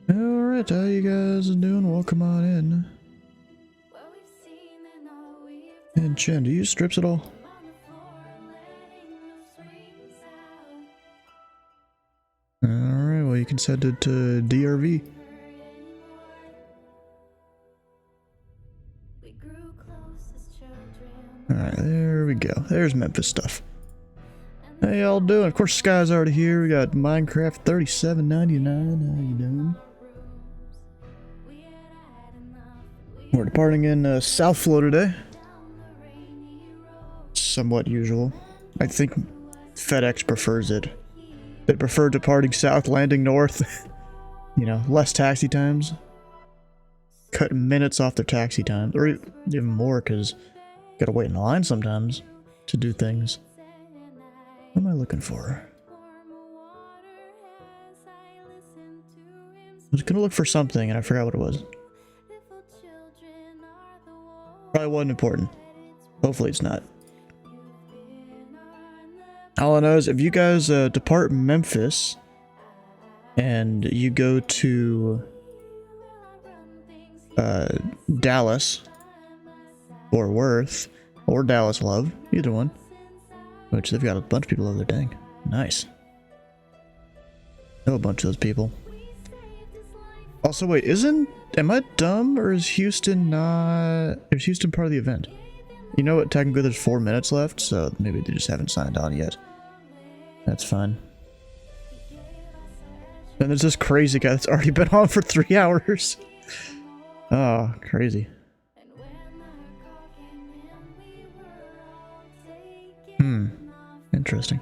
Alright, how you guys doing? Welcome on in. And Chen, do you use strips at all? Alright, well you can send it to DRV. Alright, there we go. There's Memphis stuff. How y'all doing? Of course, Sky's already here. We got Minecraft 37.99. How you doing? We're departing in South Florida today. Somewhat usual. I think FedEx prefers it. They prefer departing south, landing north. You know, less taxi times. Cut minutes off their taxi times. Or even more, because you gotta wait in line sometimes to do things. What am I looking for? I was gonna look for something and I forgot what it was. Probably wasn't important. Hopefully it's not. All I know is if you guys depart Memphis and you go to Dallas or Worth or Dallas Love, either one, which they've got a bunch of people over there. Dang, nice. Know a bunch of those people. Also, wait, am I dumb or is Houston not? Is Houston part of the event? You know what? Technically, there's 4 minutes left, so maybe they just haven't signed on yet. That's fine. And there's this crazy guy that's already been on for 3 hours. Oh, crazy. Interesting.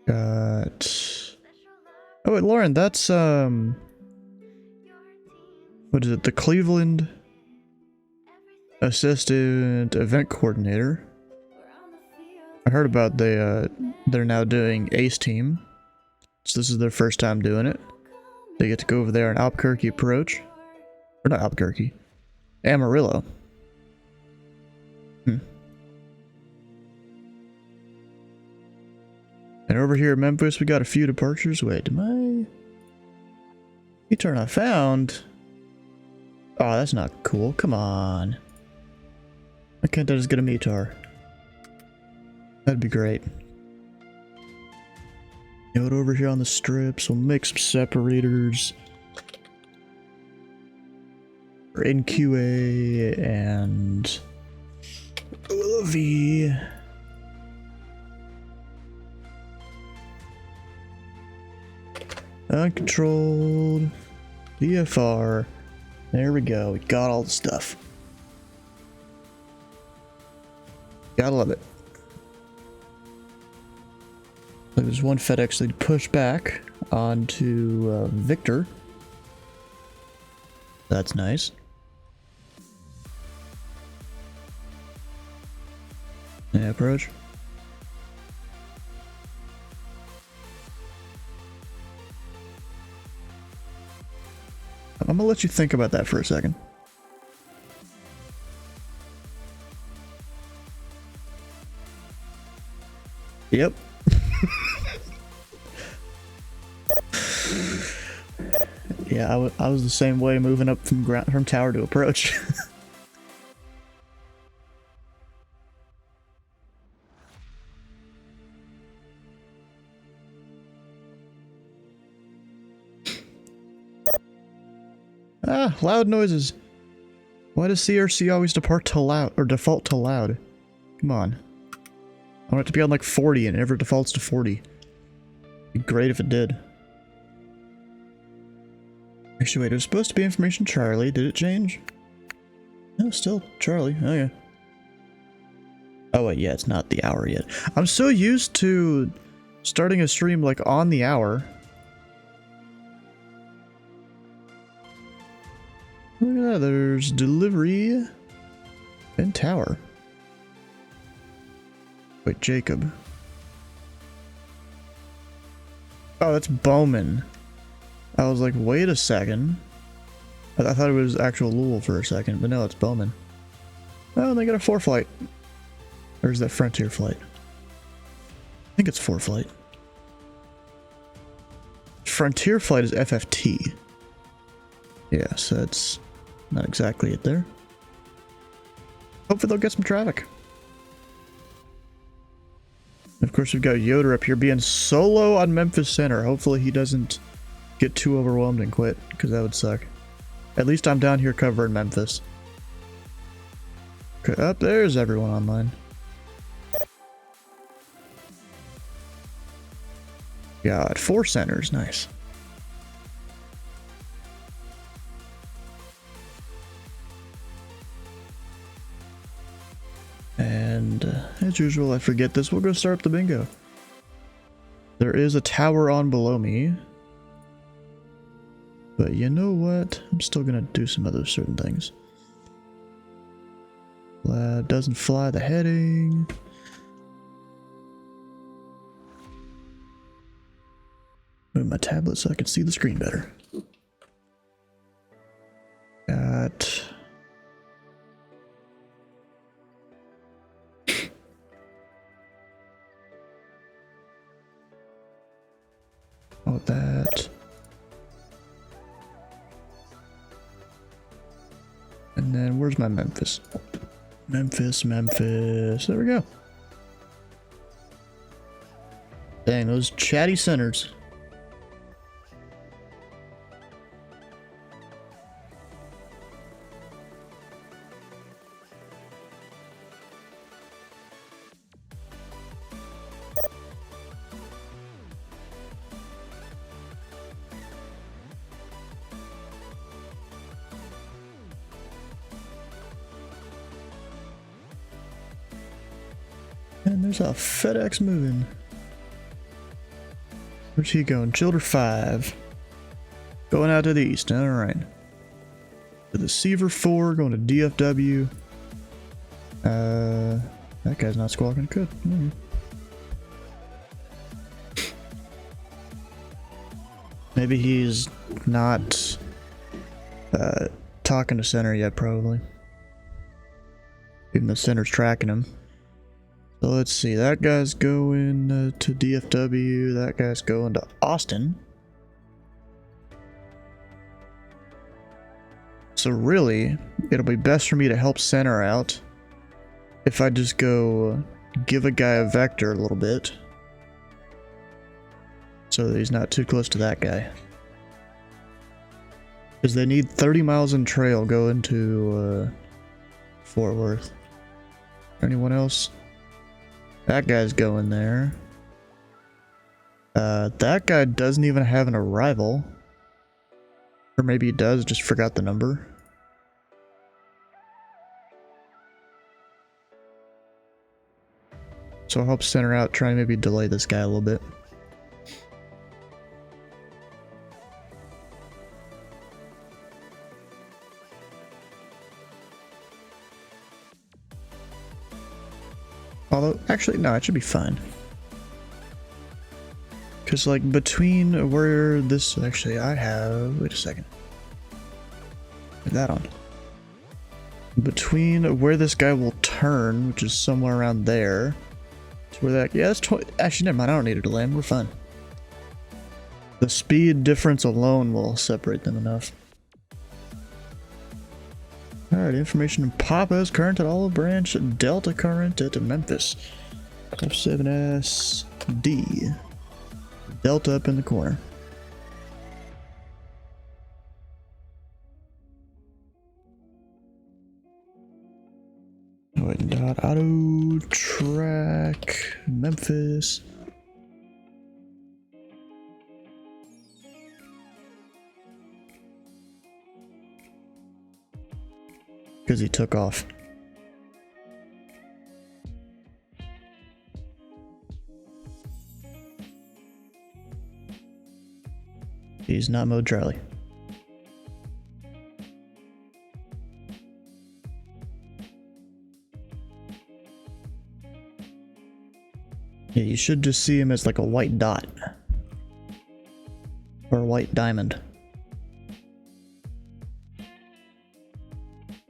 Got... Oh wait, Lauren, that's what is it? The Cleveland Assistant Event Coordinator. I heard about they're now doing Ace Team. So this is their first time doing it. They get to go over there on Albuquerque Approach. Or not Albuquerque. Amarillo. And over here in Memphis, we got a few departures. Wait, U-turn I found? Oh, that's not cool. Come on. Why can't I just get a METAR? That'd be great. Note over here on the strips. We'll make some separators. For NQA and V. Uncontrolled. DFR. There we go. We got all the stuff. Gotta love it. There's one FedEx they push back onto Victor. That's nice. Yeah, approach. I'm gonna let you think about that for a second. Yep. Yeah, I was the same way moving up from tower to approach. Ah, loud noises. Why does CRC always depart to loud or default to loud? Come on. I want it to be on like 40 and it never defaults to 40. It'd be great if it did. Actually, wait, it was supposed to be information Charlie. Did it change? No, still Charlie. Oh yeah. Oh wait, yeah, it's not the hour yet. I'm so used to starting a stream like on the hour. Look at that, there's delivery and tower. Wait, Jacob. Oh, that's Bowman. I was like, wait a second. I thought it was actual Louisville for a second, but no, it's Bowman. Oh, they got a 4 flight. Or is that Frontier flight? I think it's 4 flight. Frontier Flight is FFT. Yeah, so that's not exactly it there. Hopefully they'll get some traffic. Of course, we've got Yoder up here being solo on Memphis Center. Hopefully he doesn't get too overwhelmed and quit, because that would suck. At least I'm down here covering Memphis. Okay, up there's everyone online. Got 4 centers, nice. And as usual, I forget this. We'll go start up the bingo. There is a tower on below me. But you know what? I'm still gonna do some other certain things. Lab doesn't fly the heading. Move my tablet so I can see the screen better. Got... all that. And then where's my Memphis? Memphis. There we go. Dang, those chatty centers. And there's a FedEx moving. Where's he going? Childer 5. Going out to the east. Alright. To the Seaver 4, going to DFW. That guy's not squawking. Good. Maybe he's not talking to center yet, probably. Even the center's tracking him. So let's see, that guy's going to DFW, that guy's going to Austin. So really, it'll be best for me to help center out if I just go give a guy a vector a little bit. So that he's not too close to that guy. Because they need 30 miles in trail going to Fort Worth. Anyone else? That guy's going there. That guy doesn't even have an arrival. Or maybe he does, just forgot the number. So I'll help center out, try and maybe delay this guy a little bit. Although, actually, no, it should be fine. Because, like, between where this... Actually, I have... Wait a second. Put that on. Between where this guy will turn, which is somewhere around there, to where that... Yeah, that's... Actually, never mind. I don't need to delay him. We're fine. The speed difference alone will separate them enough. Alright, information in Papa's current at Olive Branch, Delta current at Memphis. F7SD. Delta up in the corner. Wait, dot auto track Memphis. Because he took off. He's not mode Charlie. Yeah, you should just see him as like a white dot. Or a white diamond.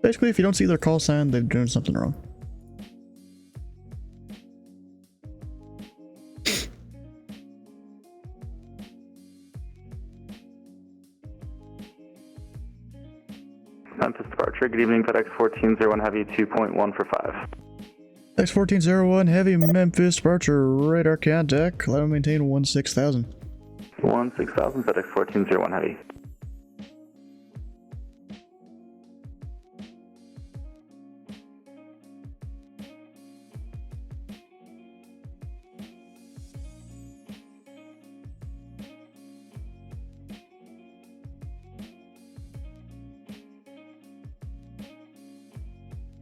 Basically, if you don't see their call sign, they're doing something wrong. good evening, FedEx 1401 Heavy, 2.1 for 5. X1401 Heavy, Memphis, departure, radar contact, allow maintain 16,000. 16,000, FedEx 1401 Heavy.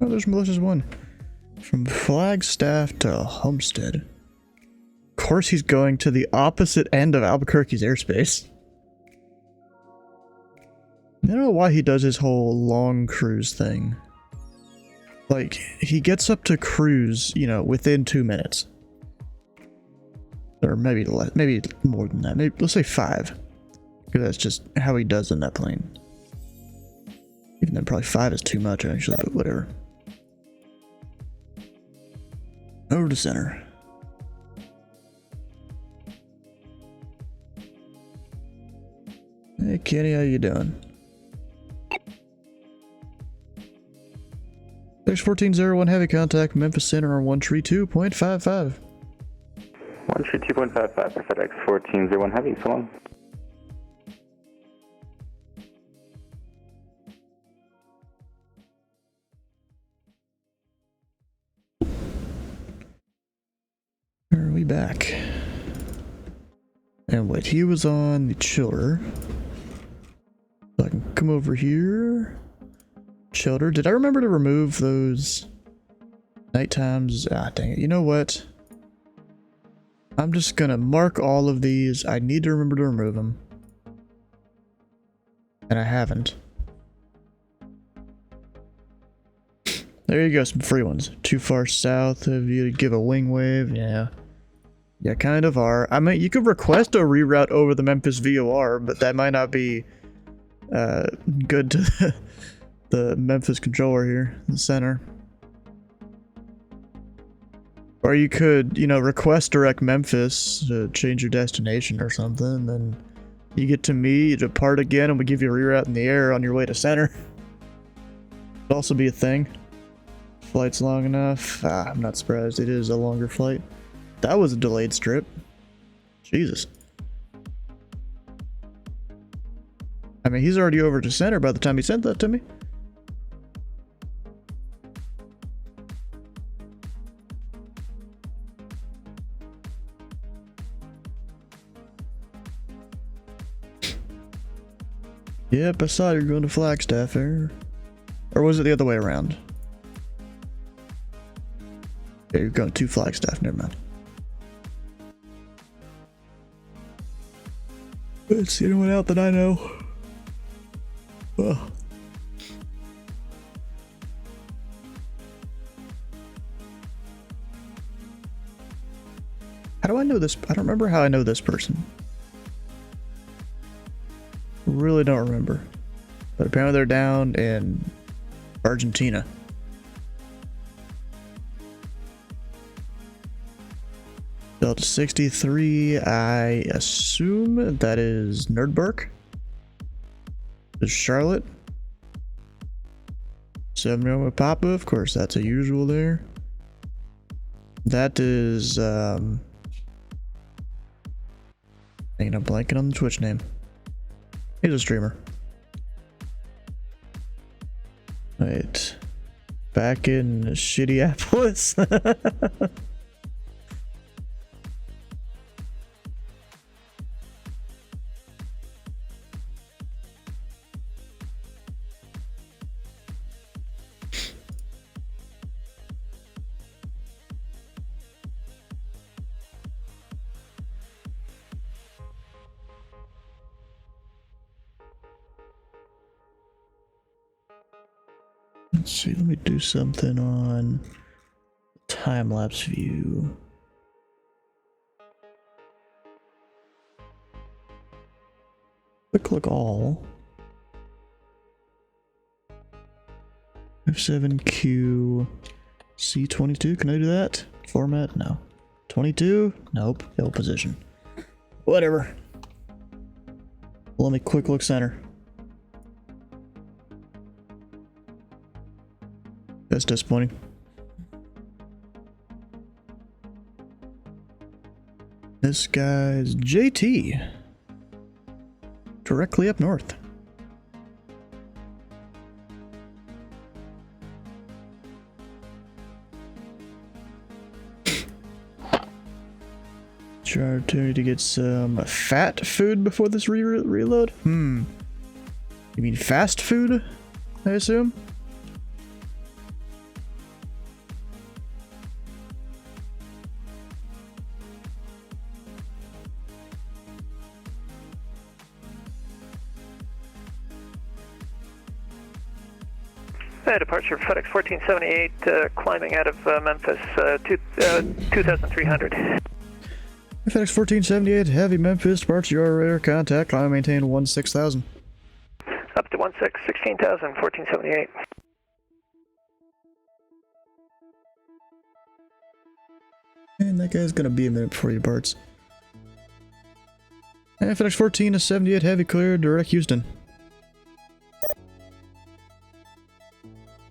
Oh, there's Melissa's one. From Flagstaff to Homestead. Of course he's going to the opposite end of Albuquerque's airspace. I don't know why he does his whole long cruise thing. Like, he gets up to cruise, you know, within 2 minutes. Or maybe less, maybe more than that. Maybe, let's say 5. Because that's just how he does in that plane. Even though probably 5 is too much, actually, but whatever. Over to center. Hey Kenny, how you doing? X1401 heavy contact, Memphis Center on 132.55. 132.55 for FedEx 1401 Heavy, so long. Are we back? And wait, he was on the chiller. So I can come over here. Chiller. Did I remember to remove those night times? Ah, dang it. You know what? I'm just gonna mark all of these. I need to remember to remove them. And I haven't. There you go, some free ones. Too far south of you to give a wing wave, yeah. Yeah, kind of are. I mean, you could request a reroute over the Memphis VOR, but that might not be good to the Memphis controller here, the center. Or you could, you know, request direct Memphis to change your destination or something, and then you get to me, you depart again, and we give you a reroute in the air on your way to center. Could also be a thing. Flight's long enough. Ah, I'm not surprised. It is a longer flight. That was a delayed strip. Jesus. I mean, he's already over to center by the time he sent that to me. Yep, I saw you're going to Flagstaff there. Or was it the other way around? Yeah, you're going to Flagstaff, never mind. It's the only one out that I know. Oh. How do I know this? I don't remember how I know this person. Really don't remember. But apparently they're down in Argentina. Delta 63, I assume that is Nerdberg. There's Charlotte. 7 Roma Papa, of course, that's a usual there. That is, dang, I'm blanking on the Twitch name. He's a streamer. Wait. Back in Shitty-Appolis. Let's see, let me do something on time-lapse view. Quick look all. F7Q C22, can I do that? Format? No. 22? Nope. Hill position. Whatever. Let me quick look center. That's disappointing. This guy's JT. Directly up north. Opportunity to get some fat food before this reload? You mean fast food, I assume? Departure FedEx 1478, climbing out of Memphis, 2300. FedEx 1478, heavy Memphis, departure radar, contact, climb maintain 16,000. Up to 16,000, 1478. And that guy's gonna be a minute before he departs. And FedEx 14 to 78, heavy clear, direct Houston.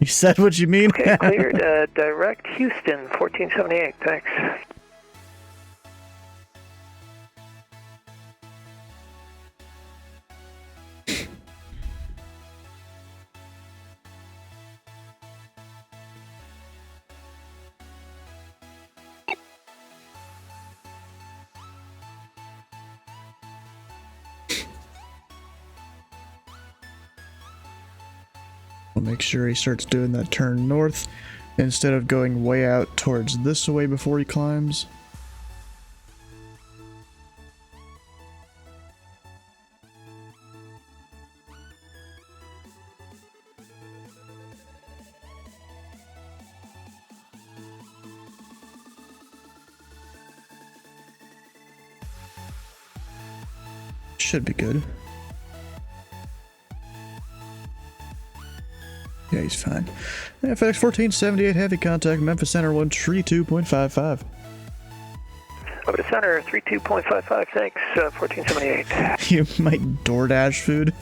You said what you mean? Okay, cleared, direct Houston, 1478, thanks. We'll make sure he starts doing that turn north instead of going way out towards this way before he climbs. Should be good. Yeah, he's fine. Yeah, FedEx 1478, heavy contact, Memphis Center 132.55. Over to center, 32.55, thanks, 1478. You might DoorDash food.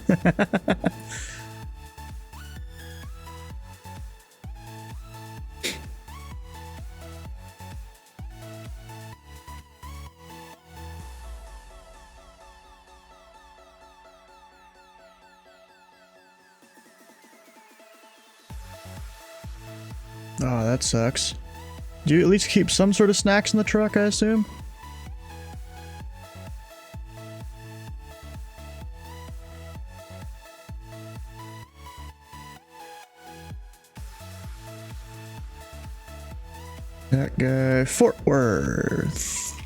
Oh, that sucks. Do you at least keep some sort of snacks in the truck, I assume? That guy, Fort Worth.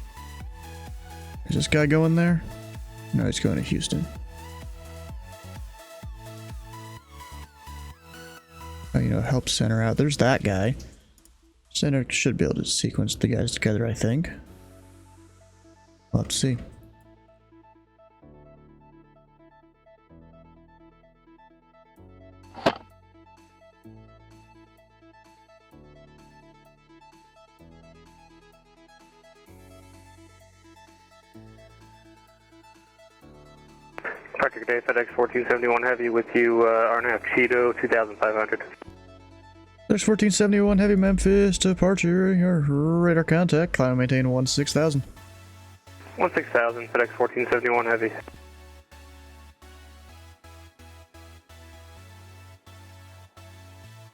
Is this guy going there? No, he's going to Houston. Oh, you know, help center out. There's that guy. Center should be able to sequence the guys together, I think. We'll have to see. Departure today, FedEx 1471 Heavy with you, RNF Cheeto 2500. There's 1471 Heavy Memphis departure. Your radar contact. Climb maintain 16,000. 16,000, FedEx 1471 Heavy.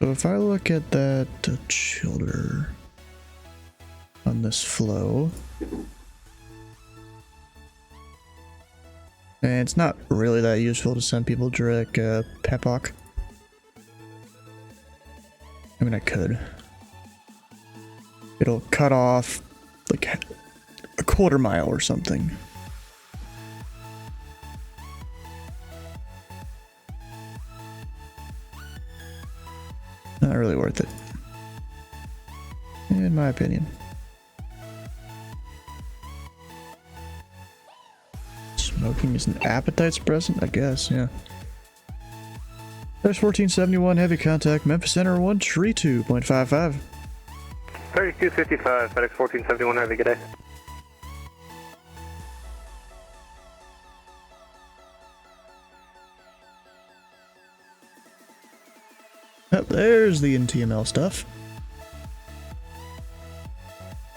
So if I look at that chiller on this flow, and it's not really that useful to send people direct Pepoc. I mean, I could. It'll cut off like a quarter mile or something. Not really worth it, in my opinion. Smoking is an appetite suppressant, I guess, yeah. There's 1471 heavy contact, Memphis Center 132.55. 3255, FedEx 1471 Heavy, good day. there's the NTML stuff.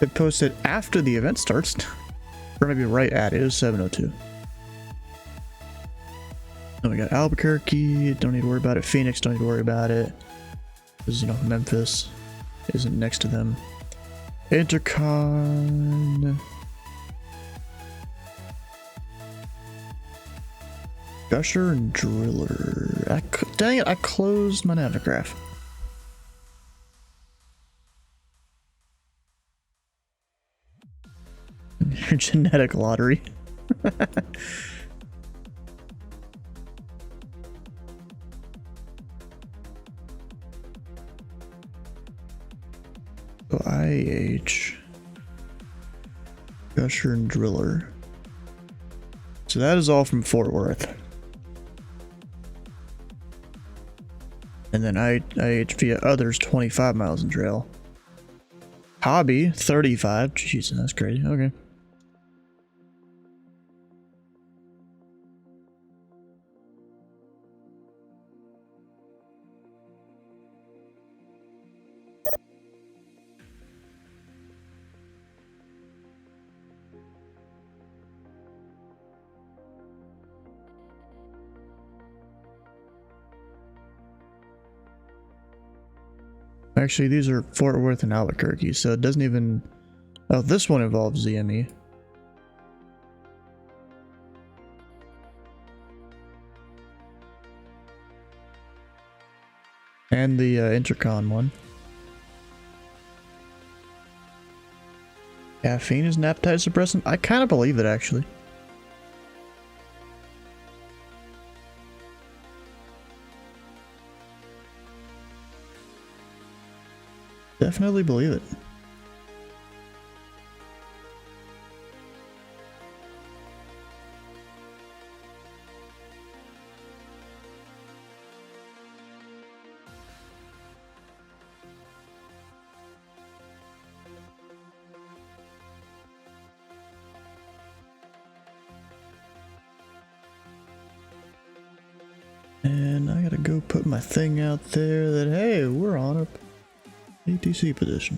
It posted after the event starts. Or maybe right at it. It is 7:02. Then we got Albuquerque. Don't need to worry about it. Phoenix. Don't need to worry about it. Because, you know, Memphis isn't next to them. Intercon. Gusher and Driller. Dang it, I closed my navigaph. Your genetic lottery. So IH. Gusher and Driller. So that is all from Fort Worth. And then IH via others 25 miles in trail. Hobby 35. Jeez, that's crazy. Okay. Actually, these are Fort Worth and Albuquerque, so it doesn't even... Oh, this one involves ZME. And the Intercon one. Caffeine is an appetite suppressant? I kind of believe it, actually. Definitely believe it. And I gotta go put my thing out there that, hey, we're on a ATC position.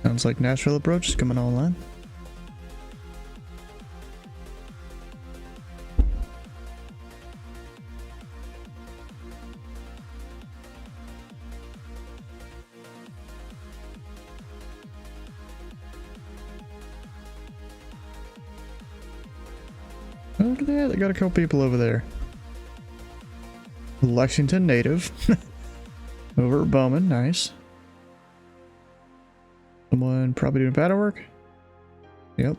Sounds like Nashville approach is coming online. Oh, look at that. They got a couple people over there. Lexington native. Over at Bowman. Nice. Someone probably doing pattern work? Yep.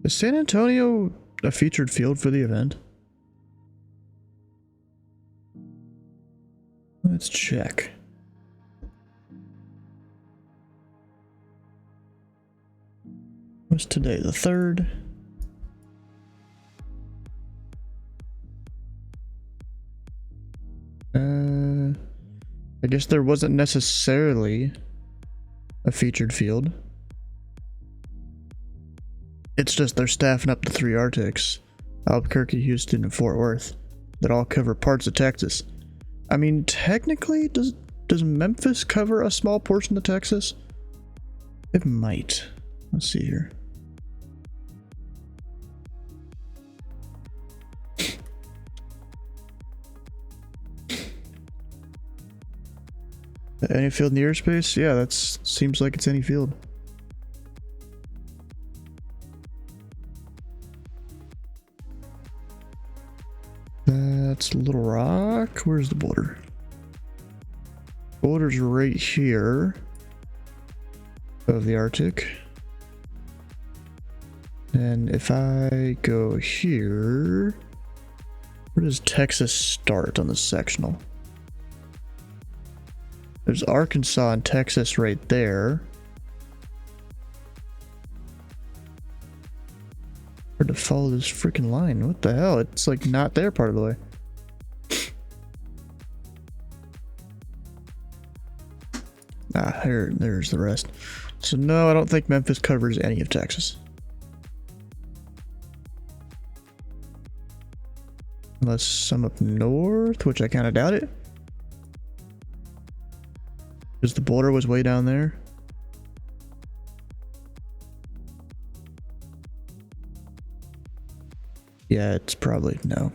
Is San Antonio a featured field for the event? Let's check. What's today? The 3rd? I guess there wasn't necessarily a featured field. It's just they're staffing up the 3 Arctics, Albuquerque, Houston, and Fort Worth, that all cover parts of Texas. I mean, technically, does Memphis cover a small portion of Texas? It might. Let's see here. Any field in the airspace? Yeah, that seems like it's any field. That's Little Rock. Where's the border? Border's right here of the Arctic. And if I go here, where does Texas start on the sectional? There's Arkansas and Texas right there. Hard to follow this freaking line. What the hell? It's like not there part of the way. Ah, there's the rest. So no, I don't think Memphis covers any of Texas. Unless some up north, which I kind of doubt it. Because the border was way down there. Yeah, it's probably no.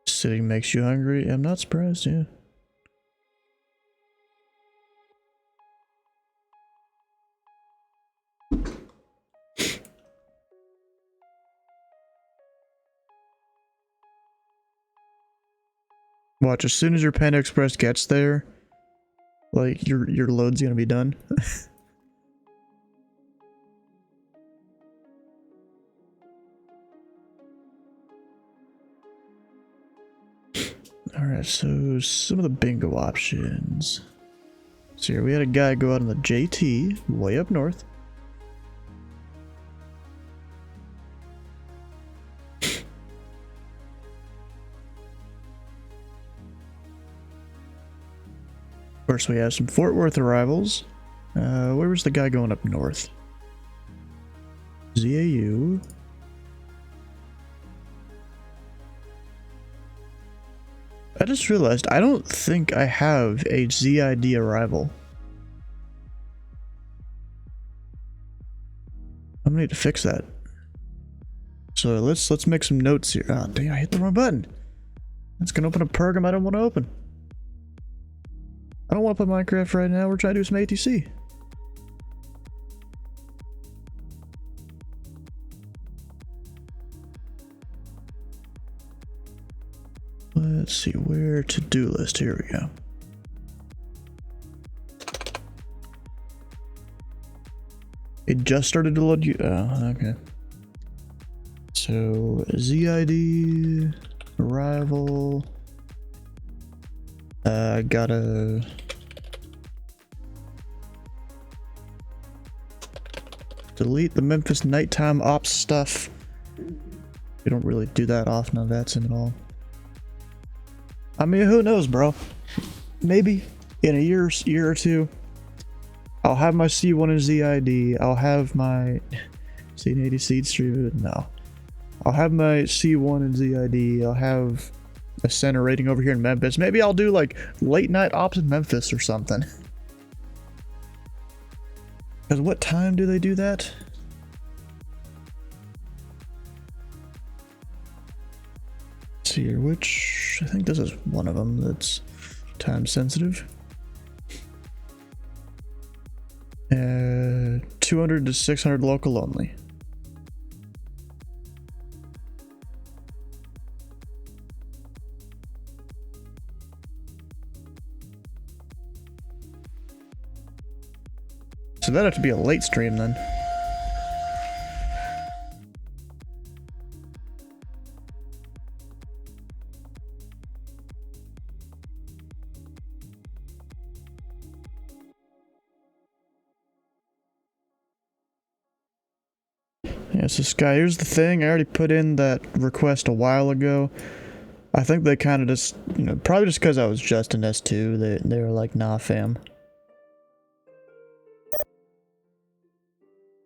Sitting makes you hungry. I'm not surprised, yeah. Watch, as soon as your Panda Express gets there, like your load's gonna be done. Alright, so some of the bingo options. So here we had a guy go out on the JT, way up north. Of course, we have some Fort Worth arrivals. Where was the guy going up north? ZAU. I just realized I don't think I have a ZID arrival. I'm gonna need to fix that. So let's make some notes here. Oh dang, I hit the wrong button. That's gonna open a program I don't want to open. I don't want to play Minecraft right now. We're trying to do some ATC. Let's see, where to-do list. Here we go. It just started to load you. Oh, okay. So ZID arrival. I gotta delete the Memphis nighttime ops stuff. We don't really do that often on Vatsim at all. I mean, who knows, bro? Maybe in a year or two, I'll have my C1 and ZID. I'll have my C80 seed stream. No, I'll have my C1 and ZID. I'll have a center rating over here in Memphis. Maybe I'll do like late night ops in Memphis or something. Because what time do they do that? Let's see here, which I think this is one of them that's time sensitive. 200 to 600 local only. So that'd have to be a late stream then. Yeah, so Sky, here's the thing. I already put in that request a while ago. I think they kind of just, you know, probably just because I was just an S2, they were like, nah, fam.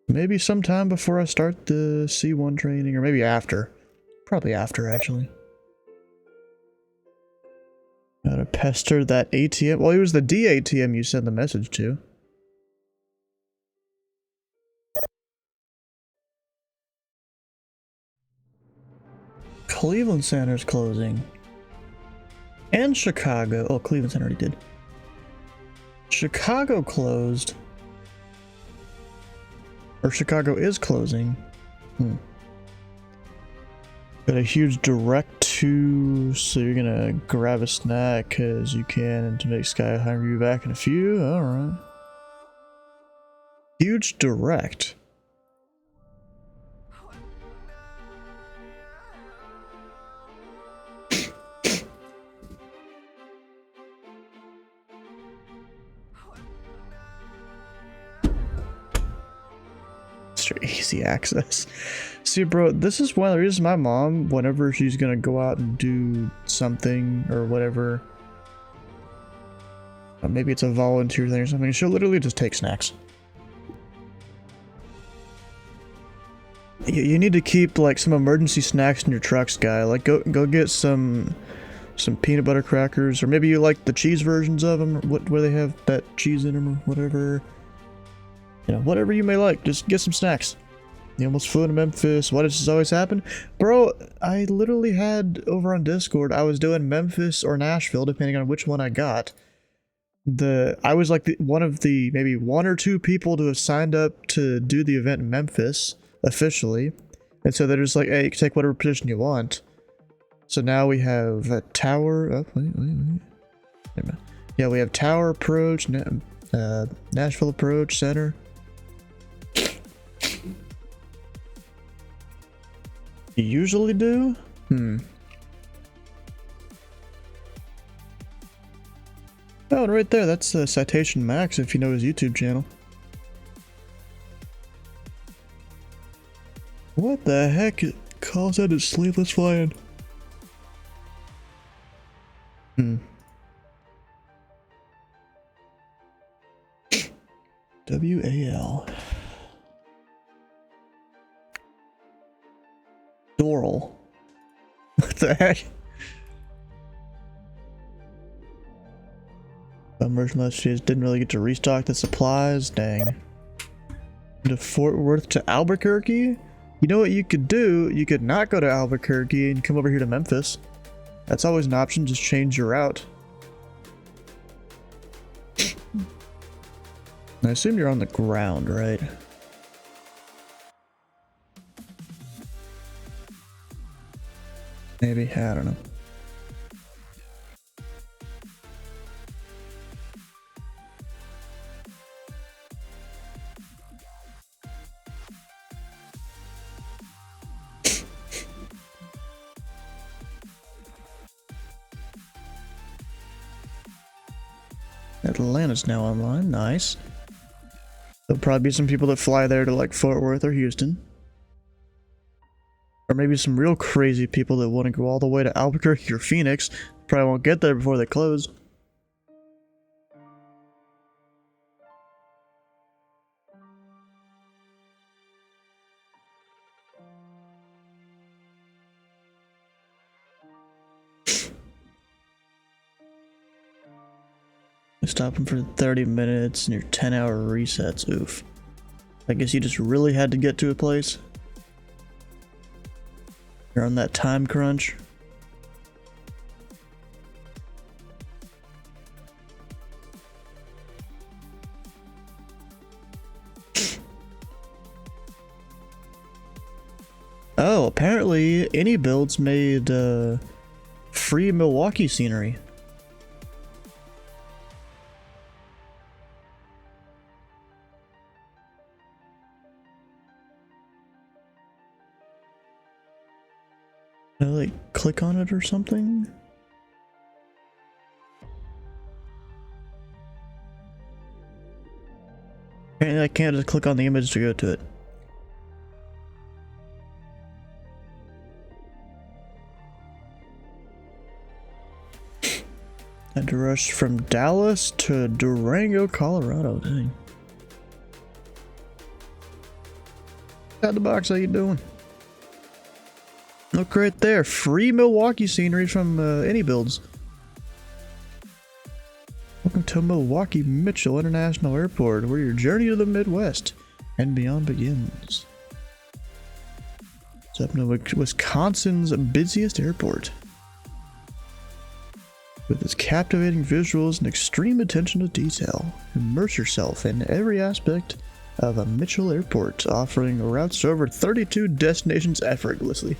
Maybe sometime before I start the C1 training, or maybe after. Probably after, actually. Gotta pester that ATM. Well, it was the DATM you sent the message to. Cleveland Center's closing. And Chicago. Oh, Cleveland Center already did. Chicago closed. Or Chicago is closing. Got a huge direct to, so you're gonna grab a snack because you can, and to make Sky hungry, be back in a few. Alright. Huge direct. Easy access. See, bro, this is one of the reasons my mom, whenever she's gonna go out and do something or whatever, maybe it's a volunteer thing or something, she'll literally just take snacks. You need to keep like some emergency snacks in your trucks, guy. Like go get some peanut butter crackers, or maybe you like the cheese versions of them, where they have that cheese in them or whatever. You know, whatever you may like, just get some snacks. You almost flew into Memphis. Why does this always happen? Bro, I literally had over on Discord, I was doing Memphis or Nashville, depending on which one I got. I was like one of the maybe one or two people to have signed up to do the event in Memphis officially. And so they're just like, hey, you can take whatever position you want. So now we have a tower. Oh, wait. Yeah, we have tower approach, Nashville approach, center. You usually do? Oh, and right there, that's Citation Max if you know his YouTube channel. What the heck calls that a sleeveless flying? WAL. Doral. What the heck? Bummers messages didn't really get to restock the supplies. Dang. To Fort Worth to Albuquerque? You know what you could do? You could not go to Albuquerque and come over here to Memphis. That's always an option, just change your route. I assume you're on the ground, right? Maybe, I don't know. Atlanta's now online, nice. There'll probably be some people that fly there to like Fort Worth or Houston. Or maybe some real crazy people that want to go all the way to Albuquerque or Phoenix. Probably won't get there before they close. Stop them for 30 minutes and your 10-hour resets. Oof. I guess you just really had to get to a place. You're on that time crunch. Oh, apparently any builds made free Milwaukee scenery. Can I like click on it or something? I can't just click on the image to go to it. Had to rush from Dallas to Durango, Colorado. Dang. Out the box, how you doing? Look right there, free Milwaukee scenery from Any Builds. Welcome to Milwaukee Mitchell International Airport, where your journey to the Midwest and beyond begins. It's up to Wisconsin's busiest airport. With its captivating visuals and extreme attention to detail, immerse yourself in every aspect of a Mitchell airport, offering routes to over 32 destinations effortlessly.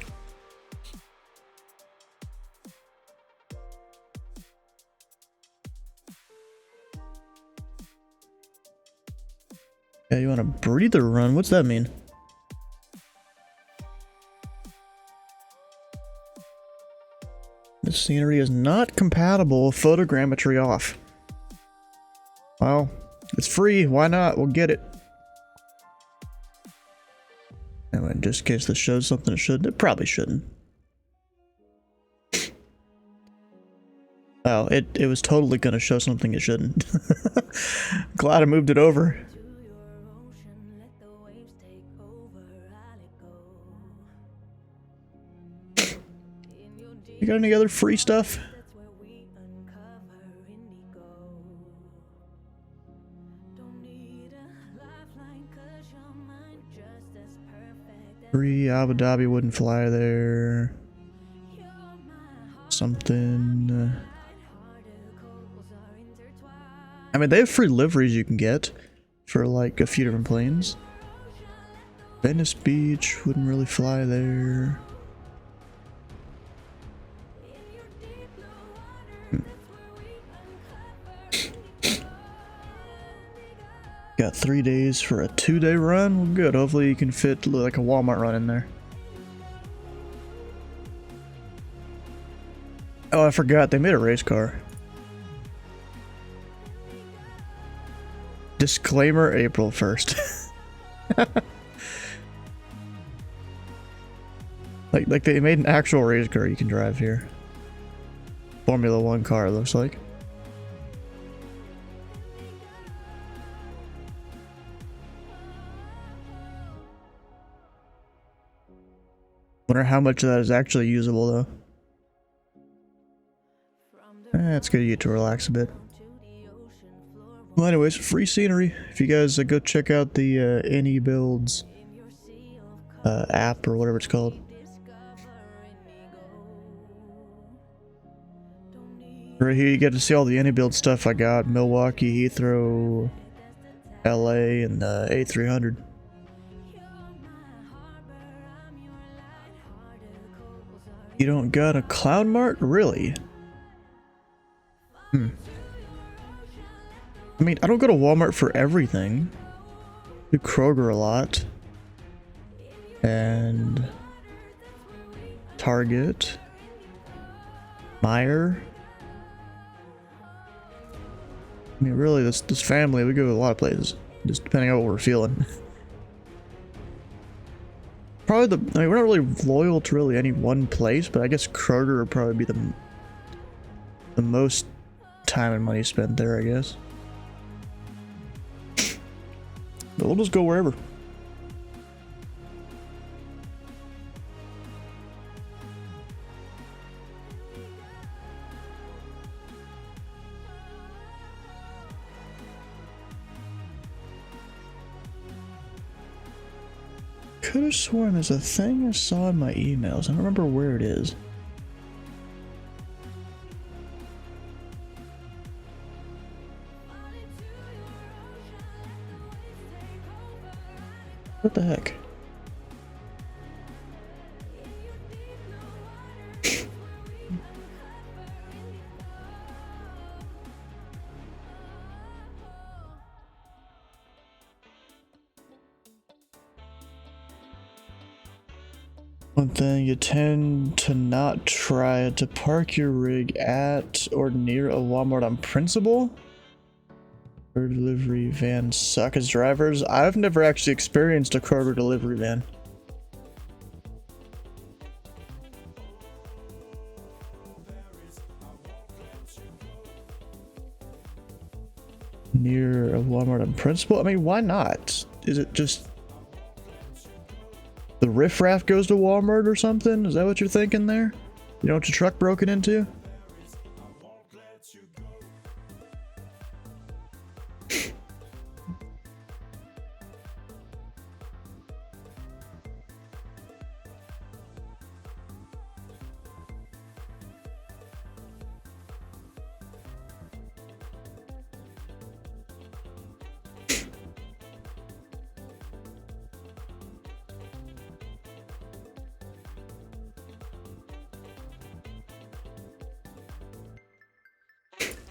Yeah, you want a breather run? What's that mean? This scenery is not compatible with photogrammetry off. Well, it's free. Why not? We'll get it. Anyway, just in case this shows something it shouldn't. It probably shouldn't. Oh, it was totally gonna show something it shouldn't. Glad I moved it over. You got any other free stuff? Free Abu Dhabi wouldn't fly there. Something. I mean, they have free liveries you can get for like a few different planes. Venice Beach wouldn't really fly there. Got 3 days for a 2-day run? Well, good. Hopefully you can fit like a Walmart run in there. Oh, I forgot. They made a race car. Disclaimer, April 1st. like they made an actual race car you can drive here. Formula 1 car, it looks like. Wonder how much of that is actually usable though. It's good you get to relax a bit. Well, anyways, free scenery. If you guys go check out the Any Builds app or whatever it's called. Right here you get to see all the Any Build stuff I got. Milwaukee, Heathrow, LA, and A300. You don't got a Cloud Mart? Really? I mean, I don't go to Walmart for everything. I do Kroger a lot. And Target. Meijer. I mean, really, this family, we go to a lot of places. Just depending on what we're feeling. Probably I mean, we're not really loyal to really any one place, but I guess Kroger would probably be the most time and money spent there, I guess. But we'll just go wherever. Could have sworn there's a thing I saw in my emails. I don't remember where it is. What the heck? One thing, you tend to not try to park your rig at or near a Walmart on principle. Kroger delivery vans suck as drivers. I've never actually experienced a Kroger delivery van. Near a Walmart on principle? I mean, why not? Is it just the riffraff goes to Walmart or something? Is that what you're thinking there? You don't want your truck broken into?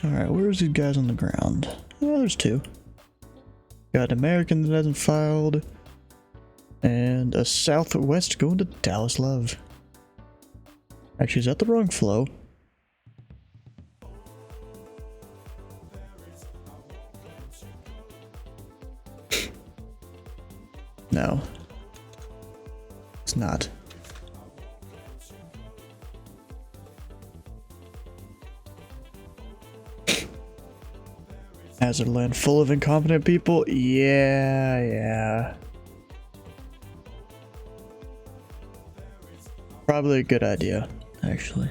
Alright, where's these guys on the ground? Oh, there's two. Got an American that hasn't filed. And a Southwest going to Dallas Love. Actually, is that the wrong flow? No. It's not. Hazard land full of incompetent people? Yeah. Probably a good idea, actually.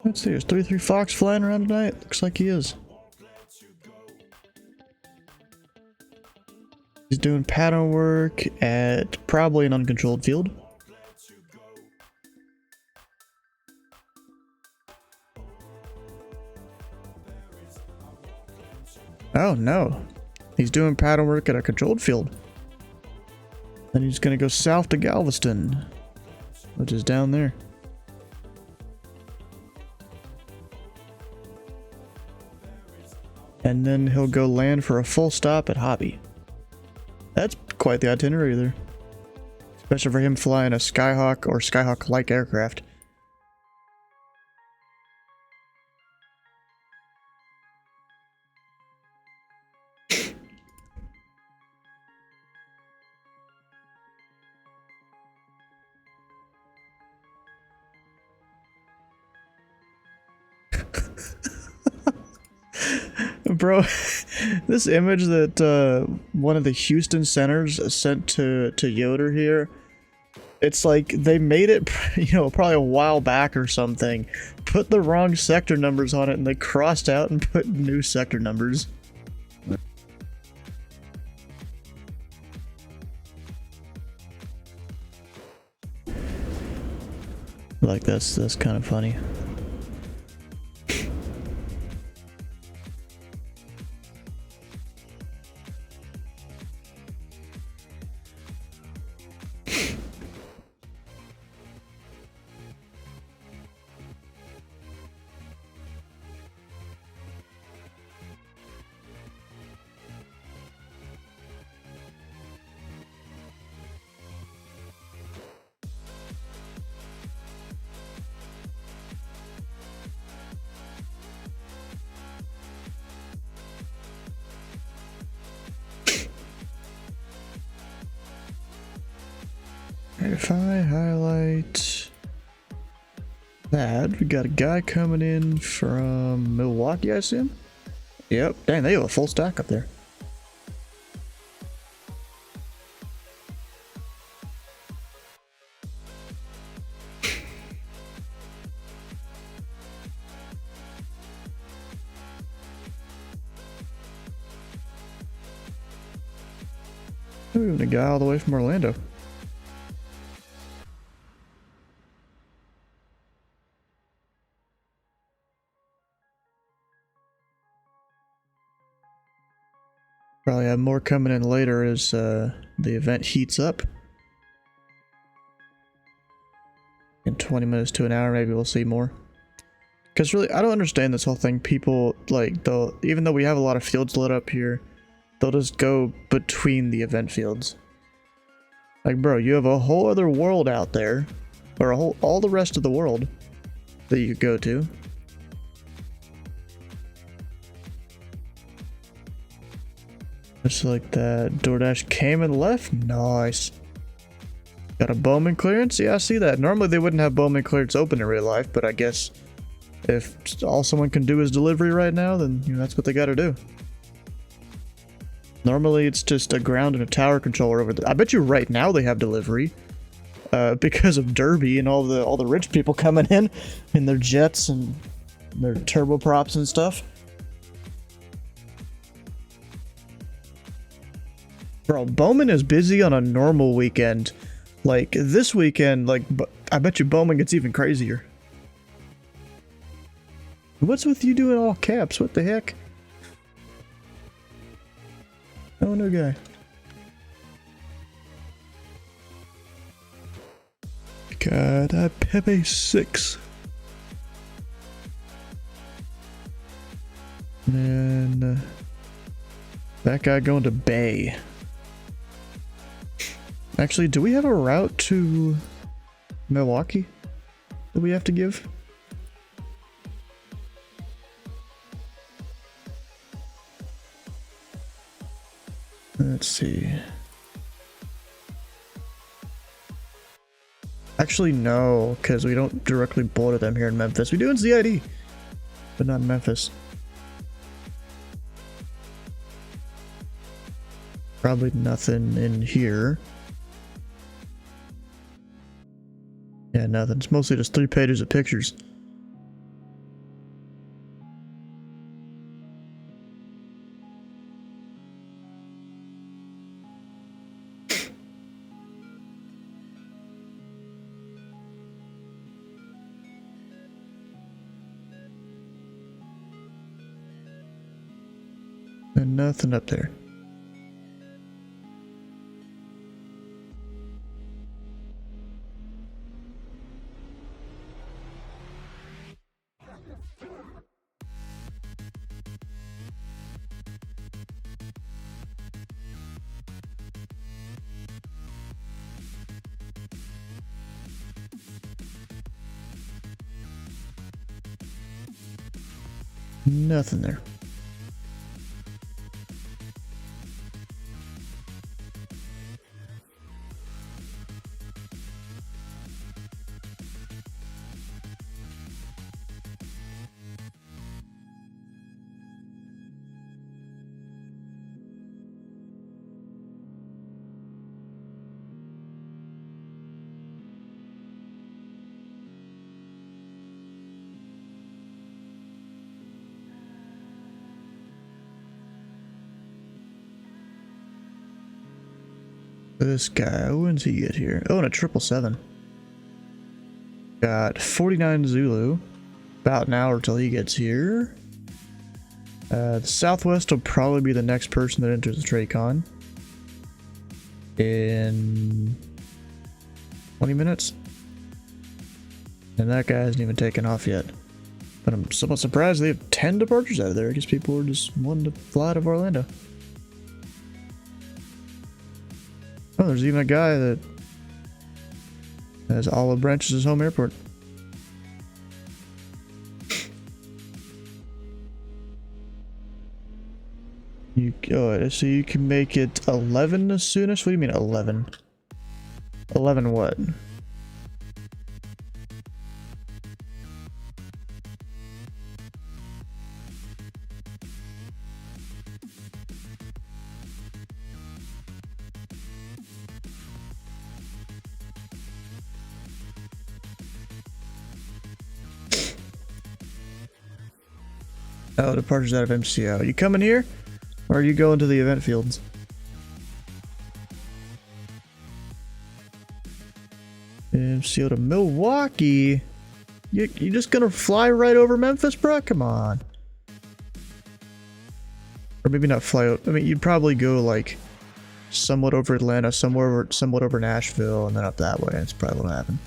Let's see, is 33 Fox flying around tonight? Looks like he is. He's doing pattern work at probably an uncontrolled field. Oh no, he's doing pattern work at a controlled field. Then he's gonna go south to Galveston, which is down there. And then he'll go land for a full stop at Hobby. That's quite the itinerary there. Especially for him flying a Skyhawk or Skyhawk-like aircraft. Bro, this image that one of the Houston centers sent to Yoder here, it's like they made it, you know, probably a while back or something, put the wrong sector numbers on it, and they crossed out and put new sector numbers. Like that's kind of funny. If I highlight that, we got a guy coming in from Milwaukee, I assume? Yep. Dang, they have a full stack up there. Ooh, the guy all the way from Orlando. Probably have more coming in later as the event heats up. In 20 minutes to an hour, maybe we'll see more. Because really, I don't understand this whole thing. People, like, they'll, even though we have a lot of fields lit up here, they'll just go between the event fields. Like, bro, you have a whole other world out there, or all the rest of the world that you could go to. Just like that. DoorDash came and left. Nice. Got a Bowman clearance? Yeah, I see that. Normally they wouldn't have Bowman clearance open in real life, but I guess if all someone can do is delivery right now, then you know that's what they gotta do. Normally it's just a ground and a tower controller over there. I bet you right now they have delivery. Because of Derby and all the rich people coming in their jets and their turboprops and stuff. Bro, Bowman is busy on a normal weekend. Like, this weekend, like, I bet you Bowman gets even crazier. What's with you doing all caps? What the heck? Oh, no guy. God, I Pepe 6. And then that guy going to Bay. Actually, do we have a route to Milwaukee that we have to give? Let's see. Actually, no, because we don't directly border them here in Memphis. We do in ZID, but not in Memphis. Probably nothing in here. Yeah, nothing. It's mostly just 3 pages of pictures. And nothing up there. Nothing there. This guy, when's he get here? Oh, and a 777. Got 49 Zulu. About an hour till he gets here. The Southwest will probably be the next person that enters the TRACON. In 20 minutes. And that guy hasn't even taken off yet. But I'm somewhat surprised they have 10 departures out of there. I guess people were just wanting to fly out of Orlando. Oh, there's even a guy that has Olive Branch as his home airport. You go, so you can make it 11 the soonest? What do you mean 11? 11 what? Oh, departures out of MCO. You coming here? Or are you going to the event fields? MCO to Milwaukee? You just gonna fly right over Memphis, bro? Come on. Or maybe not fly out. I mean, you'd probably go like somewhat over Atlanta, somewhat over Nashville, and then up that way. That's probably what'll happen.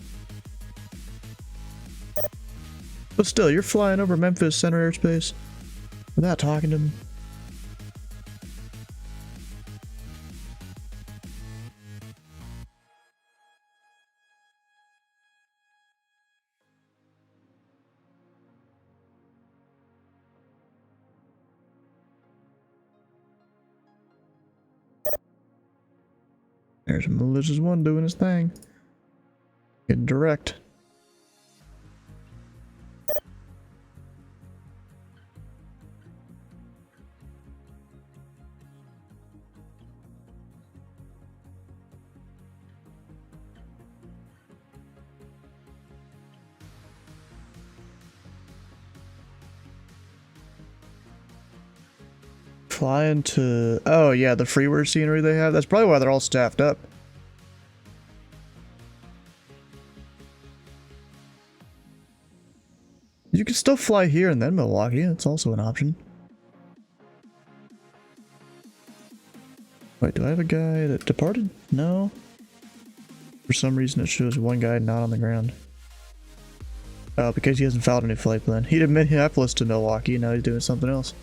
But still, you're flying over Memphis center airspace without talking to them. There's Malicious One doing his thing. Getting direct. Flying to... Oh yeah, the freeware scenery they have. That's probably why they're all staffed up. You can still fly here and then Milwaukee. That's also an option. Wait, do I have a guy that departed? No. For some reason it shows one guy not on the ground. Oh, because he hasn't filed a new flight plan. He did Minneapolis to Milwaukee, now he's doing something else.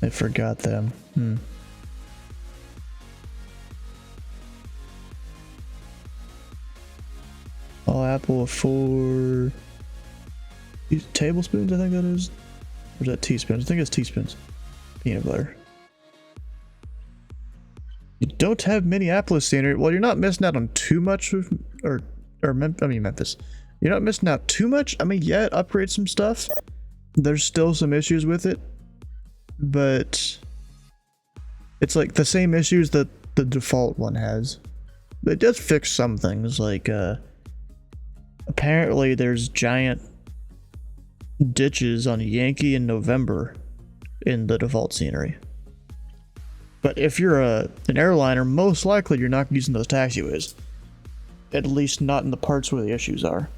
I forgot them. All apple of 4 tablespoons, I think that is. Or is that teaspoons? I think it's teaspoons. Peanut butter. You don't have Minneapolis scenery. Well, you're not missing out on too much of, Memphis. You're not missing out too much. I mean, yeah, upgrade some stuff. There's still some issues with it. But it's like the same issues that the default one has. It does fix some things, like apparently there's giant ditches on Yankee in November in the default scenery. But if you're an airliner, most likely you're not using those taxiways. At least not in the parts where the issues are.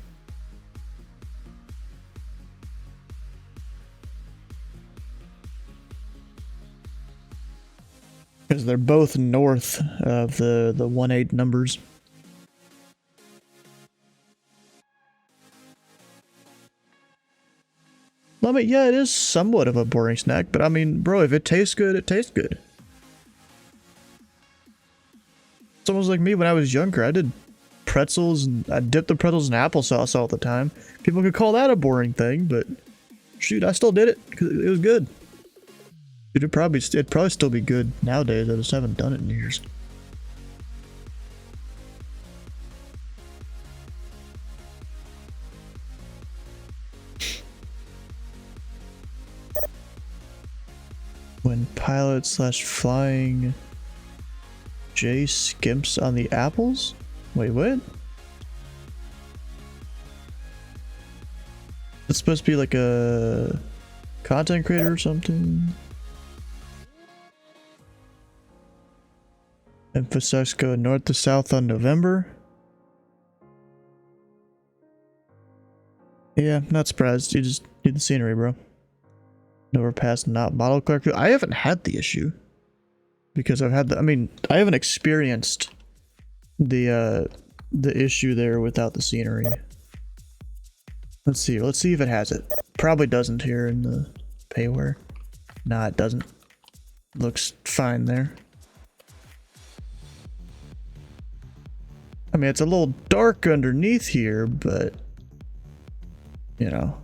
Because they're both north of the 1-8 numbers. Well, I mean, yeah, it is somewhat of a boring snack, but I mean, bro, if it tastes good, it tastes good. It's almost like me when I was younger. I did pretzels, and I dipped the pretzels in applesauce all the time. People could call that a boring thing, but shoot, I still did it because it was good. It'd probably still be good nowadays. I just haven't done it in years. When pilot / flying J skimps on the apples? Wait, what? It's supposed to be like a content creator or something. Memphis go north to south on November. Yeah, not surprised. You just need the scenery, bro. Overpass not model correctly. I haven't had the issue because I've had the. I mean, I haven't experienced the issue there without the scenery. Let's see. Let's see if it has it. Probably doesn't here in the payware. Nah, it doesn't. Looks fine there. I mean, it's a little dark underneath here, but you know.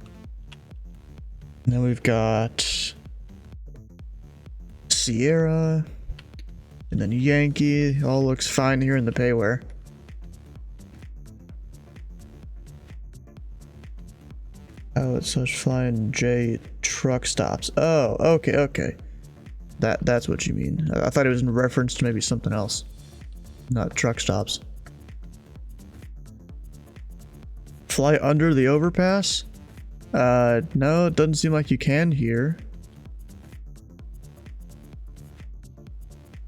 And then we've got Sierra, and then Yankee. All looks fine here in the payware. Oh, it's such flying J truck stops. Oh, okay. That's what you mean. I thought it was in reference to maybe something else, not truck stops. Fly under the overpass? No, it doesn't seem like you can here.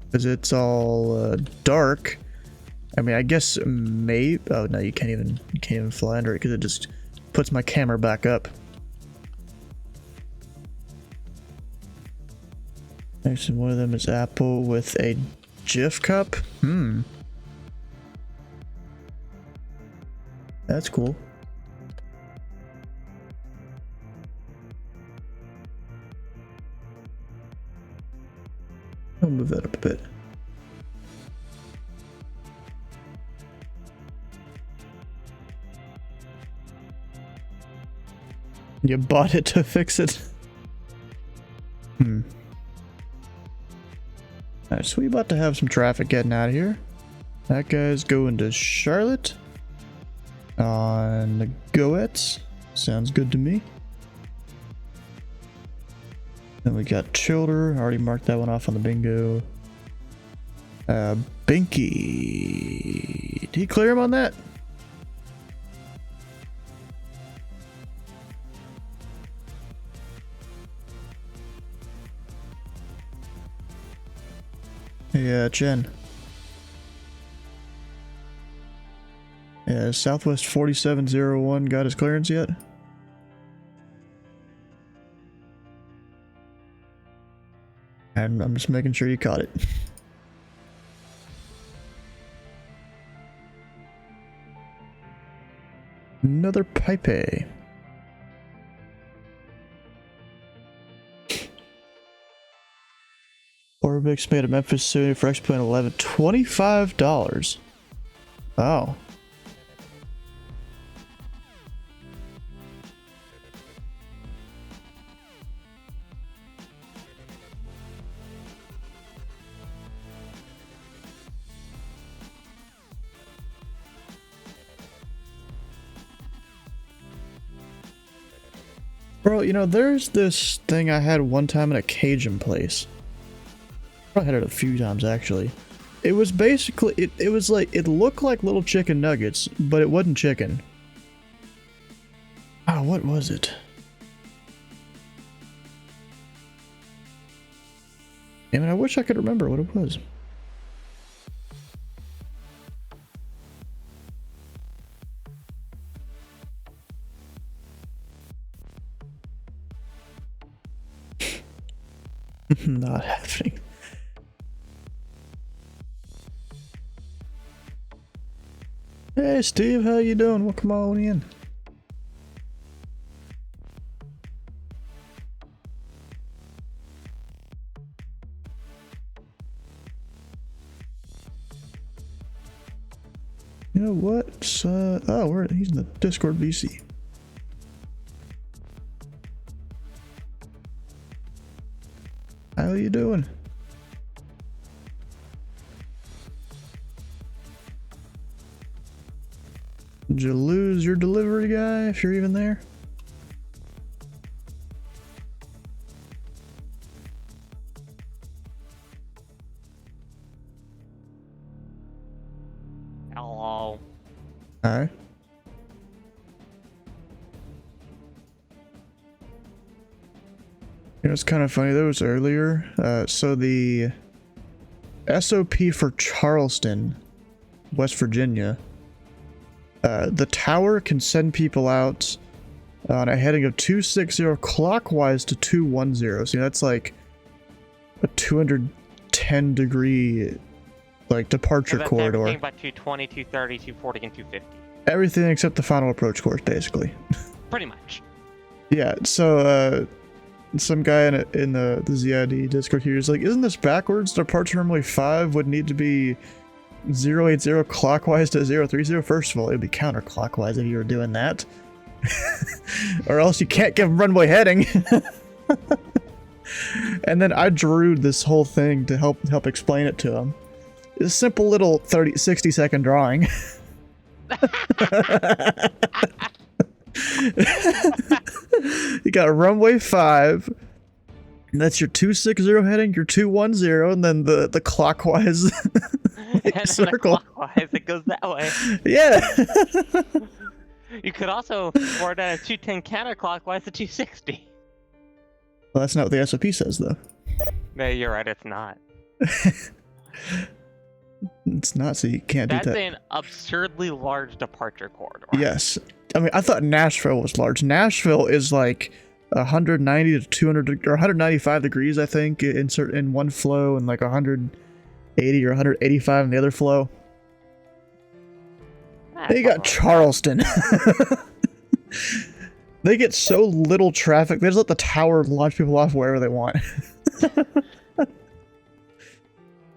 Because it's all dark. I mean, I guess maybe. Oh no, you can't even fly under it because it just puts my camera back up. Actually, one of them is Apple with a GIF cup. That's cool. I'll move that up a bit. You bought it to fix it? Alright, so we about to have some traffic getting out of here. That guy's going to Charlotte on the Goetz. Sounds good to me. Then we got Childer. Already marked that one off on the bingo. Binky. Did he clear him on that? Hey, Jen. Yeah, Southwest 4701 got his clearance yet? I'm just making sure you caught it. Another pipe. Orbix made a Memphis suit for X-Plane 11. $25. Oh. Bro, you know, there's this thing I had one time in a Cajun place. I had it a few times actually. It was basically, it was like, it looked like little chicken nuggets, but it wasn't chicken. Oh, what was it? I mean, I wish I could remember what it was. Not happening. Hey Steve, how you doing? Welcome on in. You know what? Oh, he's in the Discord VC. How you doing? Did you lose your delivery guy, if you're even there? Hello. Hi. You know, it's kind of funny, that was earlier. So the SOP for Charleston, West Virginia, the tower can send people out on a heading of 260 clockwise to 210. So that's like a 210 degree like departure corridor. Everything but 220, 230, 240, and 250. Everything except the final approach course, basically. Pretty much. Yeah, so some guy in the ZID Discord here is like, isn't this backwards? Departure normally 5 would need to be 080 clockwise to 030. First of all, it would be counterclockwise if you were doing that. Or else you can't give runway heading. And then I drew this whole thing to help explain it to him. It's a simple little 60 second drawing. You got runway 5. And that's your 260 heading, your 210, and then the clockwise And circle. the clockwise, it goes that way. Yeah. You could also board at a 210 counterclockwise to 260. Well, that's not what the SOP says, though. No, you're right, it's not. It's not, so you can't do That's that. an absurdly large departure corridor. Yes. I mean, I thought Nashville was large. Nashville is like 190 to 200 or 195 degrees, I think, in one flow, and like 180 or 185 in the other flow. That's They not got wrong. Charleston. They get so little traffic. They just let the tower launch people off wherever they want.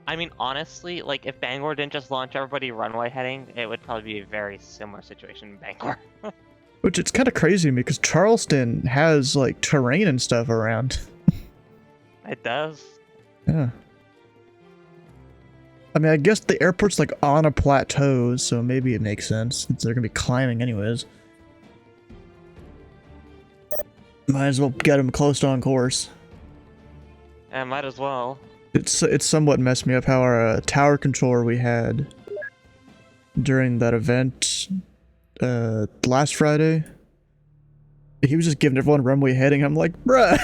I mean, honestly, like, if Bangor didn't just launch everybody runway heading, it would probably be a very similar situation in Bangor. Which it's kind of crazy to me because Charleston has like terrain and stuff around. It does. Yeah. I mean, I guess the airport's like on a plateau, so maybe it makes sense since they're gonna be climbing anyways. Might as well get them close to on course. Yeah, might as well. It's somewhat messed me up how our tower controller we had during that event last Friday. He was just giving everyone runway heading. I'm like, bruh.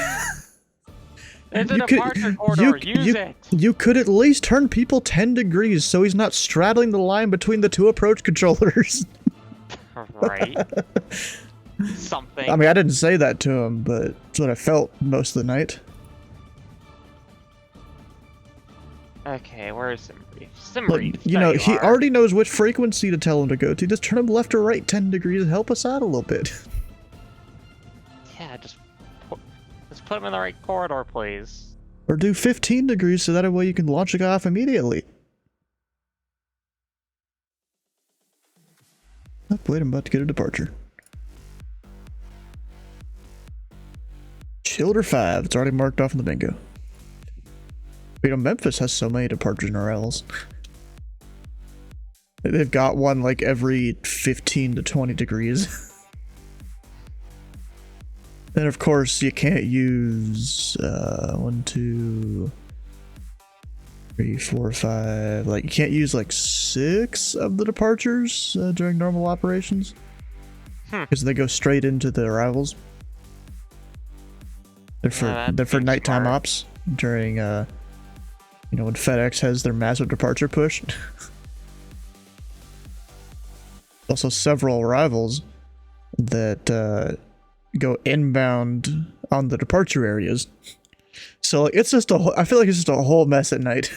It's a departure corridor. Use it. You could at least turn people 10 degrees so he's not straddling the line between the two approach controllers. Right. Something. I mean, I didn't say that to him, but it's what I felt most of the night. Okay, where is Simbrief? Simbrief, Like, you know, he already knows which frequency to tell him to go to. Just turn him left or right 10 degrees and help us out a little bit. Yeah, just put him in the right corridor, please. Or do 15 degrees so that way you can launch a guy off immediately. Oh, wait, I'm about to get a departure. Childer 5. It's already marked off in the bingo. You know, Memphis has so many departures and arrivals. They've got one like every 15 to 20 degrees. And of course, you can't use 1, 2, 3, 4, 5. Like, you can't use like 6 of the departures during normal operations because they go straight into the arrivals. They're for nighttime ops during you know, when FedEx has their massive departure push. Also, several arrivals that go inbound on the departure areas. So like, it's just I feel like it's just a whole mess at night.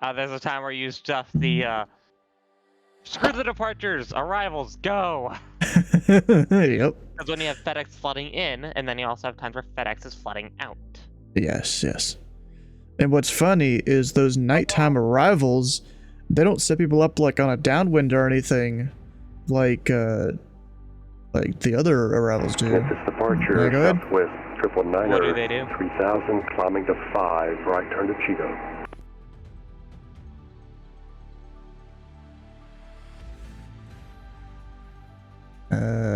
There's a time where you stuff the screw the departures, arrivals, go. Yep. Because when you have FedEx flooding in, and then you also have times where FedEx is flooding out. Yes, yes. And what's funny is those nighttime arrivals, they don't set people up like on a downwind or anything, like the other arrivals do. Memphis departure, Yeah, go ahead. southwest, 999er, What do they do? 3000, climbing to 5, right turn to Cheeto.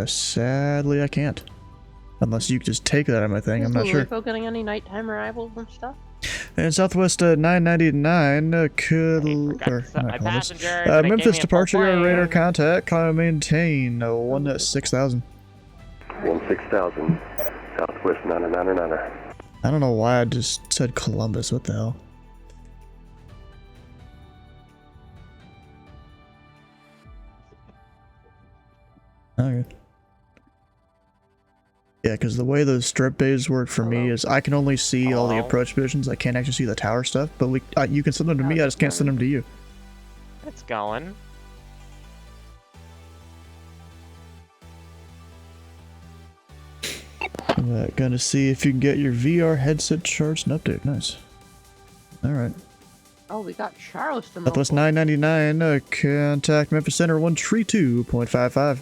Sadly I can't. Unless you just take that out of my thing, I'm not sure. Is getting any nighttime arrivals and stuff? And Southwest 999 could... Hey, or, my not Columbus. passenger, they gave Memphis me a departure, full radar plane. contact, climb maintain, 16000. 6000, southwest 999er. I don't know why I just said Columbus, what the hell? Okay. Yeah, because the way those strip bays work for me is I can only see all the Hello? approach positions. I can't actually see the tower stuff, but you can send them to me, I just can't send them to you. It's going. Gonna see if you can get your VR headset charged and update. Nice. Alright. Oh, we got Charleston. Southwest local. 999, contact Memphis Center 132.55.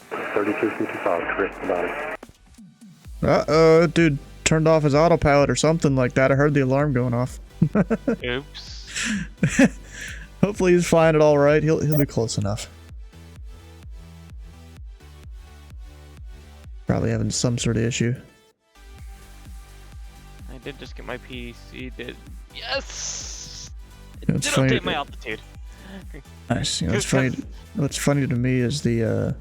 3255, correct about it. Uh-oh, dude turned off his autopilot or something like that. I heard the alarm going off. Oops. Hopefully he's flying it all right. He'll be close enough. Probably having some sort of issue. I did just get my PDC. Yes. It That's did funny. update my altitude. Nice. You know, what's funny to me is the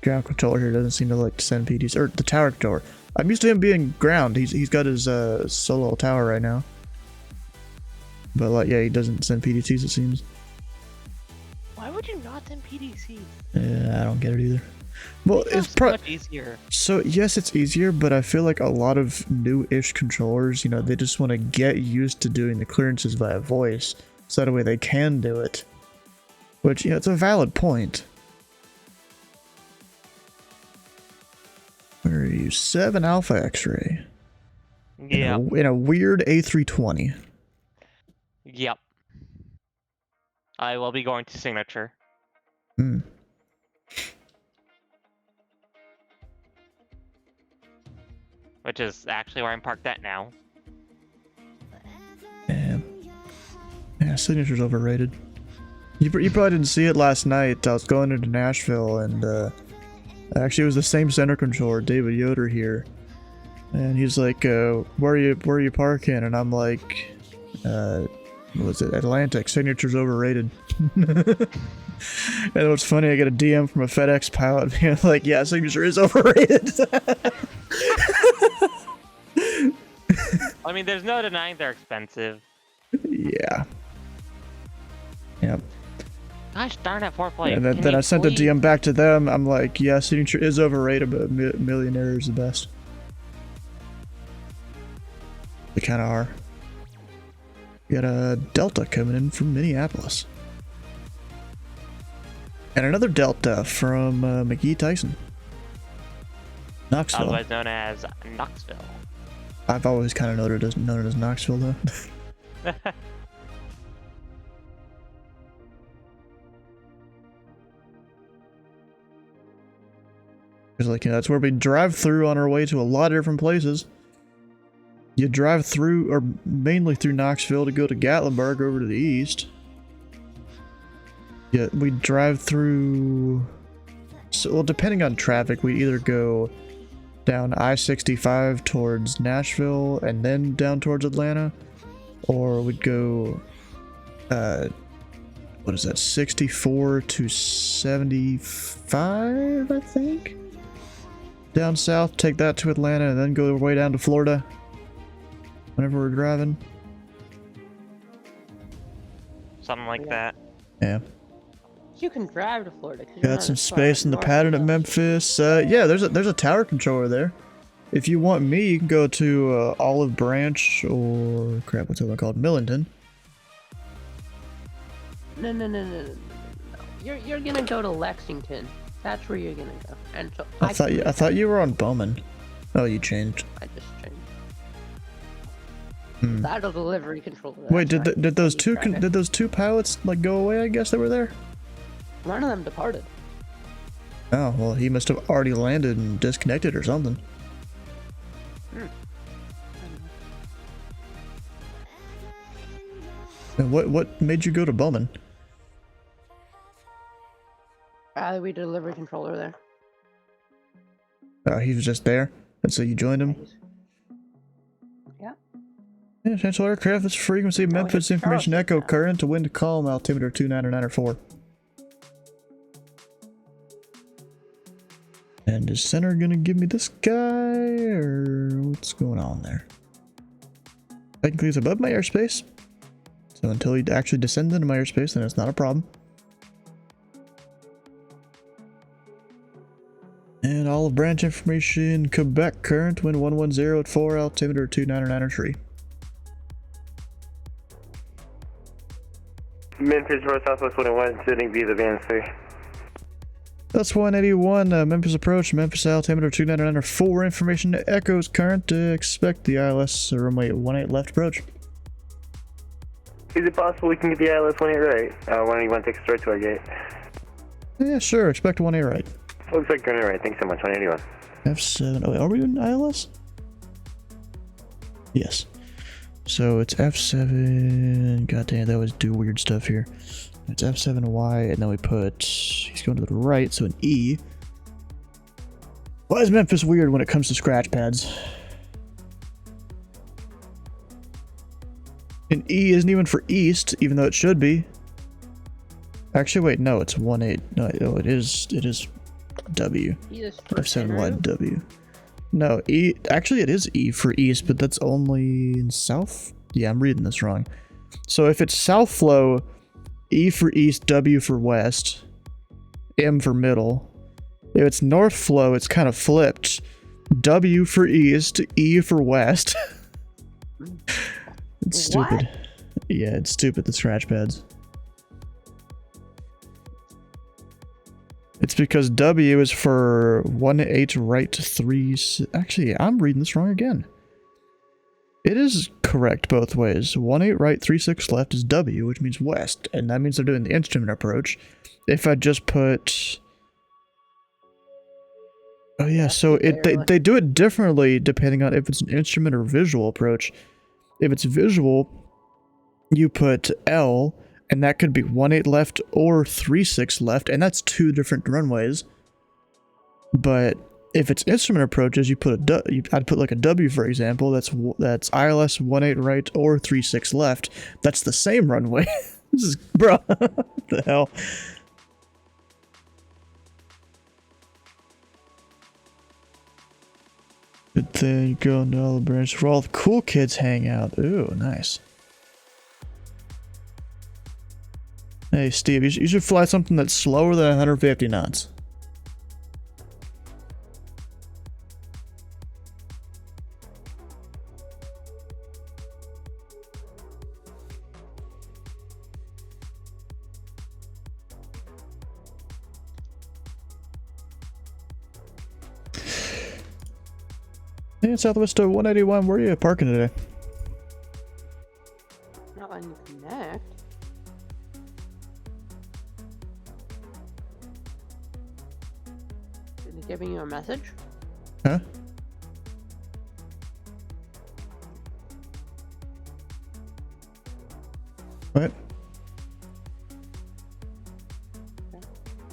ground controller here doesn't seem to like to send PDs, or the tower controller. I'm used to him being ground. He's got his solo tower right now. But like, yeah, he doesn't send PDCs, it seems. Why would you not send PDCs? Yeah, I don't get it either. Well, it's so much easier. So yes, it's easier, but I feel like a lot of new-ish controllers, you know, they just want to get used to doing the clearances via voice, so that way they can do it. Which, you know, it's a valid point. Where are you? 7 Alpha X-ray. Yeah. In a weird A320. Yep. I will be going to signature. Hmm. Which is actually where I'm parked at now. Yeah, signature's overrated. You probably didn't see it last night. I was going into Nashville, and actually it was the same center controller, David Yoder here, and he's like, "Where are you parking?" And I'm like, "What was it? Atlantic. Signature's overrated." And what's funny, I get a DM from a FedEx pilot being like, "Yeah, signature is overrated." I mean, there's no denying they're expensive. Yeah. Yep. Gosh darn it, 4-play. And then I sent a DM back to them. I'm like, yeah, signature is overrated, but Millionaire is the best. They kind of are. We got a Delta coming in from Minneapolis. And another Delta from McGee Tyson. Knoxville. Otherwise known as Knoxville. I've always kind of known it as Knoxville, though. Because, like, you know, that's where we drive through on our way to a lot of different places. You drive through, or mainly through Knoxville to go to Gatlinburg over to the east. Yeah, we drive through... So, well, depending on traffic, we either go down I-65 towards Nashville and then down towards Atlanta, or we'd go, what is that, 64 to 75, I think? Down south, take that to Atlanta, and then go way down to Florida whenever we're driving. Something like that. Yeah. You can drive to Florida. Got some space in the pattern at Memphis. Yeah, there's a tower controller there. If you want me, you can go to Olive Branch or crap, what's the other one called? Millington. No. You're gonna go to Lexington. That's where you're gonna go. And so I thought you were on Bowman. Oh, you changed. I just changed. Hmm. That'll delivery controller. Wait, did those two pilots like go away? I guess they were there. One of them departed. Oh well, he must have already landed and disconnected or something. And what made you go to Bowman? We delivery controller there. Oh, he was just there, and so you joined him. Yeah. Yeah, Chancellor Aircraft. This frequency Memphis information echo current to wind calm altimeter 299.4. And is center gonna give me this guy, or what's going on there? Technically, it's above my airspace, so until he actually descends into my airspace, then it's not a problem. And Olive Branch information, Quebec current, wind 110 at 4, altimeter 299.3. Memphis, North Southwest 21, sitting via the van, sir. That's 181, Memphis approach, Memphis altimeter 299.4, information echoes current, expect the ILS runway 18 left approach. Is it possible we can get the ILS 18 right? 181 takes straight to our gate. Yeah, sure, expect 18 right. Looks like going right, thanks so much, 181. F7, oh, are we in ILS? Yes. So it's F7, goddamn, they always do weird stuff here. It's F7Y, and then we put, he's going to the right, so an E. Why is Memphis weird when it comes to scratch pads? An E isn't even for east, even though it should be. Actually, wait, no, it's 18. No, it is W. F7Y W. No, E, actually it is E for east, but that's only in south? Yeah, I'm reading this wrong. So if it's south flow, E for east, W for west, M for middle. If it's north flow, it's kind of flipped. W for east, E for west. It's stupid. Yeah, it's stupid, the scratch pads. It's because W is for 1-8 right, 3... Actually, I'm reading this wrong again. It is correct both ways. 1-8 right, 3-6 left is W, which means west, and that means they're doing the instrument approach. If I just put... Oh yeah, so they do it differently depending on if it's an instrument or visual approach. If it's visual, you put L, and that could be 1-8 left or 3-6 left, and that's two different runways. But if it's instrument approaches, you put I'd put like a W, for example. That's ILS 1-8 right or 3-6 left. That's the same runway. This is, bro, what the hell? Good thing you go into all the branches where all the cool kids hang out. Ooh, nice. Hey, Steve, you should fly something that's slower than 150 knots. Hey, Southwest 181, where are you parking today? Not letting you connect. Is it giving you a message? Huh? What?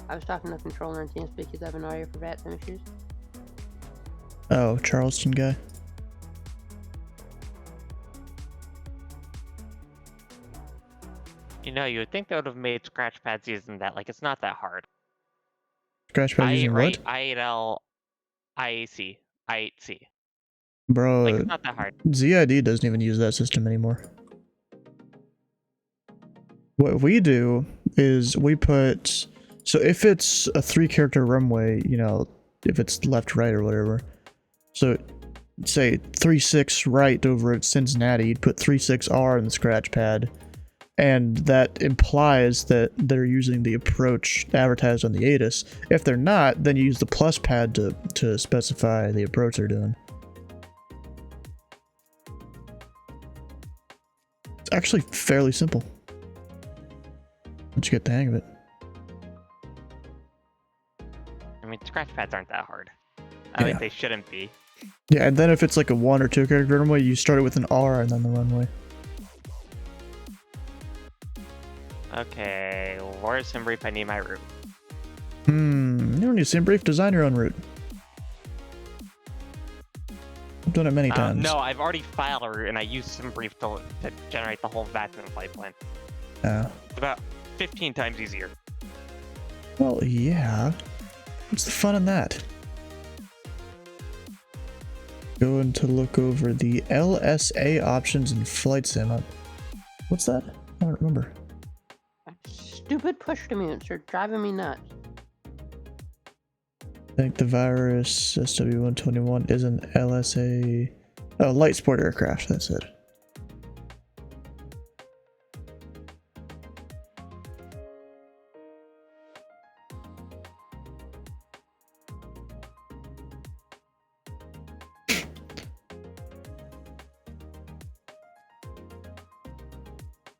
I was talking to the controller and TeamSpeak. Is FNO here for Vatsim issues? Oh, Charleston guy. You know, you would think they would have made scratch pads using that. Like, it's not that hard. Scratch pad using what? I8L, IAC, I8C. Bro, Like, it's not that hard. ZID doesn't even use that system anymore. What we do is we put... So if it's a 3-character runway, you know, if it's left, right, or whatever. So, say 3-6 right over at Cincinnati, you'd put 3-6R in the scratch pad. And that implies that they're using the approach advertised on the ATIS. If they're not, then you use the plus pad to specify the approach they're doing. It's actually fairly simple once you get the hang of it. I mean, scratch pads aren't that hard. I think they shouldn't be. Yeah, and then if it's like a 1 or 2 character runway, you start it with an R and then the runway. Okay, where's sim brief? I need my route. You don't need sim brief, design your own route. I've done it many times. No, I've already filed a route and I used sim brief to generate the whole Vatsim flight plan. It's about 15 times easier. Well, yeah. What's the fun in that? Going to look over the LSA options in flight sim. What's that? I don't remember. Stupid push to mutes are driving me nuts. I think the virus SW-121 is an LSA... Oh, light sport aircraft, that's it.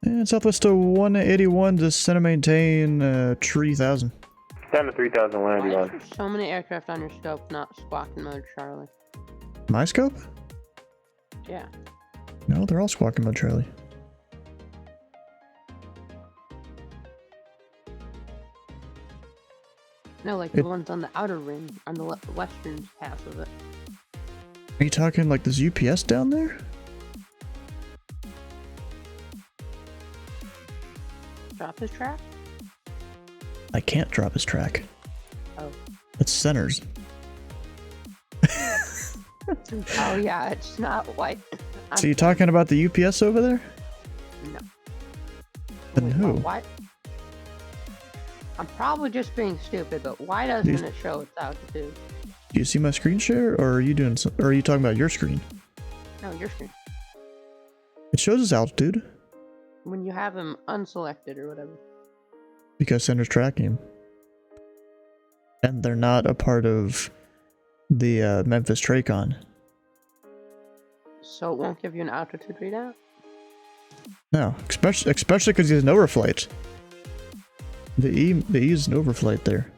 And Southwest to 181, just center maintain 3000. Down to 3000, Why is 191. there so many aircraft on your scope not squawking mode, Charlie? My scope? Yeah. No, they're all squawking mode, Charlie. No, like the ones on the outer ring, on the western half of it. Are you talking like this UPS down there? Drop his track? I can't drop his track. Oh. It's centers. Oh yeah, it's not white. So you talking about the UPS over there? No. Then Wait, who? Why? I'm probably just being stupid, but why doesn't it show its altitude? Do you see my screen share, or are you doing some, or are you talking about your screen? No, your screen. It shows his altitude When you have him unselected or whatever. because Sender's tracking him. And they're not a part of the Memphis Tracon. So it won't give you an altitude readout? No, especially because he's an overflight. The E is an overflight there.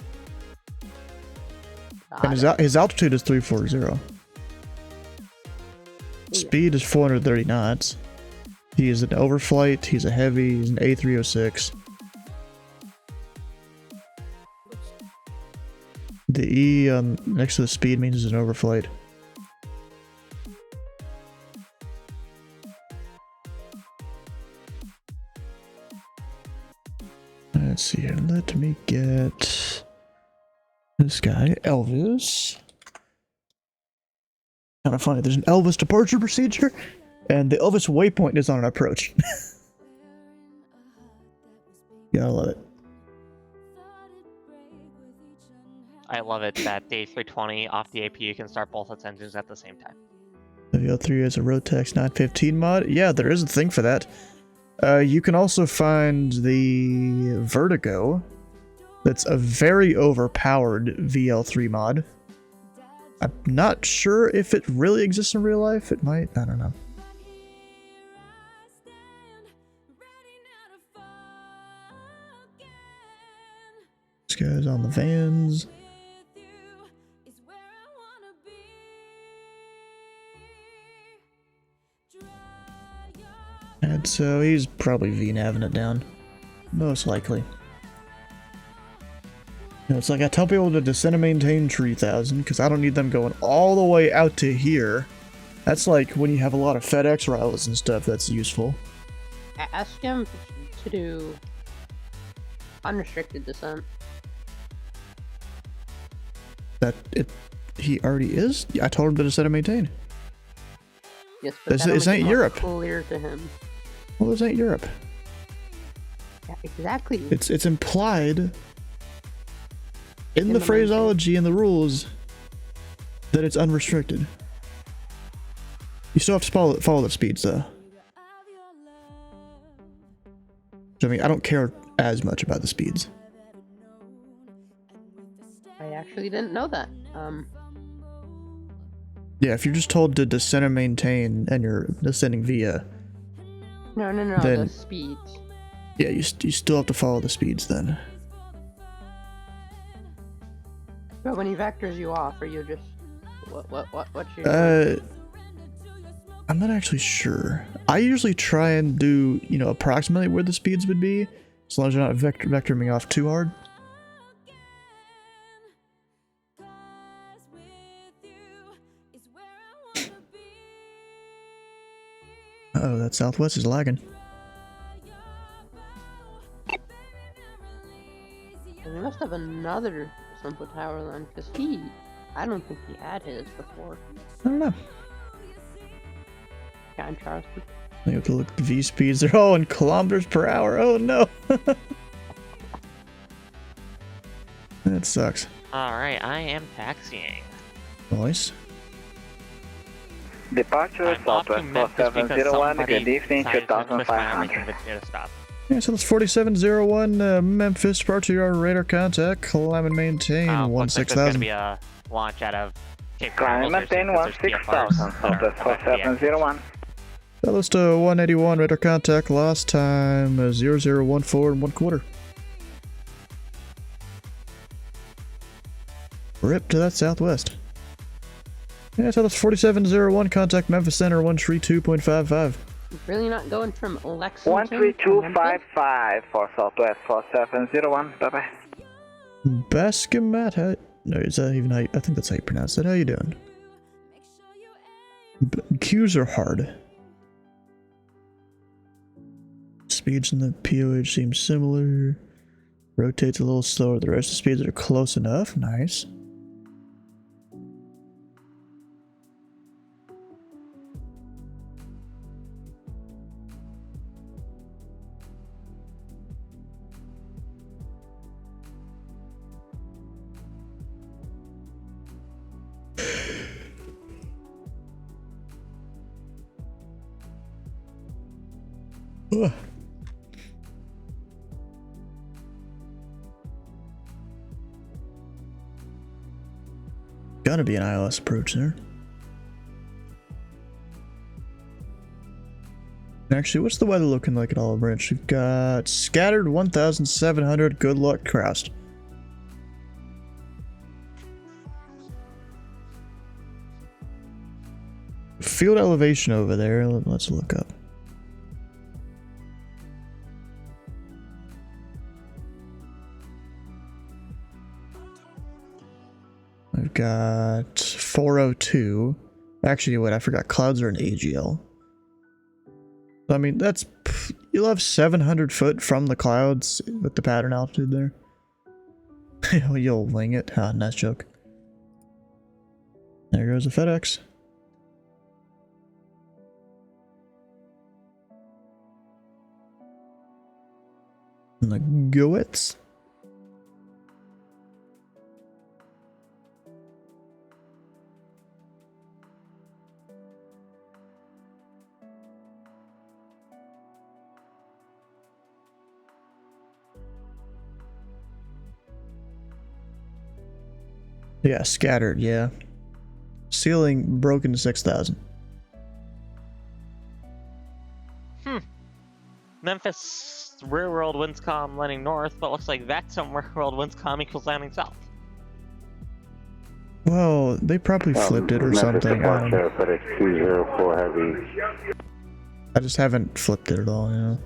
And his altitude is 340. Speed is 430 knots. He is an overflight, he's a heavy, he's an A306. The E next to the speed means it's an overflight. Let's see here. Let me get this guy, Elvis. Kind of funny. There's an Elvis departure procedure, and the Elvis waypoint is on an approach. Yeah, I love it. I love it that the A320 off the APU can start both its engines at the same time. WL3 has a Rotex 915 mod. Yeah, there is a thing for that. You can also find the Vertigo. That's a very overpowered VL3 mod. I'm not sure if it really exists in real life. It might. I don't know. This guy's on the vans. And so he's probably V-naving it down. Most likely. You know, it's like I tell people to descend and maintain 3000 because I don't need them going all the way out to here. That's like when you have a lot of FedEx routes and stuff that's useful. Ask him to do unrestricted descent. He already is? I told him to descend and maintain. Yes, but This ain't Europe. Clear to him. Well, this ain't Europe. Yeah, exactly. It's implied in the phraseology and the rules that it's unrestricted. You still have to follow the speeds, though. I mean, I don't care as much about the speeds. I actually didn't know that. Yeah, if you're just told to descend and maintain, and you're descending via. No, then, the speeds. Yeah, you still have to follow the speeds then. But when he vectors you off, are you just what's your? I'm not actually sure. I usually try and do, approximately where the speeds would be, as long as you're not vectoring me off too hard. Oh, that Southwest is lagging. We must have another simple tower line, because I don't think he had his before. I don't know. Yeah, I'm Charleston. You have to look at the V speeds. They're all in kilometers per hour. Oh no. That sucks. Alright, I am taxiing. Nice. Departure Southwest 4701, good evening, 2500. Yeah, so that's 4701 Memphis, departure yard radar contact, climb and maintain Looks like there's 16,000. going to be a launch out of Cape Climb and maintain 16,000, Southwest 4701. Fellas to 181 radar contact, last time 0014 1/4. Rip to that Southwest. Yeah, so that's 4701 contact Memphis Center 132.55. Really not going from Lexington? 13255 for Southwest 4701, bye bye. Baskemat, no, is that even how I think that's how you pronounce it. How you doing? Q's are hard. Speeds in the POH seem similar. Rotates a little slower. The rest of the speeds are close enough. Nice. Ugh. Gotta be an ILS approach there. Actually, what's the weather looking like at Olive Branch? We've got scattered 1,700. Good luck, Croust. Field elevation over there. Let's look up. I've got 402. Actually, wait, I forgot. Clouds are an AGL. I mean, that's... You'll have 700 foot from the clouds with the pattern altitude there. You'll wing it. Ah, nice joke. There goes the FedEx. And the Goets. Yeah, scattered, yeah. Ceiling broken to 6,000. Memphis rear world winds calm landing north, but looks like Vatsim rear world winds calm equals landing south. Well, they probably flipped it or something. FedEx 204 heavy. I just haven't flipped it at all, you know.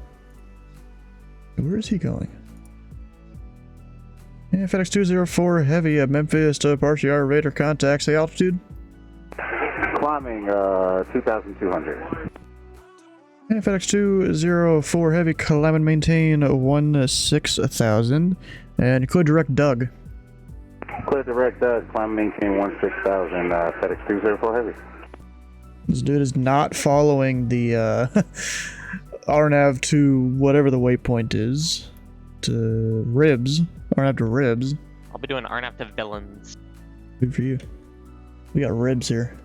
Where is he going? Yeah, FedEx 204 heavy at Memphis to Party Raider contacts the altitude. Climbing 2,200. Yeah, FedEx 204 heavy climb and maintain 16,000 and clear direct Doug. Clear direct climb and maintain 16,000 FedEx 204 heavy. This dude is not following the RNAV to whatever the waypoint is. To ribs. RNAV to ribs. I'll be doing RNAV to villains. Good for you. We got ribs here.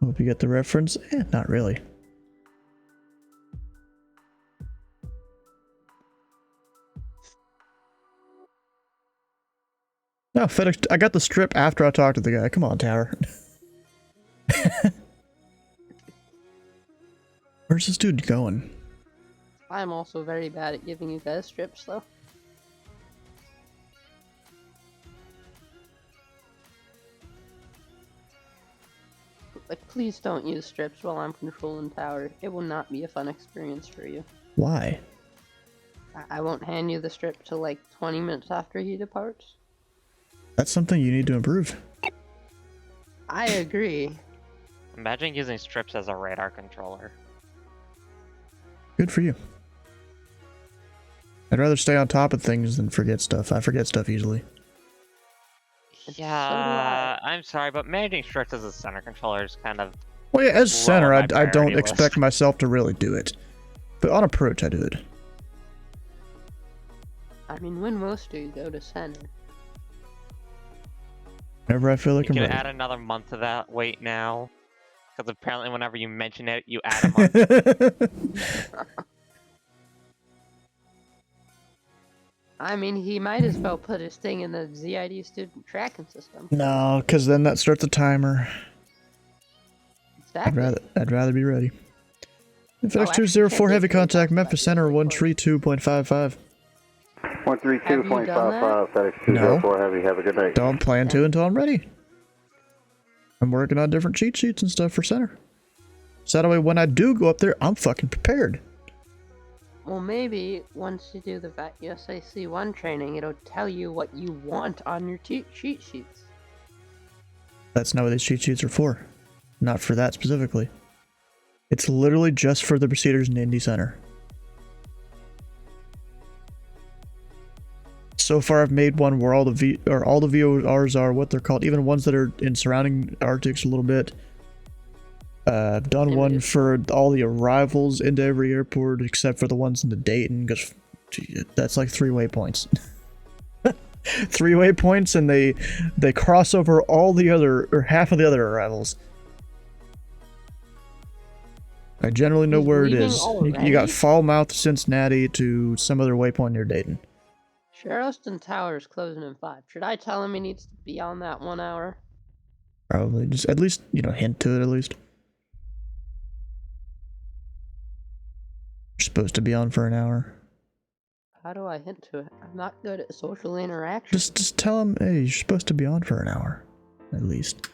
Hope you get the reference. Not really. No, FedEx. I got the strip after I talked to the guy. Come on, Tower. Where's this dude going? I'm also very bad at giving you guys strips, though. Like, please don't use strips while I'm controlling tower. It will not be a fun experience for you. Why? I won't hand you the strip till like 20 minutes after he departs. That's something you need to improve. I agree. Imagine using strips as a radar controller. Good for you. I'd rather stay on top of things than forget stuff. I forget stuff easily. Yeah, I'm sorry, but managing strips as a center controller is kind of... Well, yeah, as center, I don't priority expect myself to really do it. But on approach, I do it. I mean, when most do, go to center. Whenever I feel like You I'm can ready. add another month to that wait now. Because apparently whenever you mention it, you add a month. I mean, he might as well put his thing in the ZID student tracking system. No, because then that starts a timer. Exactly. I'd rather be ready. FedEx actually, 204 heavy can't do contact, that. Memphis Center 132.55. 132.55 FedEx 204 heavy. Have a good night. Don't plan to until I'm ready. I'm working on different cheat sheets and stuff for center. So that way when I do go up there, I'm fucking prepared. Well, maybe once you do the VAT USA C1 training, it'll tell you what you want on your cheat sheets. That's not what these cheat sheets are for. Not for that specifically. It's literally just for the procedures in Indy Center. So far, I've made one where all the VORs are what they're called, even ones that are in surrounding Arctics a little bit. I've done one for all the arrivals into every airport except for the ones into Dayton, because that's like 3 waypoints. 3 waypoints, and they cross over all the other, or half of the other arrivals. I generally know He's where it leaving is. You got already? Falmouth, Cincinnati to some other waypoint near Dayton. Charleston Tower is closing in 5. Should I tell him he needs to be on that 1 hour? Probably. Just at least, hint to it at least. You're supposed to be on for an hour. How do I hint to it? I'm not good at social interaction. Just tell him, hey, you're supposed to be on for an hour. At least.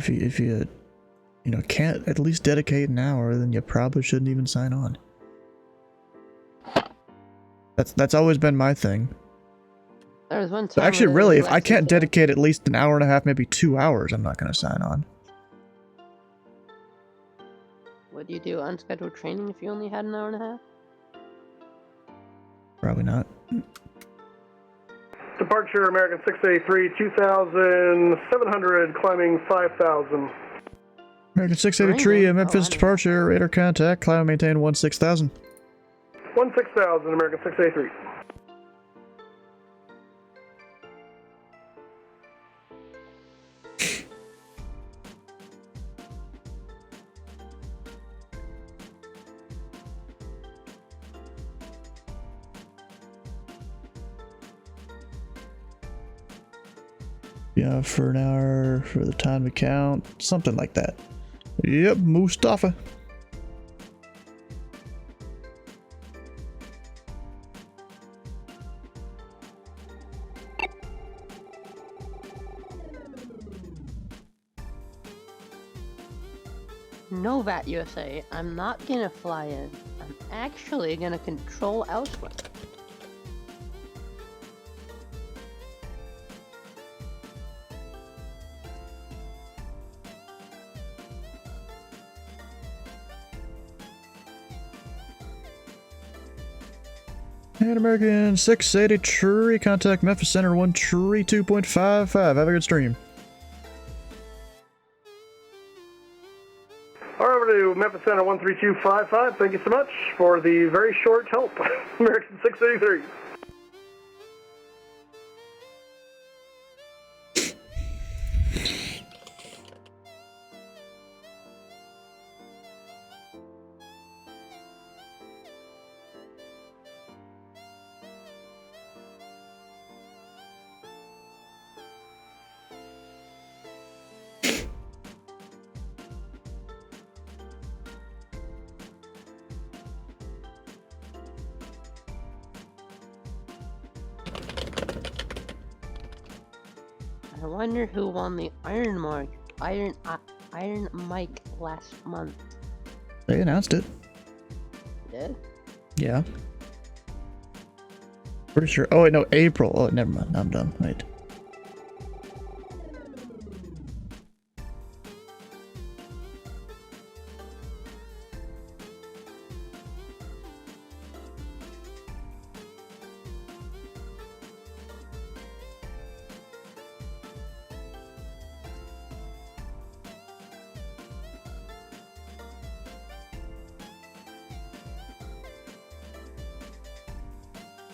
If you can't at least dedicate an hour, then you probably shouldn't even sign on. That's always been my thing. There was one time. Actually, where really, there if was I can't less than- dedicate at least an hour and a half, maybe 2 hours, I'm not going to sign on. Would you do unscheduled training if you only had an hour and a half? Probably not. Departure American 683, 2,700, climbing 5,000. American 683, Memphis departure, radar contact, climb and maintain 16,000. 16,000, American 683. Yeah, for an hour, for the time to count, something like that. Yep, Mustafa. No, VAT USA, I'm not gonna fly in. I'm actually gonna control elsewhere. And American 680 Tree, contact Memphis Center 1 Tree 2.55. Have a good stream. All right, over to Memphis Center 13255. Thank you so much for the very short help. American 683. I wonder who won the Iron Mike last month. They announced it. Did? Yeah. Pretty sure. Oh, wait, no, April. Oh, never mind. I'm dumb. Wait.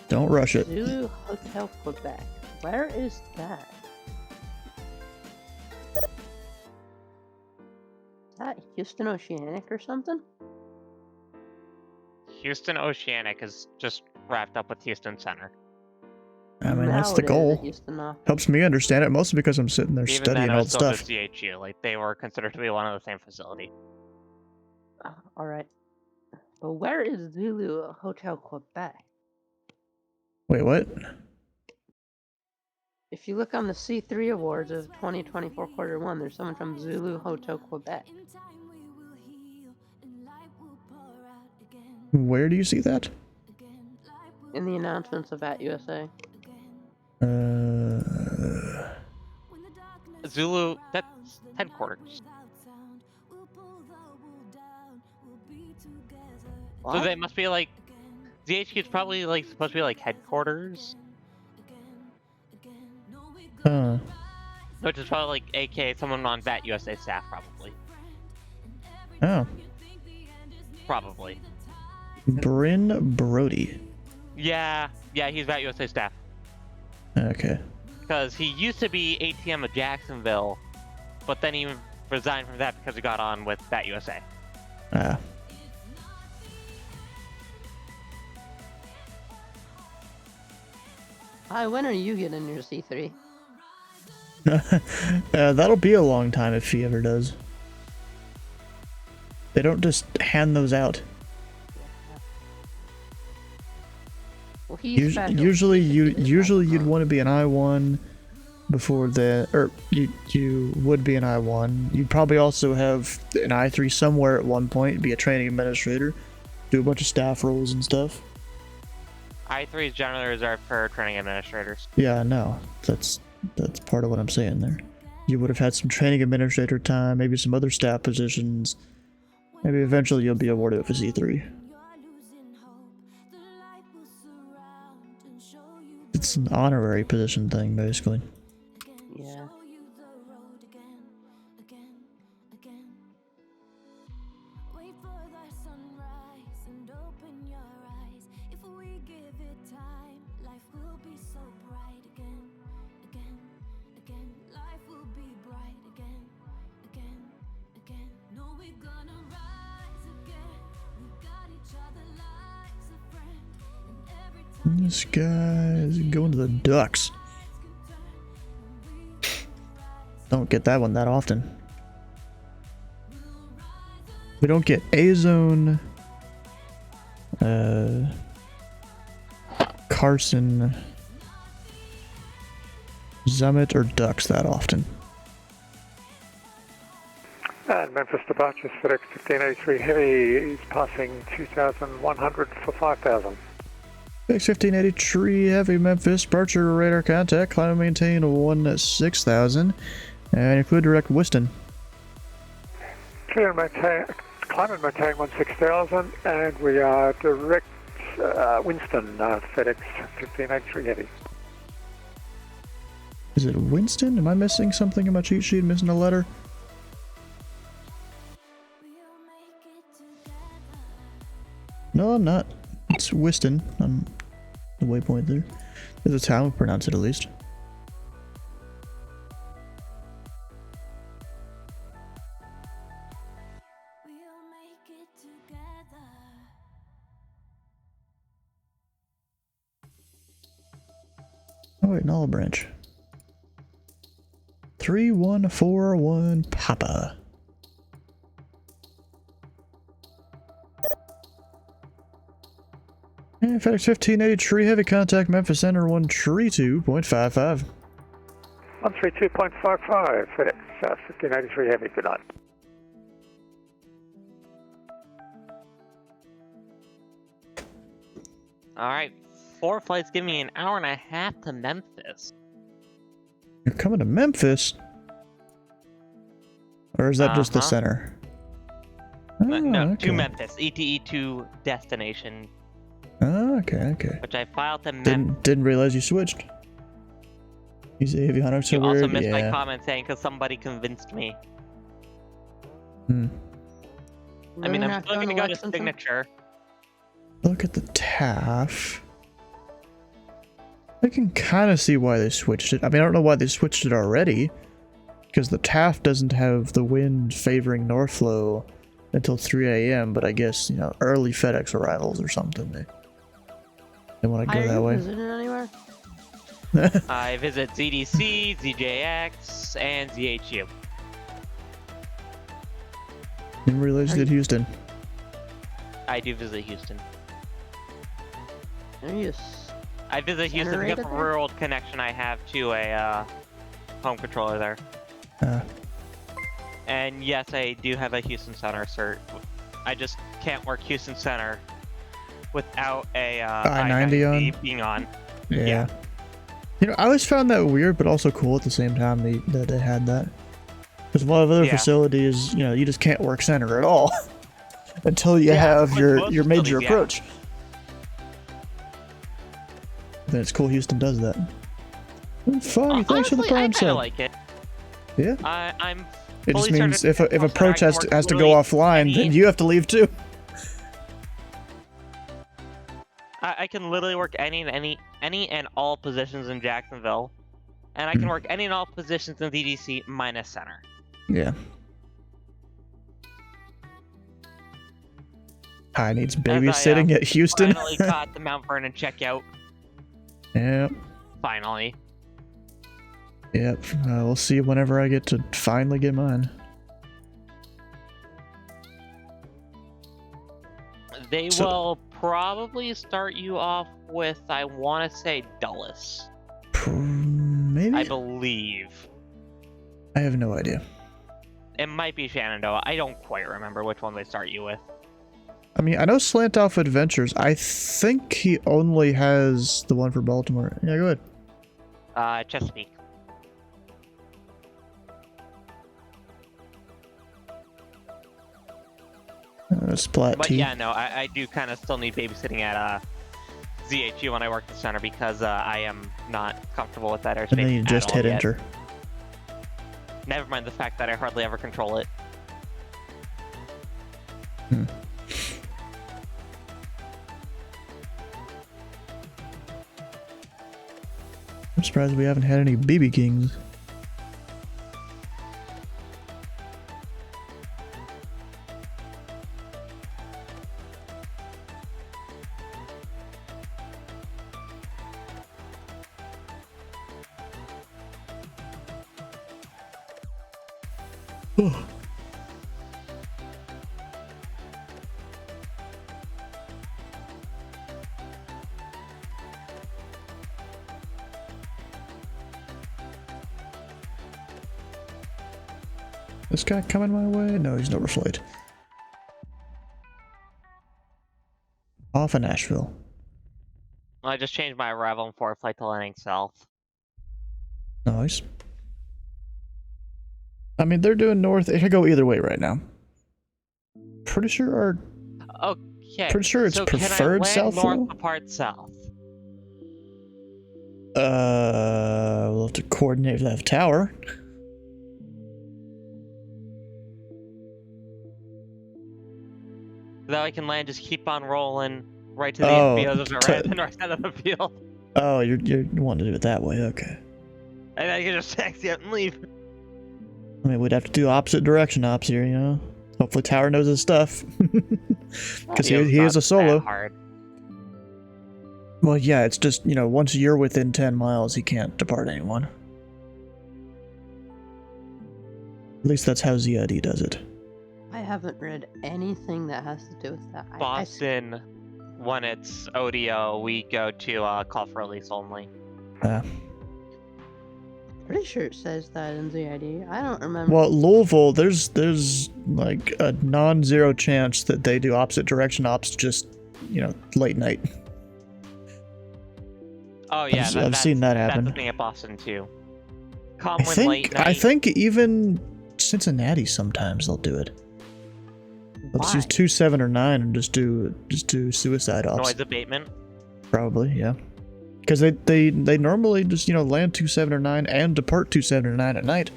Don't rush it. Zulu Hotel Quebec. Where is that? Is that Houston Oceanic or something? Houston Oceanic is just wrapped up with Houston Center. I mean, that's Now the it is goal. at Houston office. Helps me understand it, mostly because I'm sitting there Even studying then, it old was still stuff. just CHU. Like, they were considered to be one of the same facility. Alright. But where is Zulu Hotel Quebec? Wait, what? If you look on the C3 awards of 2024 quarter 1, there's someone from Zulu Hotel Quebec. Where do you see that? In the announcements of at USA. Zulu, that's headquarters. What? So they must be like, ZHQ is probably like supposed to be like headquarters, Huh. which is probably like, aka someone on VAT USA staff probably. Oh. Probably. Bryn Brody. Yeah, he's VAT USA staff. Okay. Because he used to be ATM of Jacksonville, but then he resigned from that because he got on with VAT USA. Ah. Hi, when are you getting your C3? That'll be a long time if he ever does. They don't just hand those out. Well, he's Usually you'd want to be an I1 before the, or you would be an I1. You'd probably also have an I3 somewhere at one point, be a training administrator, do a bunch of staff roles and stuff. I3 is generally reserved for training administrators. Yeah, no, that's part of what I'm saying there. You would have had some training administrator time, maybe some other staff positions. Maybe eventually you'll be awarded with a C3. It's an honorary position thing, basically. Yeah. This guy's going to the Ducks. Don't get that one that often. We don't get A-Zone, Carson, Zummit, or Ducks that often. And Memphis departures FedEx 1583 Heavy is passing 2,100 for 5,000. FedEx 1583 Heavy Memphis, departure radar contact, climb and maintain 16,000, and include direct Whiston. Clear and maintain, climb and maintain 16,000, and we are direct Winston, FedEx 1583 Heavy. Is it Winston? Am I missing something in my cheat sheet? Missing a letter? No, I'm not. It's Whiston on the waypoint there. That's how we pronounce it, at least. Oh wait, an olive branch. 3141 Papa. And FedEx 1583 Heavy contact Memphis Center 132.55. 132.55 FedEx 1583 Heavy, good night. Alright, 4 flights give me an hour and a half to Memphis. You're coming to Memphis? Or is that just the center? No, okay. to Memphis. ETE to destination. Oh, okay. Which I filed to Memphis. Didn't realize you switched. He's avionics so You also weird. missed Yeah. my comment saying because somebody convinced me. Hmm. I mean, I'm still gonna go to signature. Look at the TAF. I can kind of see why they switched it. I mean, I don't know why they switched it already. Because the TAF doesn't have the wind favoring north flow until 3 a.m. But I guess, you know, early FedEx arrivals or something. They want to go that way. Are you visiting anywhere? I visit ZDC, ZJX, and ZHU. Didn't realize you did Houston. I do visit Houston. Are you I visit Houston because of a rural connection I have to a home controller there. And yes, I do have a Houston Center cert. I just can't work Houston Center without a I-90 being on. Yeah. You know, I always found that weird, but also cool at the same time that they had that. Because a lot of other facilities, you know, you just can't work center at all until you have your major approach. Then it's cool Houston does that. Foggy, thanks for the prime I sub. like it. Yeah? It just Fully means if a certified protest center, I has to can go work offline, then any- you have to leave too. I can literally work any and all positions in Jacksonville, and I can work any and all positions in DDC minus center. Yeah. Hi needs As babysitting at Houston. Finally got the Mount Vernon checkout. Yep. Finally. Yep. We'll see whenever I get to finally get mine. They will probably start you off with, I want to say, Dulles. Maybe? I believe. I have no idea. It might be Shenandoah. I don't quite remember which one they start you with. I mean, I know Slant Alpha Adventures. I think he only has the one for Baltimore. Yeah, go ahead. Chesapeake. Splat But T. yeah, no, I do kind of still need babysitting at ZHU when I work the center because I am not comfortable with that airspace. And then you just hit yet. enter. Never mind the fact that I hardly ever control it. I'm surprised we haven't had any BB Kings. This guy coming my way? No, he's an overflight. Off of Nashville. I just changed my arrival and forward flight to landing south. Nice. I mean, they're doing north. It could go either way right now. Pretty sure our... Okay. Pretty sure it's so preferred can I land south north flow? apart south? We'll have to coordinate with that tower. That I can land, just keep on rolling right to the infield of right at the north side of the field. Oh, you're wanting to do it that way, okay. And I can just taxi out and leave. I mean, we'd have to do opposite direction ops here, you know? Hopefully Tower knows his stuff. Because he is a solo. Hard. Well, yeah, it's just, you know, once you're within 10 miles, he can't depart anyone. At least that's how ZID does it. I haven't read anything that has to do with that. Boston, when it's ODO, we go to call for release only. Pretty sure it says that in ZID. I don't remember. Well, Louisville, there's like a non-zero chance that they do opposite direction ops just, you know, late night. Oh yeah, I've seen that happen. That's the thing at Boston too. I think even Cincinnati sometimes they'll do it. They'll just use 2, 7, or 9 and just do suicide ops. Noise abatement. Probably, yeah. Because they normally just, you know, land 2, 7, or 9 and depart 2, 7, or 9 at night.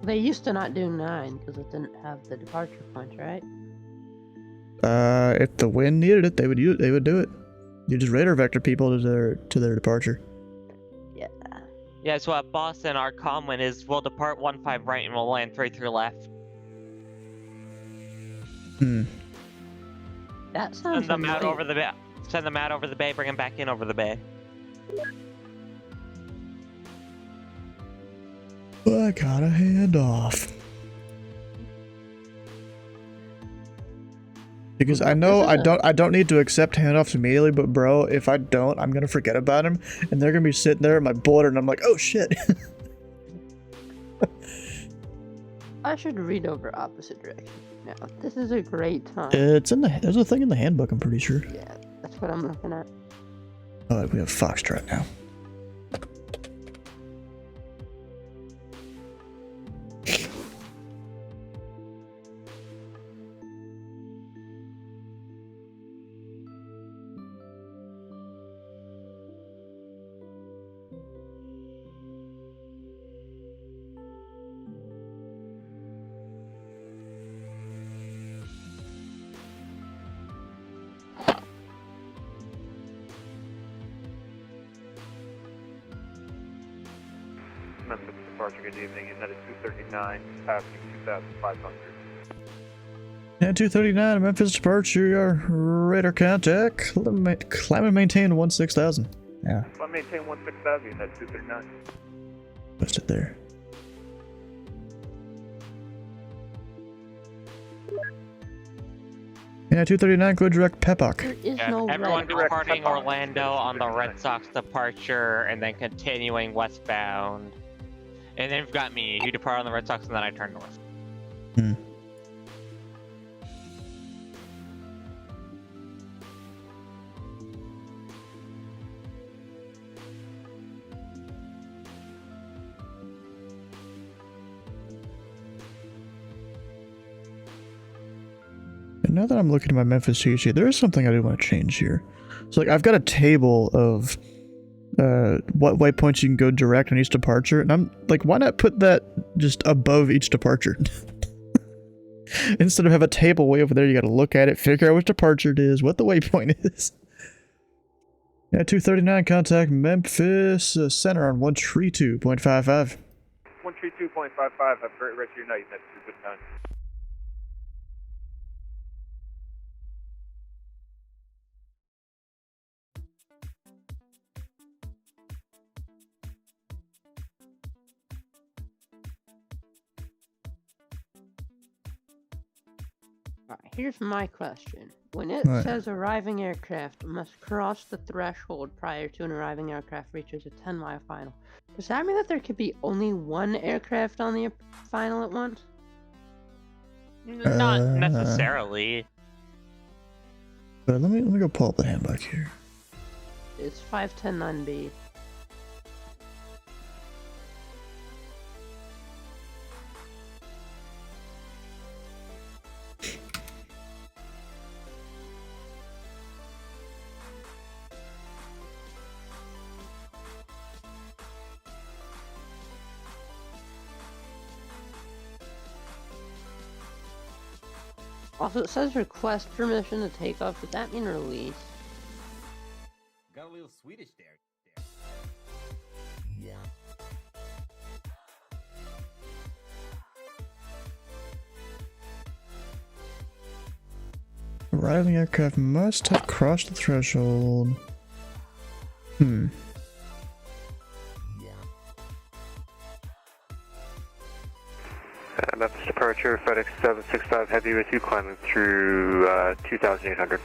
They used to not do 9 because it didn't have the departure points, right? If the wind needed it, they would do it. You just radar vector people to their departure. Yeah. Yeah, so at Boston, our common is we'll depart 15 right and we'll land 33 left. That sounds. Send them out over the bay. Send them out over the bay. Bring them back in over the bay. I got a handoff. Because I know I don't need to accept handoffs immediately, but bro, if I don't, I'm gonna forget about him, and they're gonna be sitting there at my border, and I'm like, oh shit. I should read over opposite direction now. This is a great time. There's a thing in the handbook, I'm pretty sure. Yeah, that's what I'm looking at. Oh, we have Foxtrot now. departure, good evening. United 239, passing 2,500. Yeah, 239, Memphis departure, your radar contact. Climb and maintain 16,000. Yeah. Climb maintain 16,000, United 239. Post it there. Yeah, 239, clear direct Pepock. There is Yeah, no everyone red. departing Orlando on the Red Sox departure and then continuing westbound. And then you've got me. You depart on the Red Sox and then I turn north. Hmm. And now that I'm looking at my Memphis cheat sheet, there is something I do want to change here. So like I've got a table of what waypoints you can go direct on each departure, and I'm like, why not put that just above each departure? Instead of have a table way over there, you gotta look at it, figure out which departure it is, what the waypoint is. Yeah, 239, contact Memphis center on 132.55. 132.55, have great rest of your night, United 239. Alright, here's my question. When it Right. says arriving aircraft must cross the threshold prior to an arriving aircraft reaches a 10-mile final, does that mean that there could be only one aircraft on the final at once? Not necessarily. But let me go pull up the handbook here. It's 5109B. Also, it says request permission to take off. Does that mean release? Got a little Swedish there. Arriving aircraft must have crossed the threshold. Hmm. Memphis departure, FedEx 765 Heavy with you climbing through 2,800.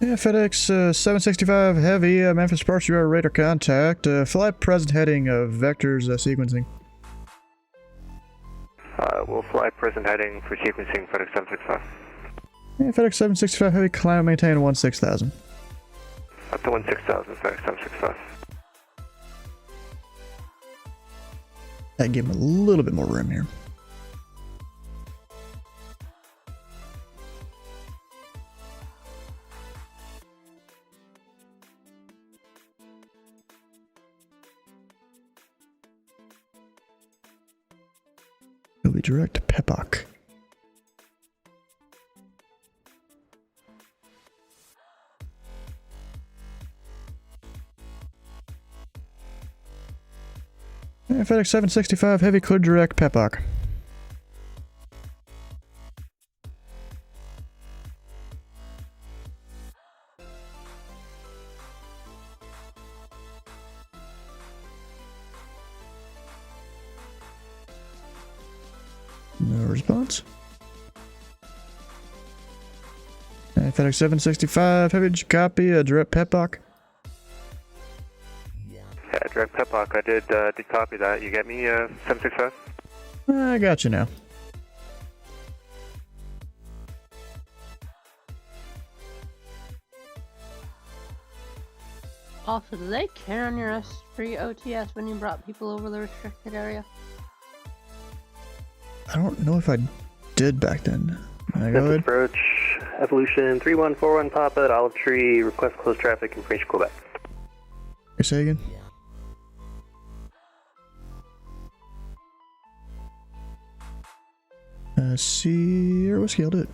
Yeah, FedEx 765 Heavy, Memphis departure, you are radar contact. Flight present heading of vectors sequencing. We'll fly present heading for sequencing FedEx 765. Yeah, FedEx 765 Heavy, climb and maintain 16,000. Up to 16,000, FedEx 765. That gave him a little bit more room here. He'll be direct to Pepock. Yeah, FedEx 765 Heavy, clear direct Pepock. No response. FedEx 765 Heavy, did you copy direct Pepock? Yeah, direct Pepock, I did copy that. You get me, 765? I got you now. Also, do they care on your S3 OTS when you brought people over the restricted area? I don't know if I did back then. Can I go ahead? Approach, Evolution 3141 Papa at Olive Tree, request close traffic in French Quebec. Say again? Sierra Whiskey, I'll do it.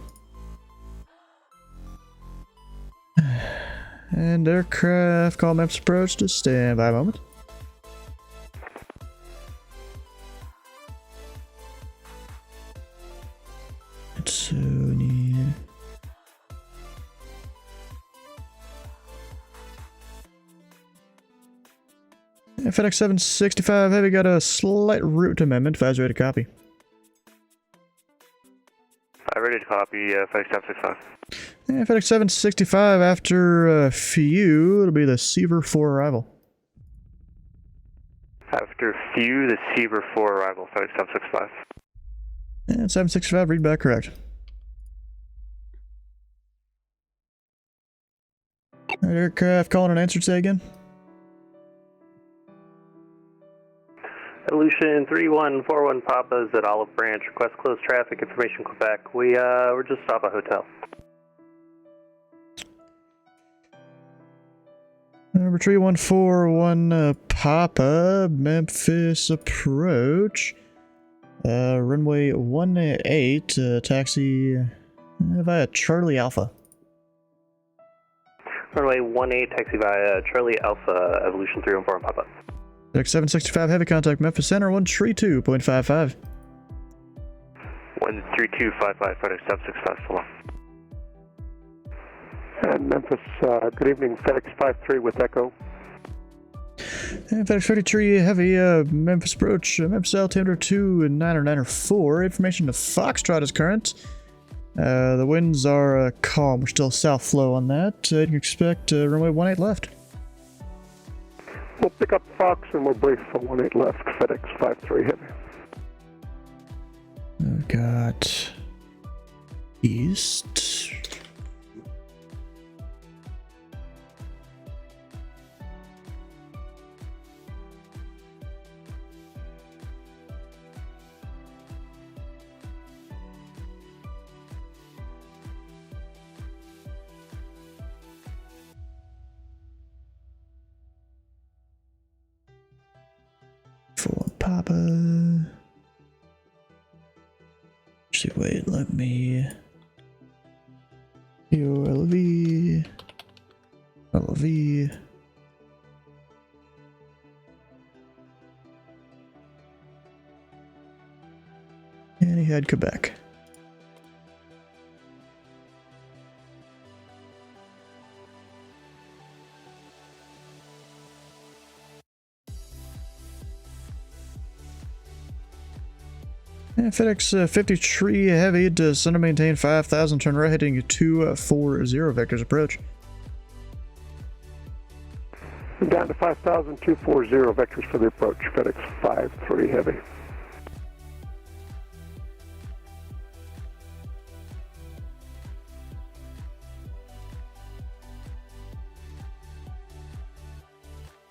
And aircraft call Memphis approach to stand by a moment. Sony. FedEx 765 Heavy got a slight route amendment. Advise ready to copy. Ready to copy, FedEx 765. Yeah, FedEx 765 after few, it'll be the Seaver 4 arrival. After few, the Seaver 4 arrival, FedEx 765. And 765, read back correct. Alright, aircraft calling and answered, say again. Evolution 3141 Papa's at Olive Branch. Request closed traffic information Quebec. We're just off a hotel. Number 3141 Papa, Memphis approach. Runway 18, taxi via Charlie Alpha. Runway 18, taxi via Charlie Alpha, Evolution 314 Papa. FedEx 765 Heavy contact Memphis Center 132.55. 13255, FedEx 765, so long. And Memphis, good evening, FedEx 53 with Echo. And FedEx 53 Heavy, Memphis approach, Memphis altimeter 2994. Information to Foxtrot is current. The winds are calm. We're still south flow on that. You can expect runway 18 left. We'll pick up Fox and we'll brief for 18 left, FedEx 53 Heavy. I've got east. For Papa. Actually, wait, let me. Your LV. LV. And he had Quebec. And FedEx 53 Heavy to center maintain 5,000, turn right heading 240 vectors approach. Down to 5,000, 240 vectors for the approach, FedEx 53 Heavy.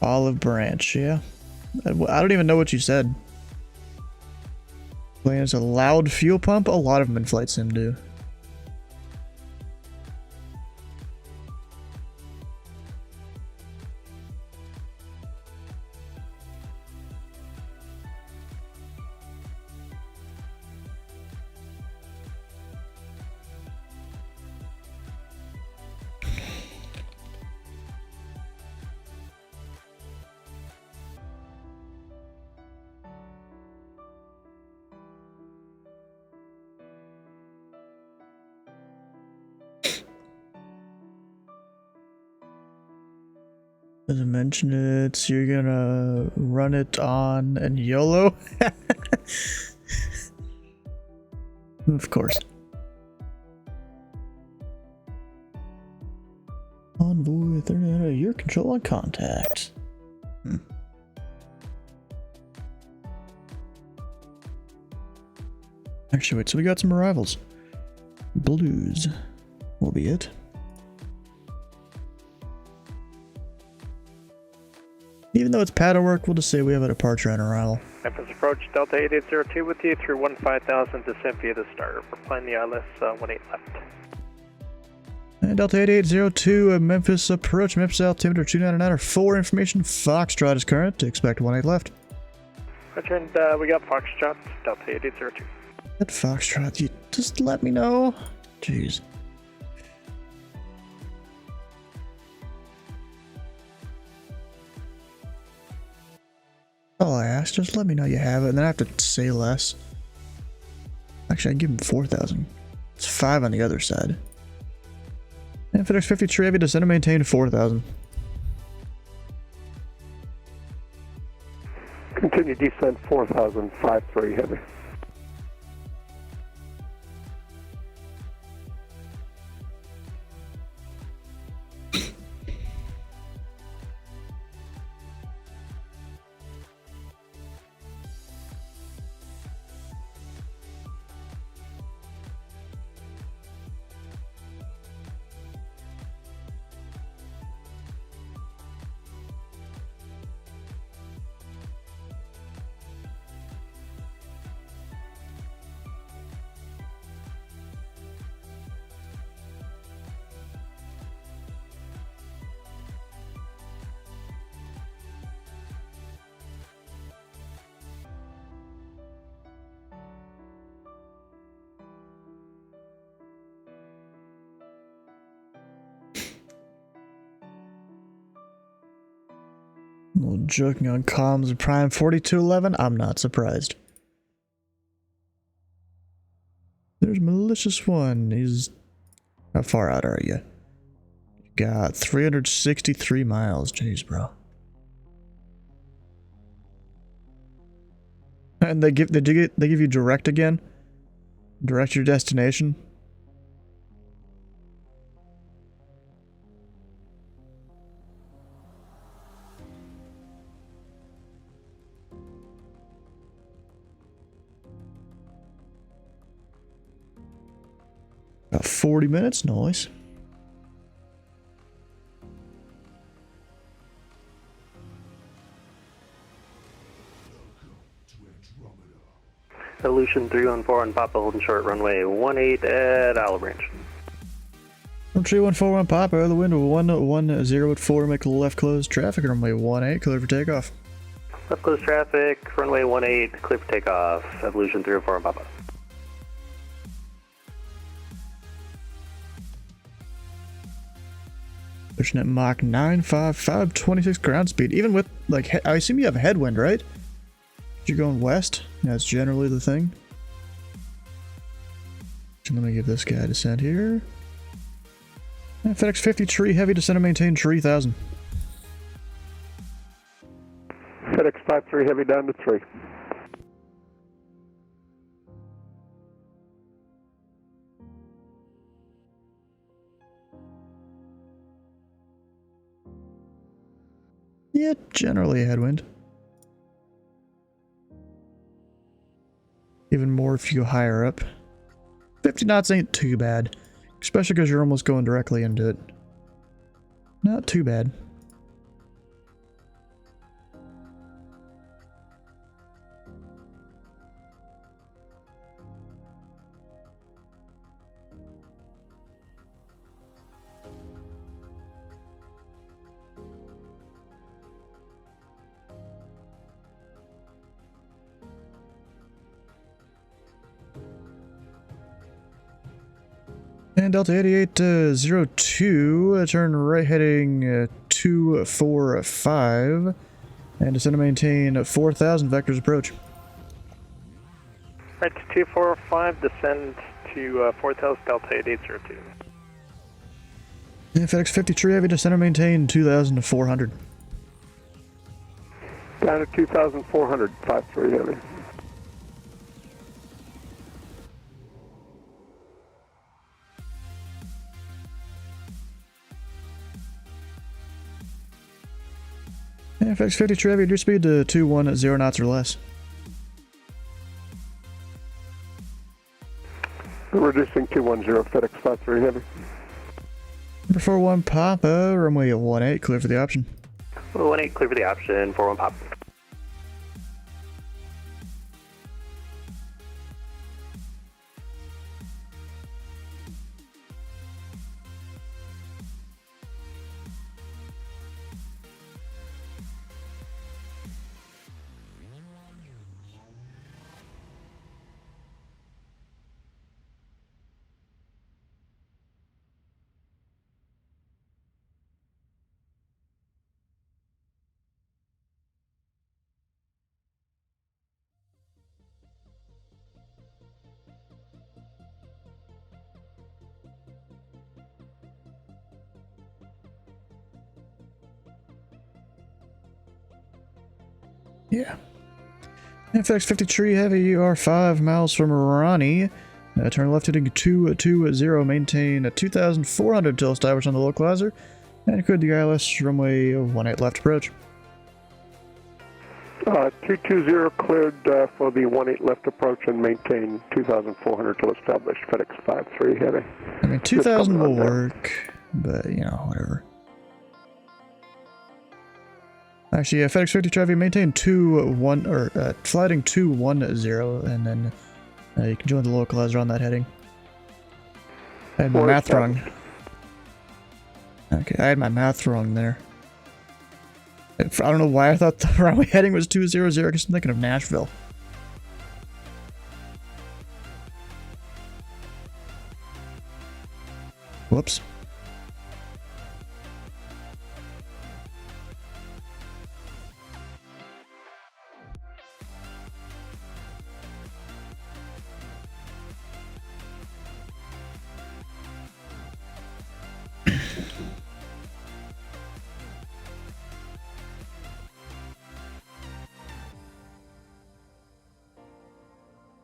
Olive Branch, yeah. I don't even know what you said. Plane is a loud fuel pump. A lot of them in Flight Sim do. Doesn't mention it, so you're gonna run it on and YOLO? Of course. Envoy 39, your control on contact. Actually, wait, so we got some arrivals. Blues will be it. Even though it's pattern work, we'll just say we have a departure and arrival. Memphis approach, Delta 8802 with you through 15,000 descent via the starter. We're flying the ILS 18 left. And Delta 8802, Memphis approach, Memphis altimeter 299 4 information. Foxtrot is current, expect 18 left. Roger, and we got Foxtrot, Delta 8802. That Foxtrot, you just let me know. Jeez. I'll ask. Just let me know you have it, and then I have to say less. Actually, I'd give him 4,000. It's 5 on the other side. And FedEx 53 Heavy, descend and maintain 4,000. Continue descent 4,000, 53 Heavy. A little joking on comms of Prime 4211, I'm not surprised. There's Malicious One. He's... How far out are you? You got 363 miles. Jeez, bro. And they give you direct again? Direct your destination? About 40 minutes, nice. Evolution 314 on Papa holding short runway 18 at Olive Branch. 3141 Papa, the wind 110 at 4, make left close traffic, runway 18, clear for takeoff. Left close traffic, runway 18, clear for takeoff. Evolution 314 on Papa. Pushing at Mach 955, 26 ground speed. Even with, like, I assume you have a headwind, right? You're going west? That's generally the thing. So let me give this guy a descent here. And FedEx 53 Heavy, descend and maintain 3,000. FedEx 53 Heavy down to 3. Yeah, generally a headwind. Even more if you go higher up. 50 knots ain't too bad. Especially because you're almost going directly into it. Not too bad. And Delta 8802, turn right heading 245, and descend to maintain 4,000 vectors approach. Right to 245, descend to 4,000 Delta 8802. And FedEx 53 Heavy, descend to maintain 2,400. Down to 2,400, 53 Heavy. And FX 53 Heavy, your speed to 210 knots or less. Reducing 210, FedEx 53 Heavy. Number 41 Papa, runway 18, clear for the option. 18, clear for the option, 41 Papa. Yeah. And FedEx 53 Heavy, you are 5 miles from Ronnie. Turn left heading 220, maintain 2,400 till established on the localizer, and clear the ILS runway 18 left approach. 220 cleared for the 18 left approach and maintain 2,400 till established. FedEx 53 Heavy. I mean, 2,000 will work, but you know, whatever. Actually, yeah, FedEx 50 Heavy, maintain flighting 210, and then you can join the localizer on that heading. I had my math wrong. Okay, I had my math wrong there. I don't know why I thought the runway heading was 200, because I'm thinking of Nashville. Whoops.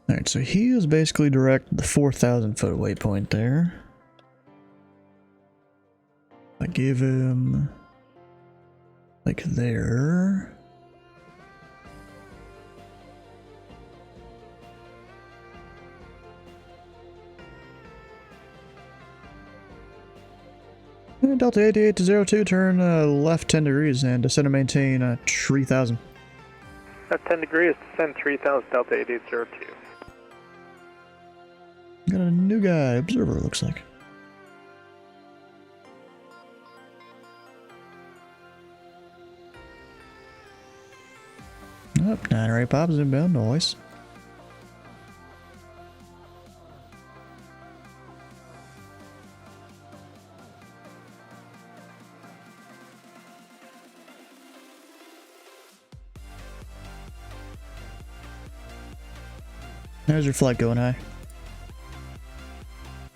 Alright, so he is basically direct the 4,000 foot waypoint there. I give him like there. And Delta 88 to 02, turn left 10 degrees and descend and maintain 3,000. At 10 degrees, descend 3,000, Delta 8802. Got a new guy, observer, looks like. Up, 9 or 8 pops inbound, noise. How's your flight going, high?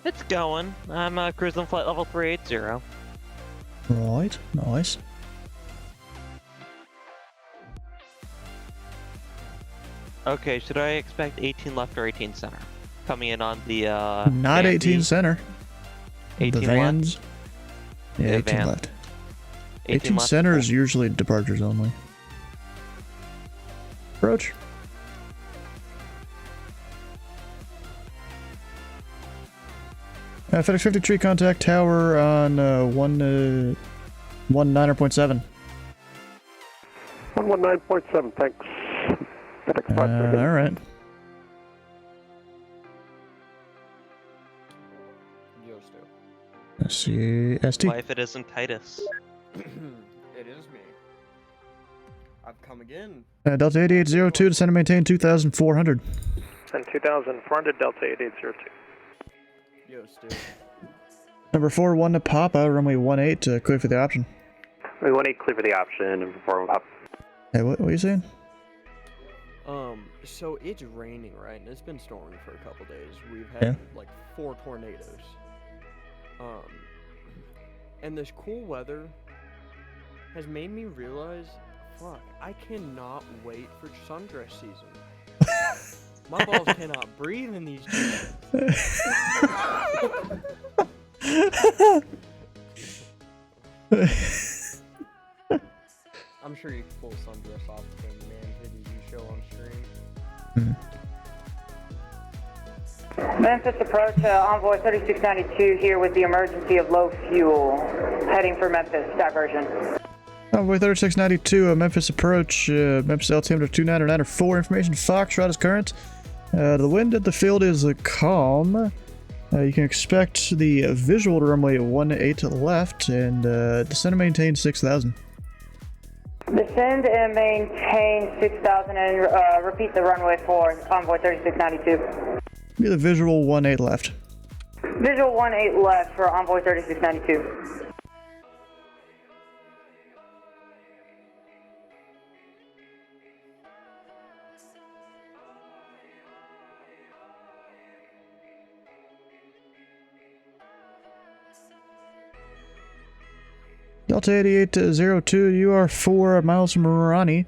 It's going. I'm cruising flight level 380. Right, nice. Okay, should I expect 18 left or 18 center? Coming in on the Not 18 center. 18 the vans. left? Yeah, The 18 van. left. 18 left? center is usually departures only. Approach. FedEx 53 contact tower on 19.7. 119.7, thanks. FedEx 53. Alright. Let's see. ST. Why if it isn't Titus? It is me. I've come again. Delta 8802 descend and maintain 2,400. Send 2,400, Delta 8802. Yo, Stu. Number 41 to Papa, runway 18 to clear for the option. Runway 18 clear for the option, and before up. Hey, what are you saying? So it's raining, right? And it's been storming for a couple days. We've had like 4 tornadoes. And this cool weather has made me realize, fuck, I cannot wait for sundress season. My balls cannot breathe in these jeans. I'm sure you can pull sundress off the thing, man. Videos you show on stream. Memphis approach, Envoy 3692 here with the emergency of low fuel. Heading for Memphis, diversion. Envoy 3692, Memphis approach, Memphis altimeter 29904, information Foxtrot is current. The wind at the field is calm. You can expect the visual to runway 18 to the left, and descend and maintain 6,000. Descend and maintain 6,000 and repeat the runway for Envoy 3692. Be the visual 18 left. Visual 18 left for Envoy 3692. Delta 8802, you are 4 miles from Ronnie.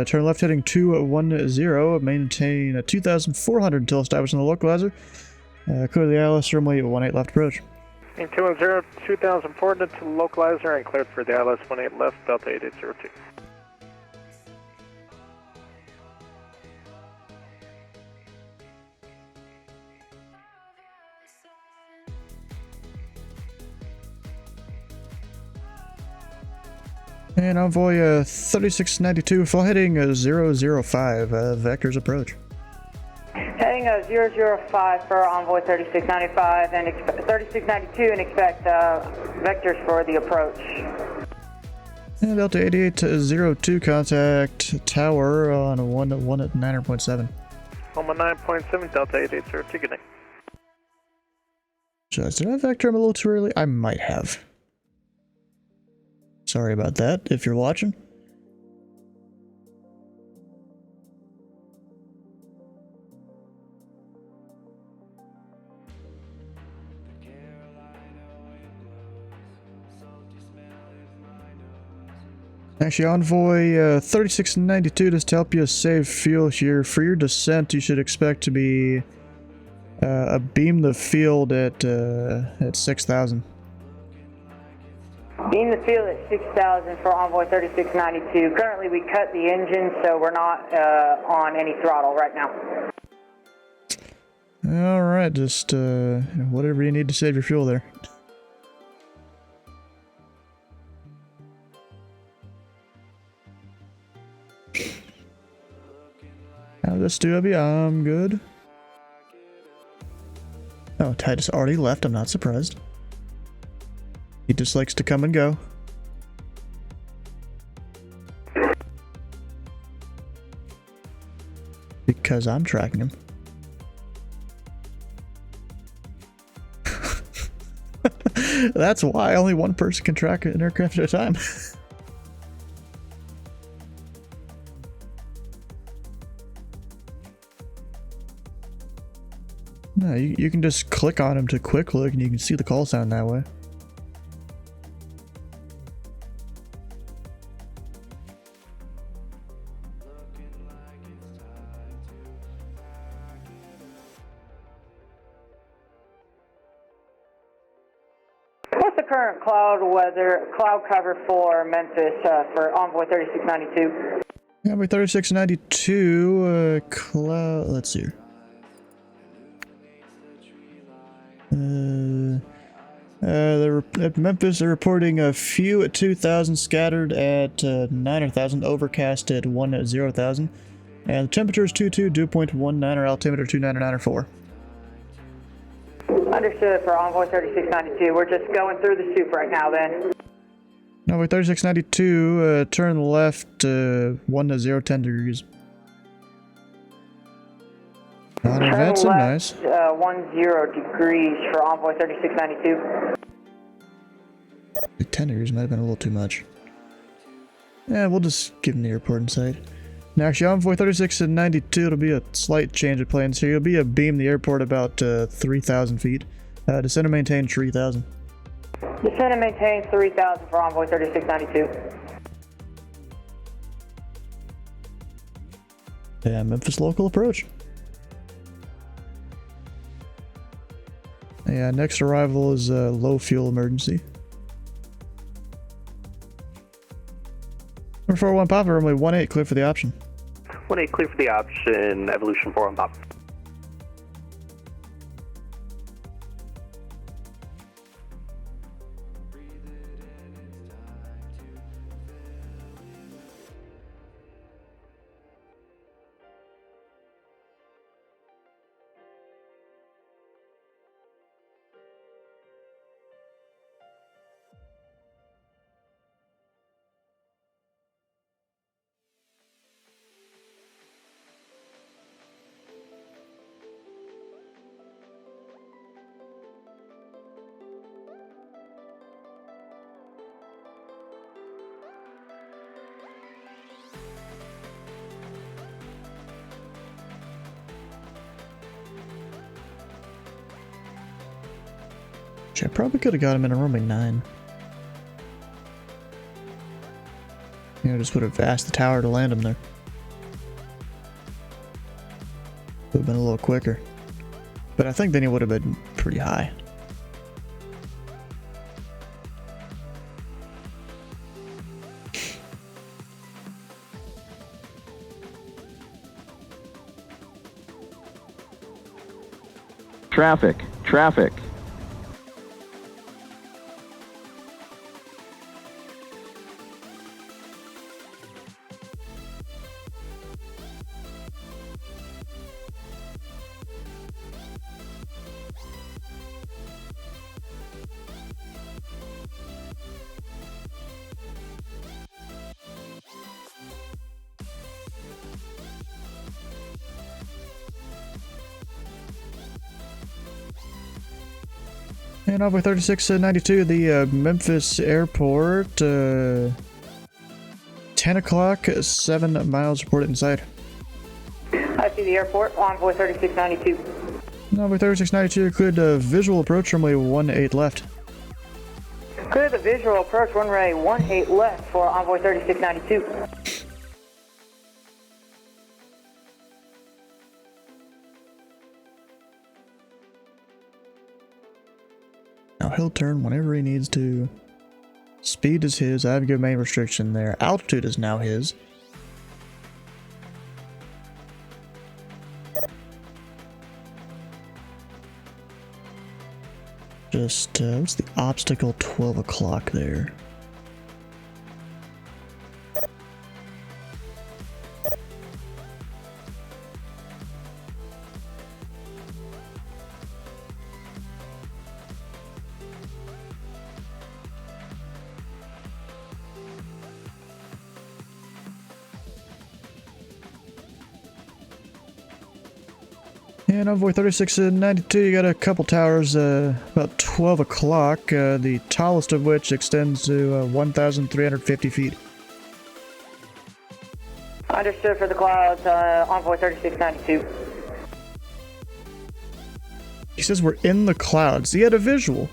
Turn left heading 210, maintain 2,400 until establishing the localizer. Clear the ILS runway 18 left approach. In 210, 2,400 to localizer and cleared for the ILS 18 left, Delta 8802. And Envoy 3692, full heading 005, vectors approach. Heading 005 for Envoy 3695 and 3692 and expect vectors for the approach. And Delta 8802, contact tower on 1 at 9.7. Home 9.7, Delta 8802, good night. Did I vector him a little too early? I might have. Sorry about that, if you're watching. Actually, Envoy 3692, just to help you save fuel here. For your descent, you should expect to be beam the field at 6,000. Beam the field at 6,000 for Envoy 3692. Currently, we cut the engine, so we're not on any throttle right now. Alright, just whatever you need to save your fuel there. How's this do, Abby? I'm good. Oh, Titus already left, I'm not surprised. He just likes to come and go. Because I'm tracking him. That's why only one person can track an aircraft at a time. No, you can just click on him to quick look and you can see the call sound that way. What's the current cloud cover for Memphis for Envoy 3692? Envoy 3692, cloud, let's see here. At Memphis, they're reporting a few at 2,000, scattered at 9,000, overcast at 10,000, and the temperature is 22, dew point 19, or altimeter 299.4. Understood for Envoy 3692. We're just going through the soup right now then. Envoy 3692, turn left 10 degrees. On Vatsim, nice. 10 degrees for Envoy 3692. 10 degrees might have been a little too much. Yeah, we'll just give him the airport in sight. Now, actually, Envoy 3692, it'll be a slight change of plans here. You'll be a beam the airport about 3,000 feet. Descend and maintain 3,000. Descend and maintain 3,000 for Envoy 3692. Yeah, Memphis local approach. Yeah, next arrival is low fuel emergency. Number 41 Papa, runway 18, clear for the option. 18 clear for the option, Evolution 41 Papa. I probably could have got him in a runway 9. You know, just would have asked the tower to land him there. Would have been a little quicker. But I think then he would have been pretty high. Traffic, traffic. And over 3692, the Memphis airport, 10 o'clock, 7 miles reported inside. I see the airport, Envoy 3692. Envoy 3692, cleared visual approach, runway 18 left. Clear the visual approach, runway 18 left for Envoy 3692. Now he'll turn whenever he needs to. Speed is his. I have a good main restriction there. Altitude is now his. Just, what's the obstacle? 12 o'clock there. And Envoy 3692, you got a couple towers about 12 o'clock, the tallest of which extends to 1,350 feet. Understood for the clouds, Envoy 3692. He says we're in the clouds. He had a visual.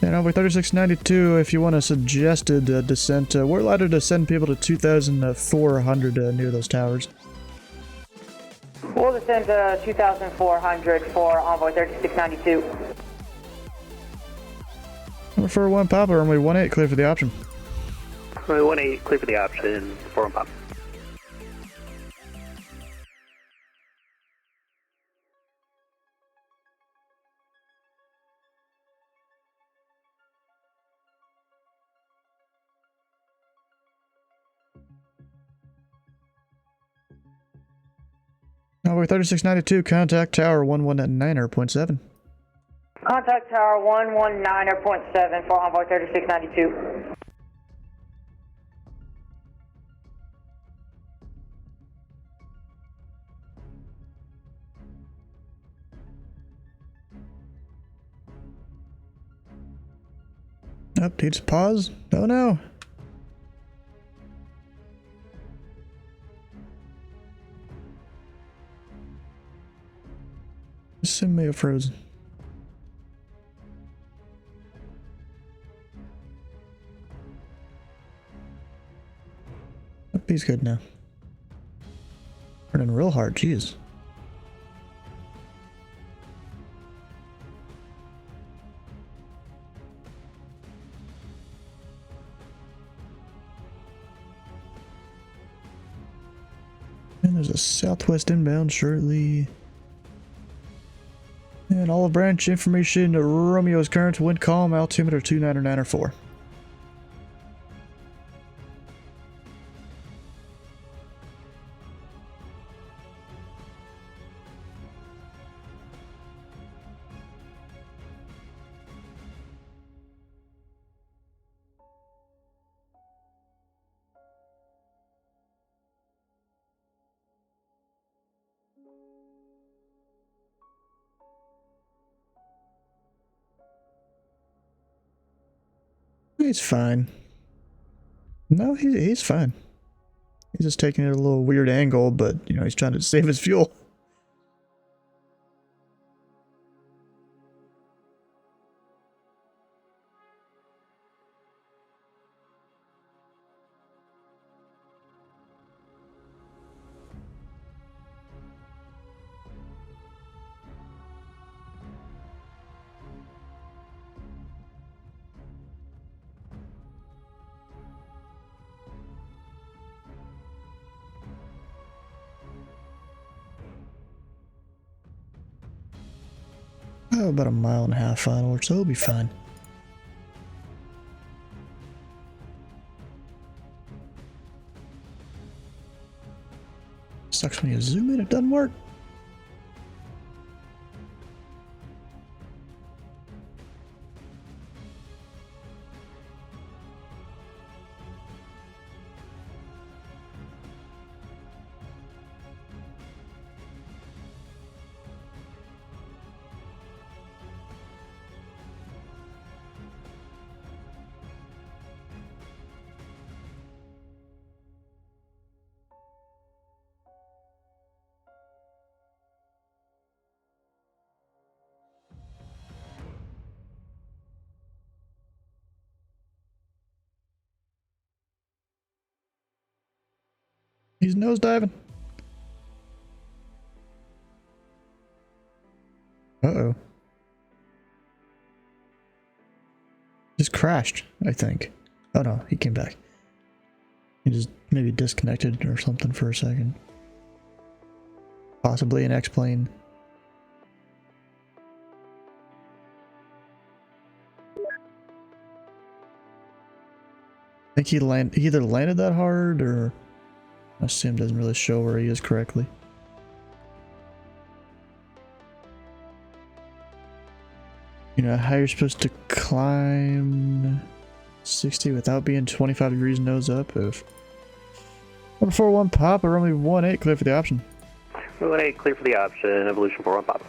And over 3692, if you want a suggested descent, we're allowed to send people to 2,400 near those towers. We'll descend to 2,400 for Envoy 3692. Number 41 Papa, runway 18, clear for the option. Runway 18, clear for the option, 41 Papa. Over 3692, contact tower 119.7. Contact tower 119.7 for Envoy 3692. Up, needs to pause. Oh no. Sim may have frozen. Oh, he's good now. Running real hard, jeez. And there's a southwest inbound shortly. And olive branch information, Romeo's current, wind calm, altimeter 299 He's fine. No, he's fine. He's just taking it at a little weird angle, but, you know, he's trying to save his fuel. Oh, about a 1.5 miles final, so it'll be fine. Sucks when you zoom in, it doesn't work. He's nosediving. Uh-oh. Just crashed, I think. Oh no, he came back. He just maybe disconnected or something for a second. Possibly an X-plane. I think he either landed that hard or I assume doesn't really show where he is correctly. You know how you're supposed to climb 60 without being 25 degrees nose up? If number 41 Papa, runway 18 clear for the option. Runway 18 clear for the option, evolution 41 Papa.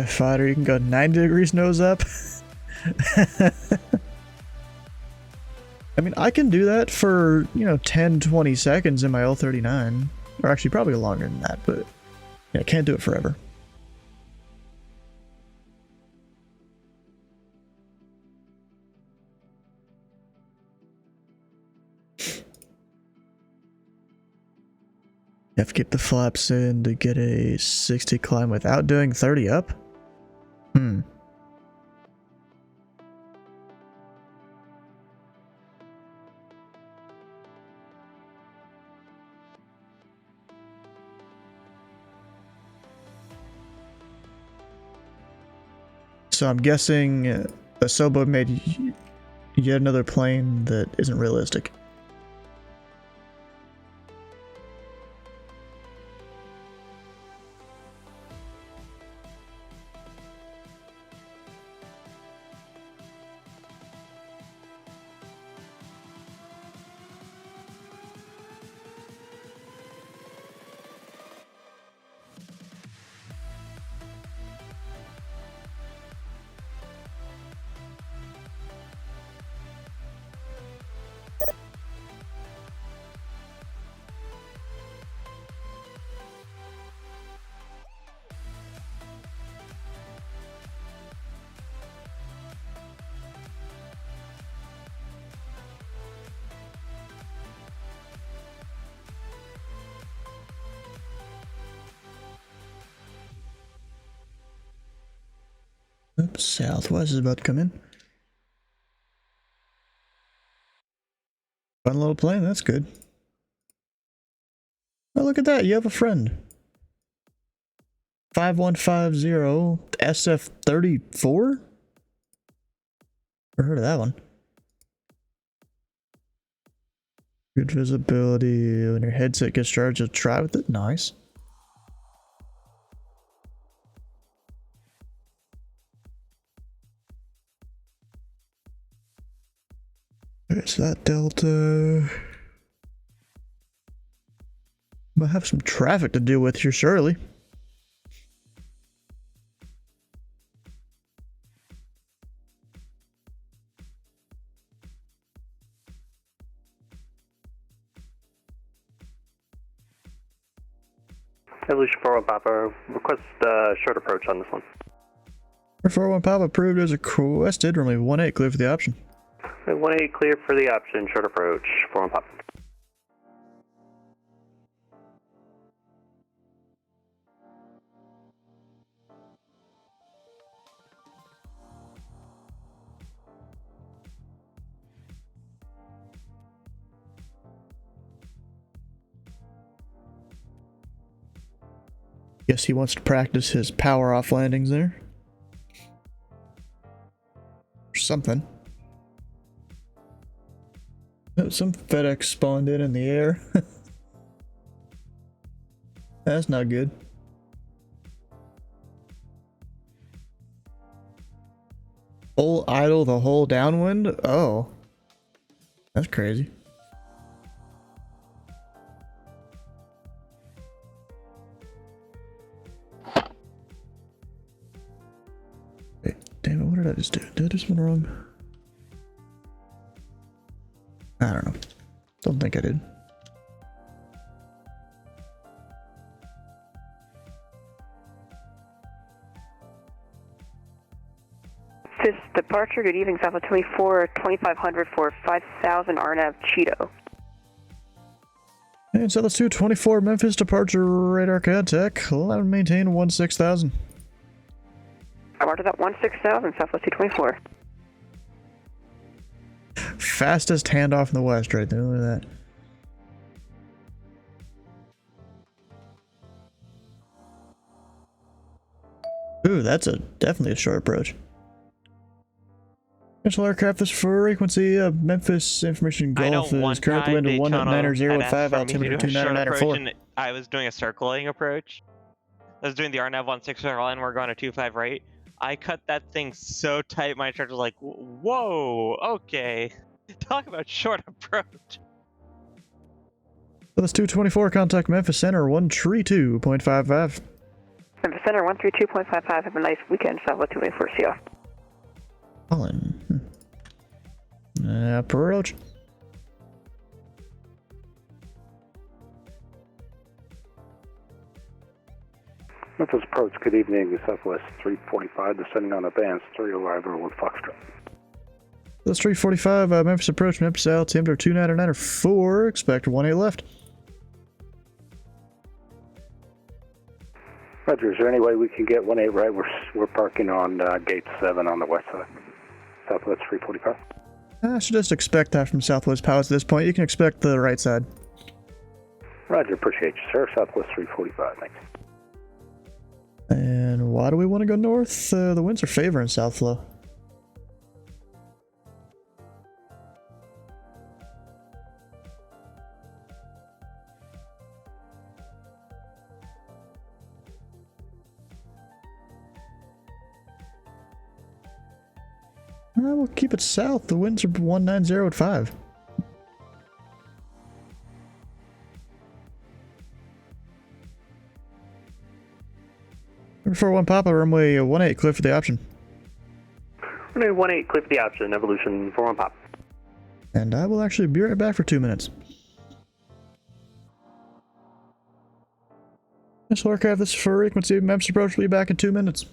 Fighter, you can go 90 degrees nose up. I mean, I can do that for, 10-20 seconds in my L39. Or actually, probably longer than that, but yeah, I can't do it forever. You have to get the flaps in to get a 60 climb without doing 30 up? So I'm guessing Asobo made yet another plane that isn't realistic. Oops, Southwest is about to come in. Fun little plane, that's good. Oh, look at that, you have a friend. 5150 SF34? Never heard of that one. Good visibility. When your headset gets charged, you'll try with it. Nice. There's that Delta. Might have some traffic to deal with here shortly. Evolution 41 Papa, request short approach on this one. 41 Pop approved as requested. Runway 18 clear for the option. 18 clear for the option, short approach, 41 Pop. Guess he wants to practice his power off landings there. Or something. Oh, some FedEx spawned in the air. That's not good. Full idle the whole downwind? Oh. That's crazy. Wait, damn it, what did I just do? Did I do something wrong? I don't know. Don't think I did. This departure, good evening, Southwest 24, 2500 for 5000 RNAV Cheeto. And Southwest 224 Memphis departure radar contact. Allow and maintain 16,000. I marked that 16,000, Southwest 224. Fastest handoff in the West right there. Look at that. Ooh, that's definitely a short approach. Potential aircraft, this frequency of Memphis Information Gulf is currently wind 190 at 5, altimeter 2994. I was doing a circling approach. I was doing the RNAV 16 line, we're going to 25 right. I cut that thing so tight, my instructor was like, whoa, okay. Talk about short approach. So that's 224, contact Memphis Center 132.55. Memphis Center 132.55, have a nice weekend, Southwest 224, see ya. Colin. Approach. Memphis approach, good evening, Southwest 345, descending on advance, 3 arrival with Foxtrot. That's 345, Memphis approach, Memphis altimeter 2994, expect 18 left. Roger, is there any way we can get 18 right? We're parking on gate 7 on the west side. Southwest 345. I should just expect that from Southwest Pilots at this point. You can expect the right side. Roger, appreciate you, sir. Southwest 345, thanks. And why do we want to go north? The winds are favoring South Flow. We'll keep it south. The winds are 190 at 5. Number 41 Papa, runway 18 clear for the option. Runway 18 clear for the option, evolution 41 Pop. And I will actually be right back for 2 minutes. Missile aircraft, this is for frequency. Memphis approach will be back in 2 minutes.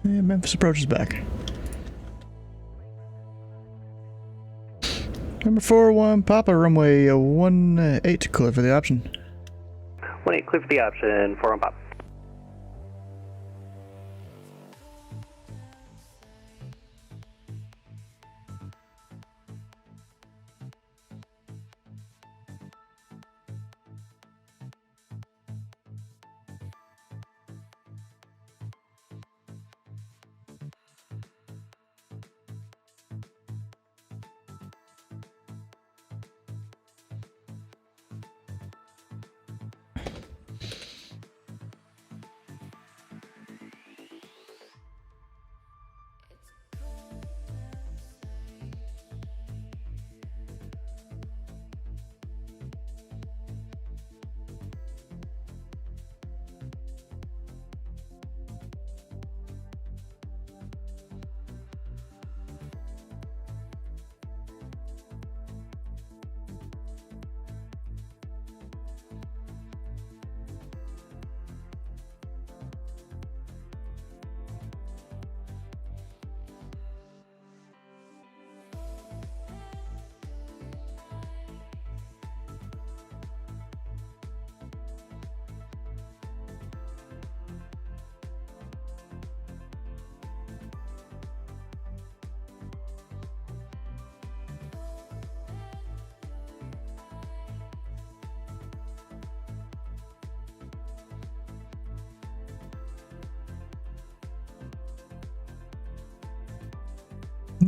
And Memphis approaches back. Number 41 Papa, runway 18, clear for the option. 18, clear for the option, 41 Papa.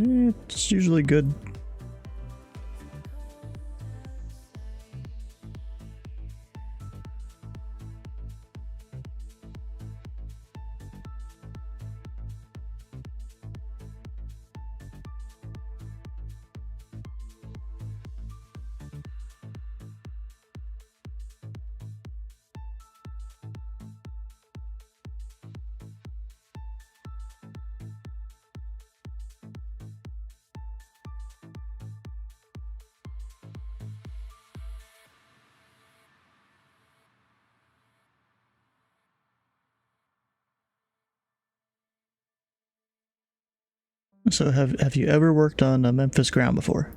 It's usually good. So have you ever worked on a Memphis ground before?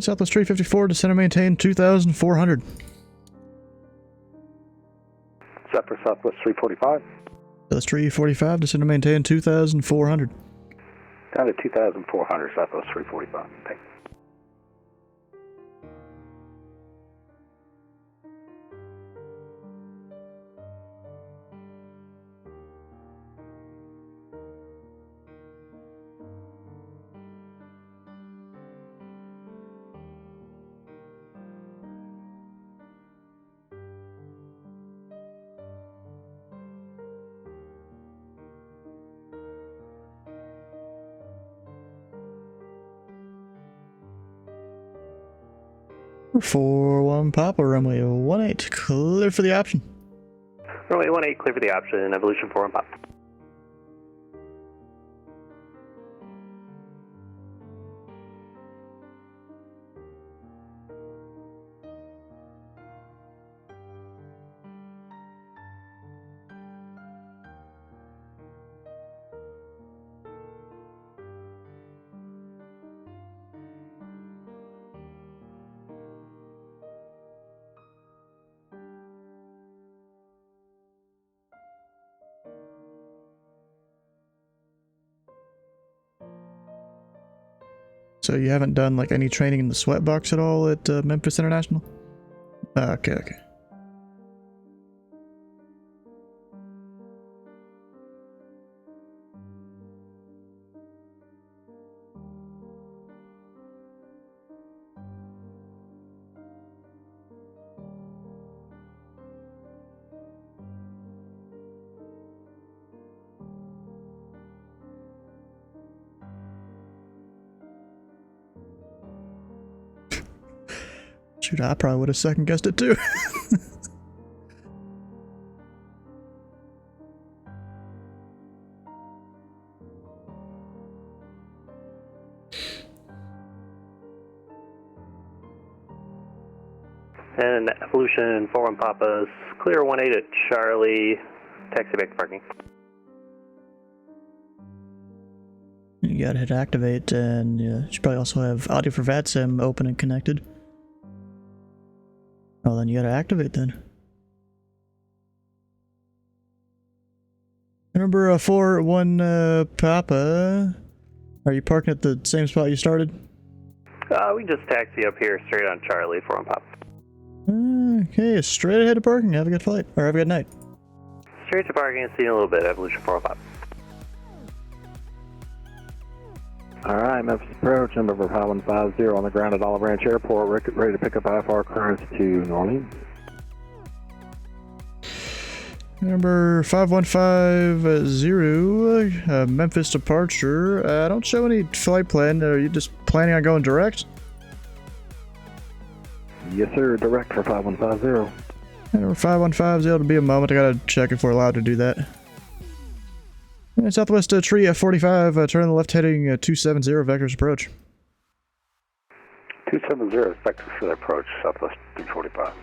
Southwest 354, descend and maintain 2,400. Set for Southwest 345. Southwest 345, descend and maintain 2,400. Down to 2,400, Southwest 345. Thanks. For 1 Papa, runway 18, clear for the option. Runway 18, clear for the option, evolution 41 Papa. So you haven't done like any training in the sweat box at all at Memphis International? Okay. Shoot, I probably would have second guessed it too. And Evolution 41 Papa's clear 18 at Charlie, taxi back to parking. You gotta hit activate, and you should probably also have audio for Vatsim open and connected. Oh, then you gotta activate then. Number 41 Papa, are you parking at the same spot you started? We just taxi up here straight on Charlie, 41 Papa. Okay, straight ahead to parking. Have a good flight, or have a good night. Straight to parking and see you in a little bit, Evolution 405. Alright, Memphis approach, number 5150 on the ground at Olive Branch Airport, ready to pick up IFR clearance to New Orleans. Number 5150, Memphis departure. I don't show any flight plan. Are you just planning on going direct? Yes, sir, direct for 5150. Number 5150, it'll be a moment. I gotta check if we're allowed to do that. And Southwest tree 45, turn left heading 270, vectors approach. 270 is vector for the approach, Southwest 345.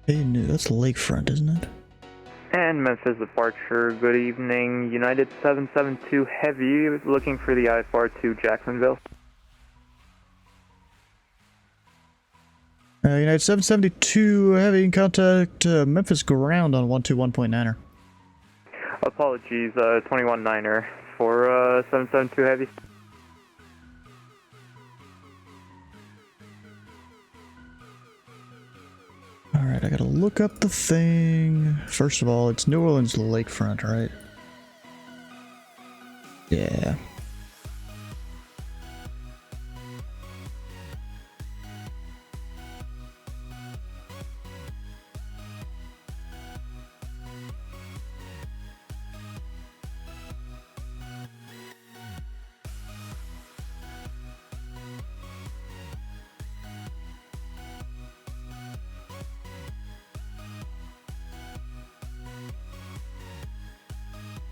Hey, no, that's lakefront, isn't it? And Memphis departure, good evening. United 772 Heavy, looking for the IFR to Jacksonville. United 772 Heavy in contact Memphis ground on 121.9er. Apologies, 21-9er for 772 Heavy. Alright, I gotta look up the thing. First of all, it's New Orleans lakefront, right? Yeah.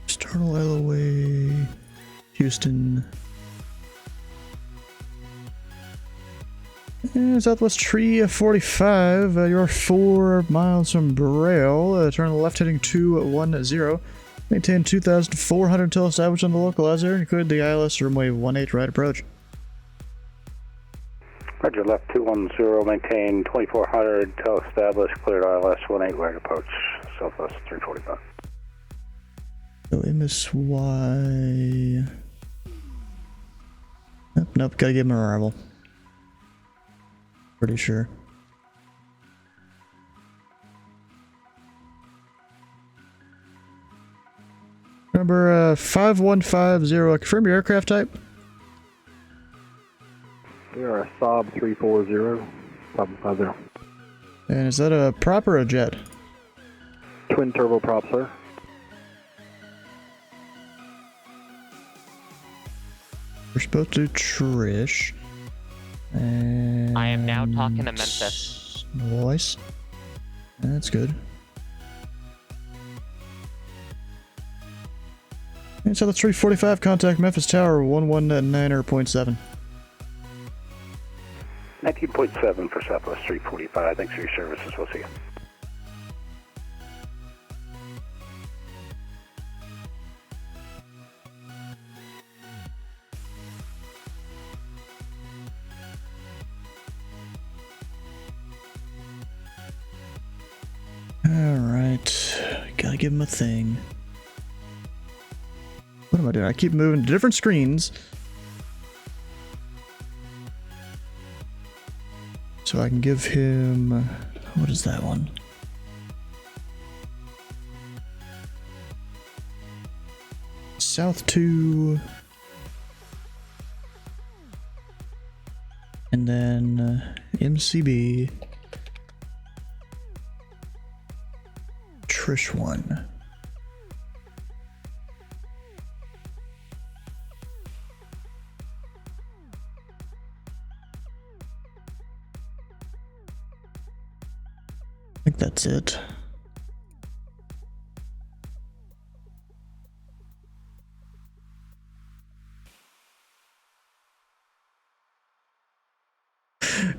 External LOA, Houston. And Southwest Tree 45, you're 4 miles from Braille. Turn left heading 210. Maintain 2,400 until established on the localizer, including the ILS runway 18 right approach. Roger, left 210, maintain 2,400 until established, cleared ILS 18 right approach, Southwest 345. So MSY. Nope, gotta give him an arrival. Pretty sure. Number 5150, confirm your aircraft type. We are a Saab 340, 5150. And is that a prop or a jet? Twin turboprop, sir. We're supposed to Trish. And I am now talking to Memphis. Voice. That's good. And so that's 345, contact Memphis Tower 119.7. 19.7 for Southwest 345. Thanks for your services. We'll see you. Alright, gotta give him a thing. What am I doing? I keep moving to different screens. So I can give him... what is that one? South 2. And then MCB. Trish 1. that's it.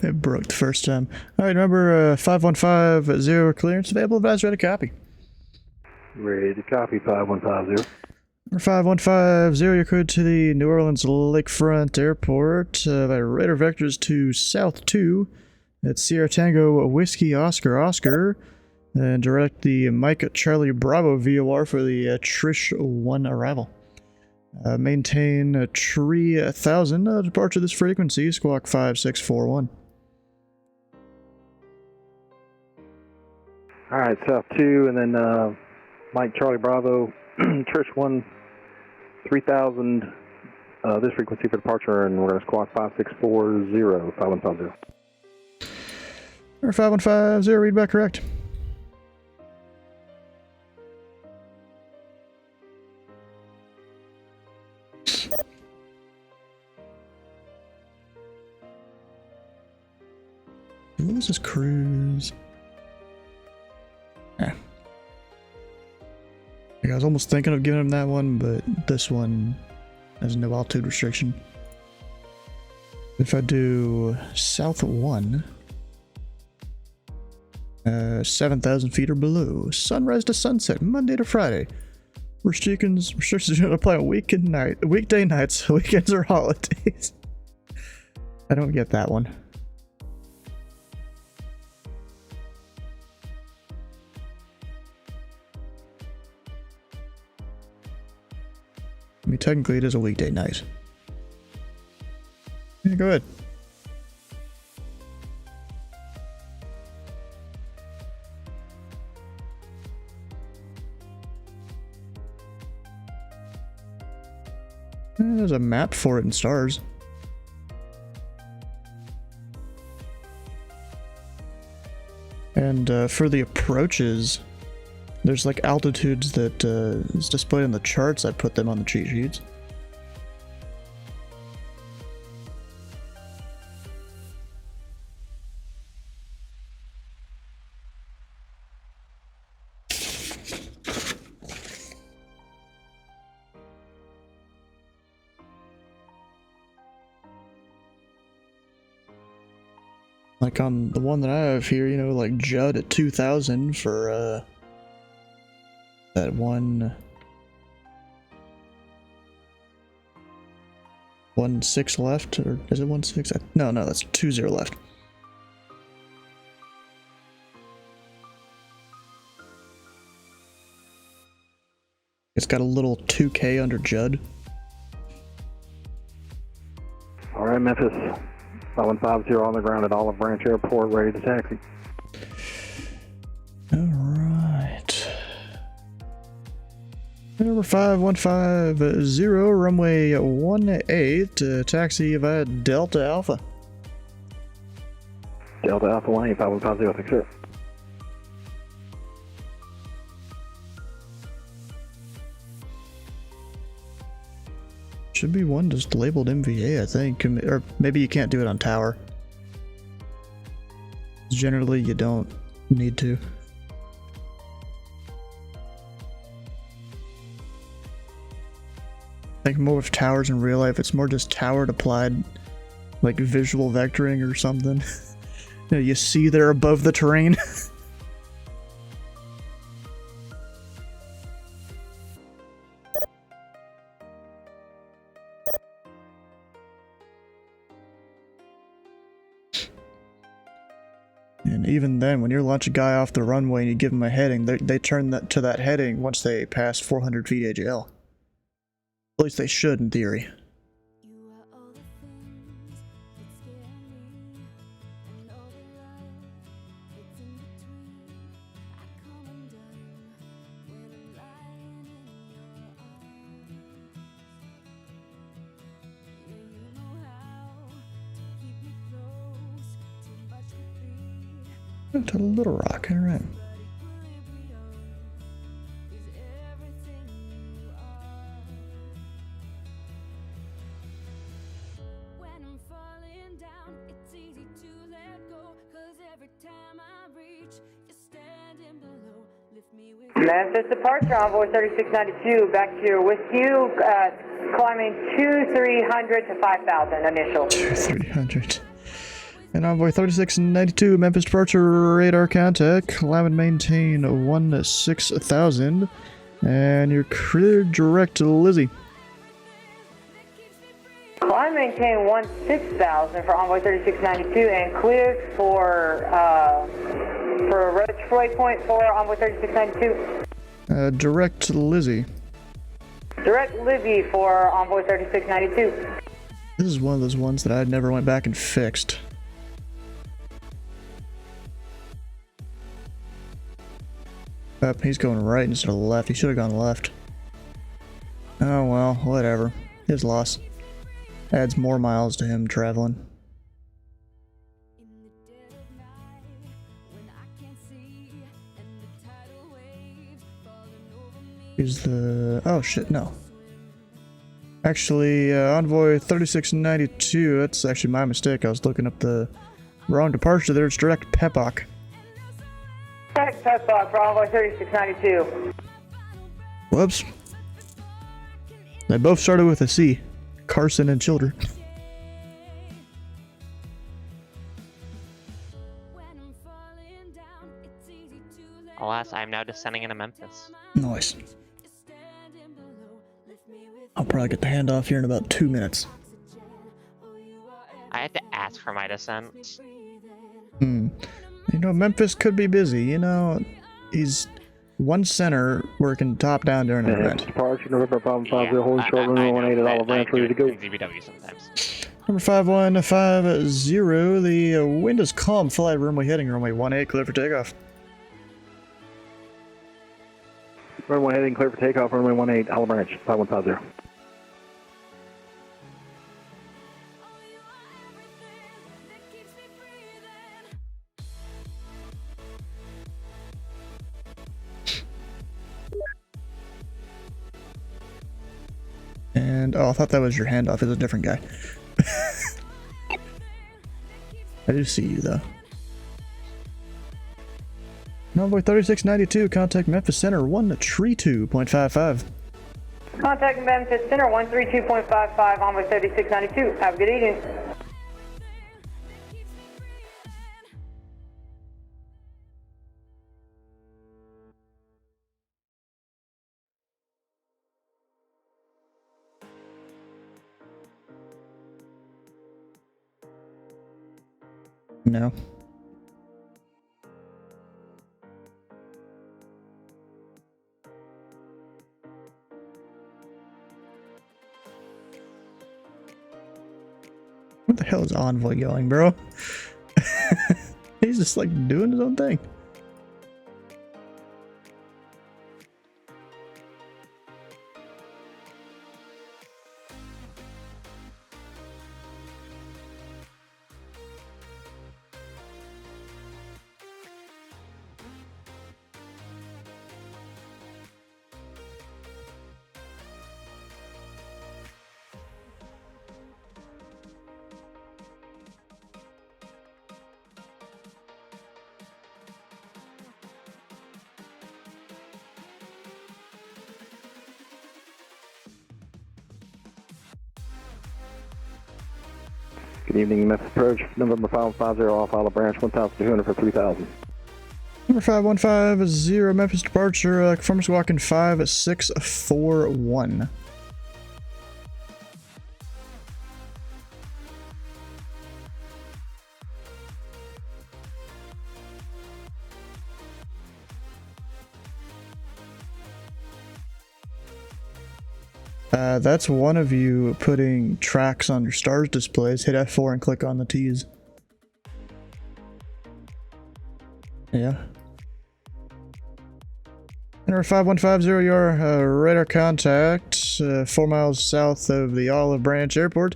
It broke the first time. Alright, remember 5150 clearance available. Advise ready to copy. Ready to copy, 5150. 5150, you're code to the New Orleans Lakefront Airport by radar vectors to South 2 at Sierra Tango Whiskey Oscar Oscar, and direct the Mike Charlie Bravo VOR for the Trish 1 arrival. Maintain tree 1000, departure this frequency, squawk 5641. Alright, South 2, and then Mike Charlie Bravo, Trish 1, 3000, this frequency for departure, and we're going to squawk 5640, 5150. Or 5150, read back correct. What was this cruise? Yeah. I was almost thinking of giving him that one, but this one has no altitude restriction. If I do South 1, 7,000 feet or below, sunrise to sunset, Monday to Friday. Restrictions do not apply on weekday nights, weekends, or holidays. I don't get that one. I mean, technically it is a weekday night. Yeah, go ahead. There's a map for it in stars. And for the approaches, there's like altitudes that is displayed in the charts. I put them on the cheat sheets. Like on the one that I have here, you know, like Judd at 2000 for that one 1-6 left, or is it 1-6? No, that's 2-0 left. It's got a little 2K under Judd. All right, Memphis, 5150 on the ground at Olive Branch Airport, ready to taxi. All right. Number 5150, runway 18, taxi via Delta Alpha. Delta Alpha 18, 5150, thanks, sir. Should be one just labeled MVA, I think. Or maybe you can't do it on tower. Generally, you don't need to. I think more with towers in real life, it's more just towered applied, like visual vectoring or something. You know, you see they're above the terrain. And even then, when you launch a guy off the runway and you give him a heading, they turn that to that heading once they pass 400 feet AGL. At least they should, in theory. To Little Rock, alright. Down, it's easy to let go, 'cause every time I reach, you stand Memphis departure, Envoy 3692, back here with you, climbing 2300 to 5000 initial. 2300. And Envoy 3692, Memphis departure, radar contact, climb and maintain 16,000. And you're cleared direct to Lizzie. Climb maintain 16,000 for Envoy 3692 and cleared for Roach waypoint for Envoy 3692. Direct to Lizzie. Direct Lizzie for Envoy 3692. This is one of those ones that I never went back and fixed. He's going right instead of left. He should have gone left. Oh well, whatever. His loss. Adds more miles to him traveling. Is the... oh shit, no. Actually, Envoy 3692, that's actually my mistake. I was looking up the wrong departure there. It's direct Pepok. Direct Pepok for Envoy 3692. Whoops. They both started with a C. Carson and Childer. Alas, I am now descending into Memphis. Nice. I'll probably get the handoff here in about 2 minutes. I had to ask for my descent. You know, Memphis could be busy. You know, he's one center working top down during an event. Departure, November 550, holding short runway 18 at Olive Branch, ready to go. ZBW sometimes. Number 5150, the wind is calm, flight runway heading, runway 18, clear for takeoff. Runway heading, clear for takeoff, runway 18, Olive Branch, 5150. And, oh, I thought that was your handoff. It's a different guy. I do see you, though. Envoy 3692, contact Memphis Center 132.55. Contact Memphis Center 132.55, Envoy 3692. Have a good evening. No. What the hell is Envoy going, bro? He's just like doing his own thing. Good evening, Memphis approach, November 550 off Olive Branch, 1200 for 3000. Number 5150, Memphis departure, conformance walking 5641. That's one of you putting tracks on your stars displays. Hit F4 and click on the T's. Yeah. Number 5150, your radar contact, 4 miles south of the Olive Branch Airport.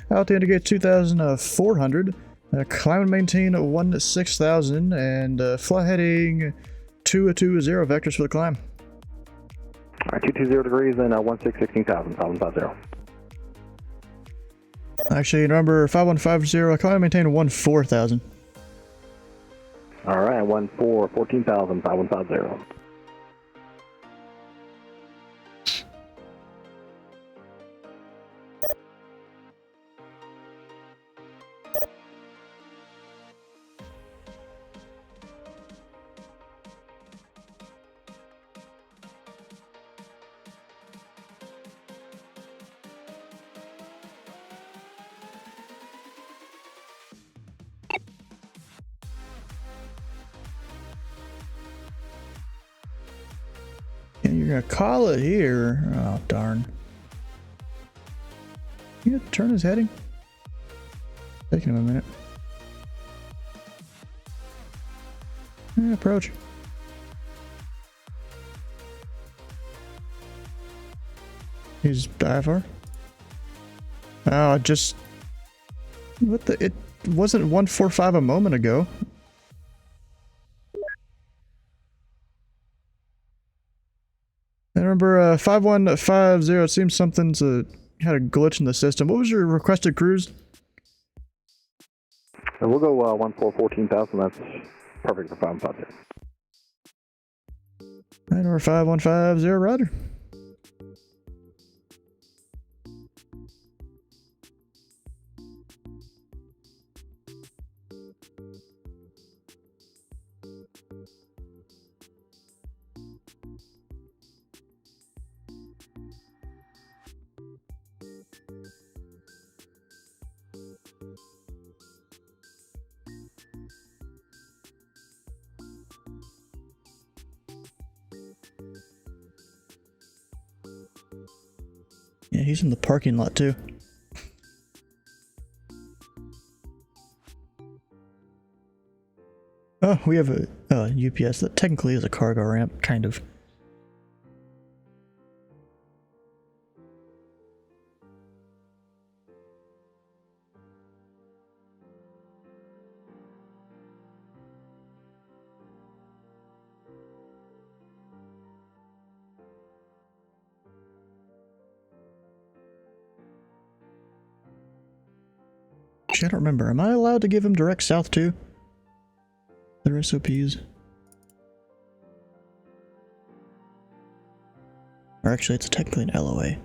Altitude indicates 2,400. Climb and maintain 16,000 and fly heading 220 vectors for the climb. Alright, 220 degrees and 16,000, 5150. Actually, number 5150, climb and maintain 14,000. Alright, 14,000, 5150. And you're gonna call it here. Oh, darn. You gonna turn his heading? Taking him a minute. Approach. He's IFR. Oh, just... What the... It wasn't 145 a moment ago. I remember 5150, it seems something's had a glitch in the system. What was your requested cruise? And we'll go 14,000. That's perfect for 550. Alright, number 5150, roger. Yeah, he's in the parking lot too. Oh, we have a UPS that technically is a cargo ramp, kind of. I don't remember. Am I allowed to give him direct south too? Their SOPs. Or actually, it's technically an LOA.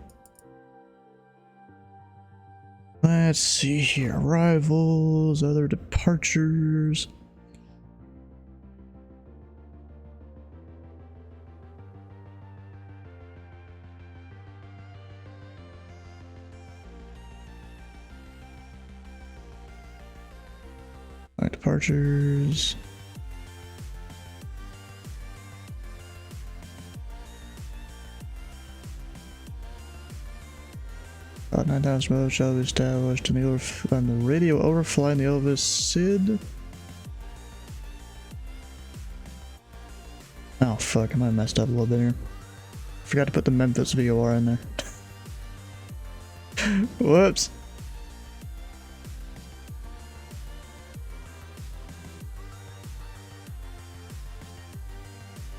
Let's see here. Arrivals, other departures. Alright, departures. About 9,000 modes shall be established on the radio overflying the Elvis Sid. Oh fuck, I might have messed up a little bit here. Forgot to put the Memphis VOR in there. Whoops.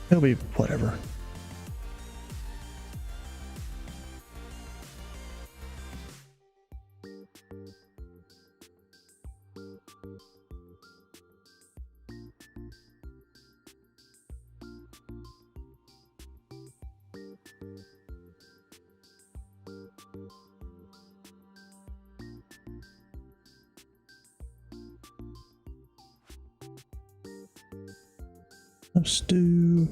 It'll be whatever. Stu.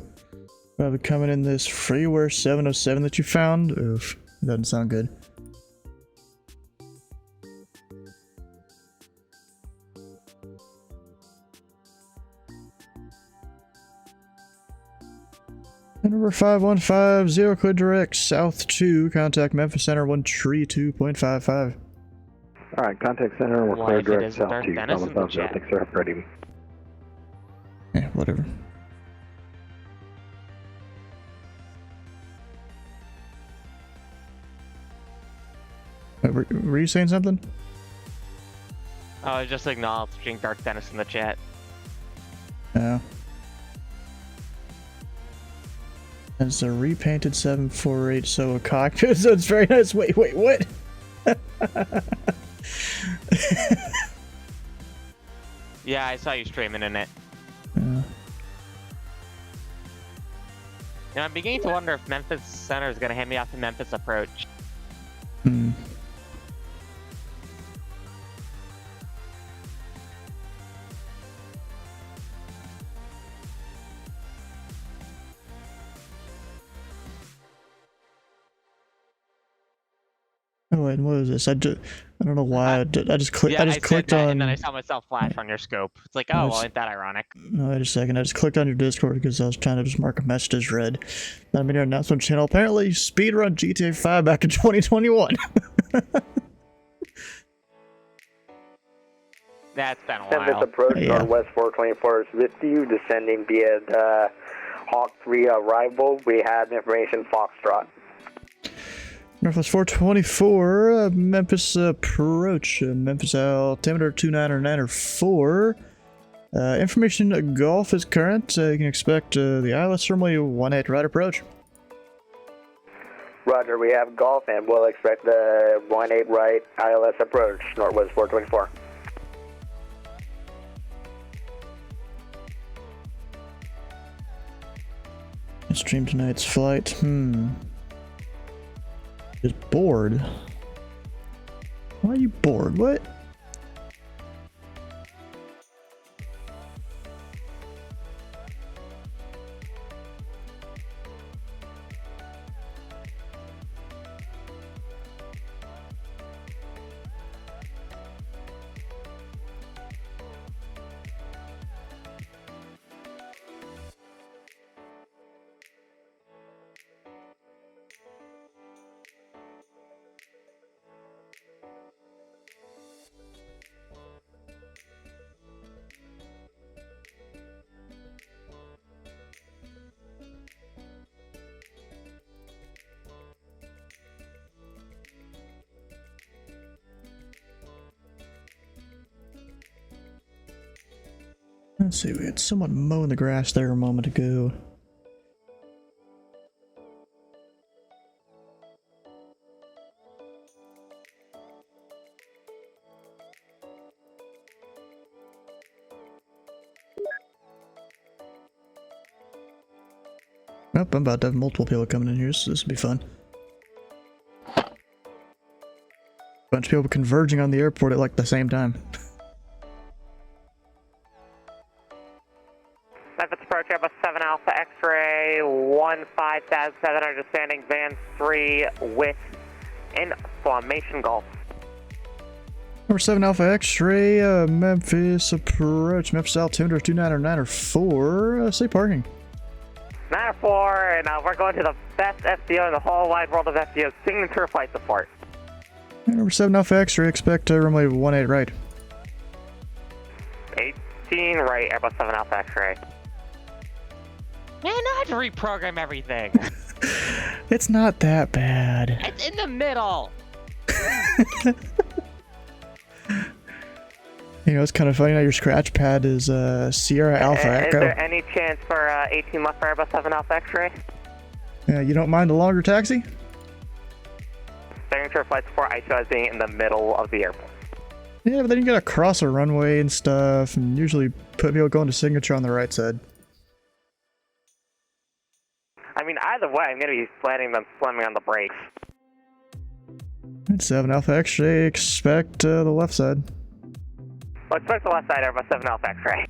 Probably coming in this freeware 707 that you found. Oof, doesn't sound good. And number 5150, code direct south 2, contact Memphis Center 132.55. Alright, contact center, we're clear direct south 2. Dennis in the chat. Thanks, sir. Ready. Yeah, whatever. Were you saying something? I was just acknowledging Dark Dennis in the chat. No. It's a repainted 748 so a cockpit, so it's very nice. Wait, what? Yeah, I saw you streaming in it. Yeah. And I'm beginning to wonder if Memphis Center is going to hand me off the Memphis approach. Hmm. Oh wait, what was this? I don't know why. I just clicked. Yeah, I just clicked said that, on. and then I saw myself flash on your scope. It's like, oh, well, ain't that ironic? No, wait a second. I just clicked on your Discord because I was trying to just mark a message as read. I'm in your announcement channel. Apparently, speedrun GTA 5 back in 2021. That's been a Memphis while. approach, Yeah. Northwest 424 is with you, descending via the Hawk 3 arrival. We have information Foxtrot. Northwest 424, Memphis approach. Memphis altimeter 29904. Information Golf is current. You can expect the ILS runway 18 right approach. Roger, we have Golf and we'll expect the 18 right ILS approach, Northwest 424. Stream tonight's flight. Is bored. Why are you bored? What? Let's see, we had someone mowing the grass there a moment ago. Nope, I'm about to have multiple people coming in here, so this will be fun. Bunch of people converging on the airport at like the same time. Memphis approach Airbus 7 Alpha X-ray 15007 understanding van 3 with information Golf. Number 7 Alpha X-ray, Memphis approach, Memphis altimeter 29904, say parking. 904, and we're going to the best FDO in the whole wide world of FDO, signature flight support. Number 7 Alpha X-ray, expect runway 18 right. 18 right, Airbus 7 Alpha X-ray. Man, I had to reprogram everything. It's not that bad. It's in the middle. You know, it's kind of funny now your scratch pad is Sierra Alpha Echo. Is there any chance for 18 left for Airbus 7 Alpha X-ray? Yeah, you don't mind a longer taxi? Signature flight support, I show as being in the middle of the airport. Yeah, but then you gotta cross a runway and stuff, and usually put people going to signature on the right side. I mean, either way, I'm going to be slamming on the brakes. 7 Alpha X-ray, expect the left side. Well, expect the left side, Airbus 7 Alpha X-ray.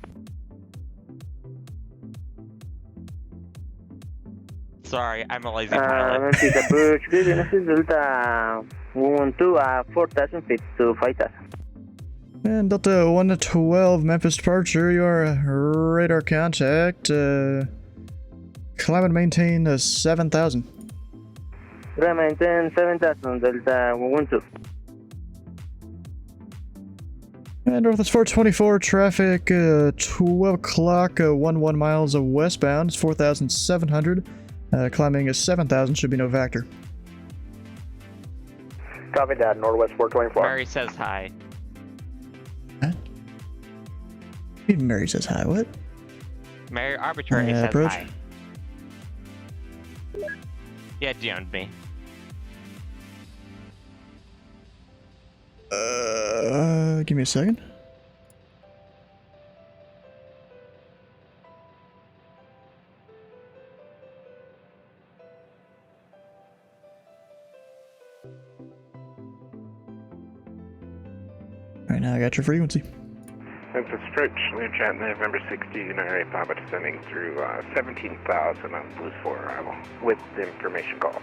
Sorry, I'm a lazy pilot. Memphis approach, good enough, Delta 112 4,000 feet to 5,000. And Delta 112, Memphis departure, you are radar contact, climb and maintain 7,000. Maintain 7,000, Delta 112. And Northwest 424, traffic 12 o'clock, 11 miles westbound, it's 4,700. Climbing is 7,000, should be no factor. Copy that, Northwest 424. Mary says hi. Huh? Even Mary says hi, what? Mary arbitrarily says approach. hi. Yeah, DM'd me. Give me a second. Alright, now I got your frequency. Memphis approach, Learjet November 60, United Papa descending through 17,000 on Blues 4 arrival with information Golf.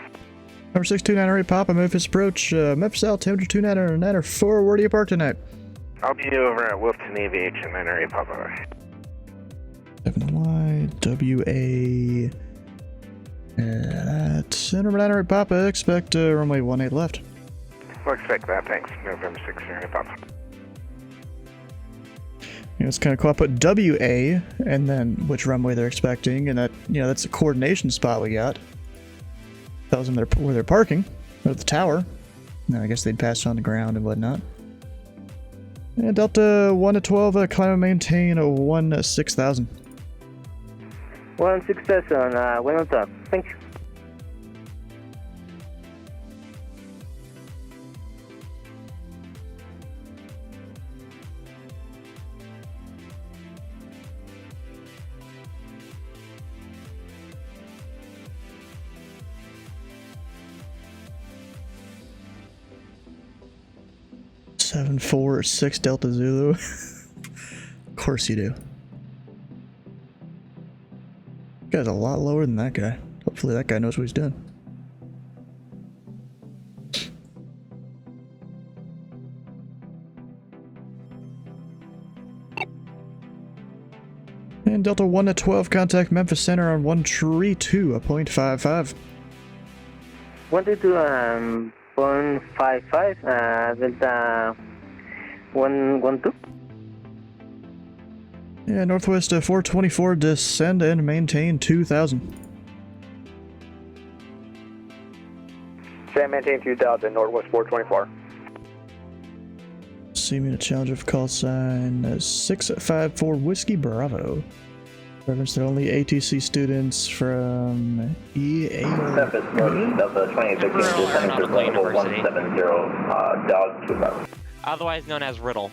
Number 6298 Papa, Memphis approach, Memphis altimeter 2994. Where do you park tonight? I'll be over at Wilton Aviation, 908 Papa. FNY, WA. At number 908 Papa, expect runway 18 left. We'll expect that, thanks. November 6, 908 Papa. You know, it's kind of cool. I put WA and then which runway they're expecting, and that, you know, that's a coordination spot we got. Tells them where they're parking, or the tower. Now I guess they'd pass on the ground and whatnot. And Delta 1 to 12, climb and maintain 16,000. 16,000, one on top. Thank you. Seven, 4, 6 Delta Zulu. Of course you do. That guy's a lot lower than that guy. Hopefully that guy knows what he's doing. And Delta 1 to 12, contact Memphis Center on 132.55. 132, 0.55, Delta 112. Yeah, Northwest 424, descend and maintain 2,000. Descend, maintain 2,000, Northwest 424. See me to challenge of call sign 654 Whiskey Bravo. Reference to only ATC students from EA. Memphis, Northern Delta 2815, descending to level 170, Dog 25. Otherwise known as Riddle.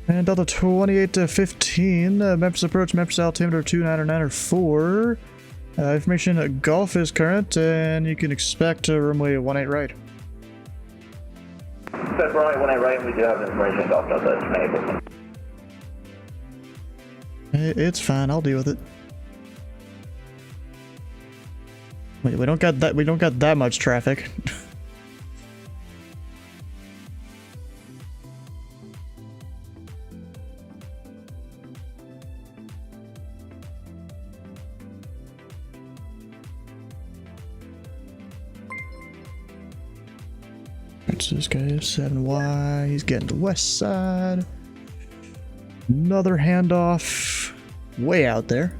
And Delta 28 to 15, Memphis approach, Memphis altimeter 2994. Information, Golf is current, and you can expect runway 18 right. Set runway 18 right, and we do have information, Golf Delta 2815. It's fine, I'll deal with it. Wait, we don't got that much traffic. What's this guy? 7Y, he's getting to west side. Another handoff way out there.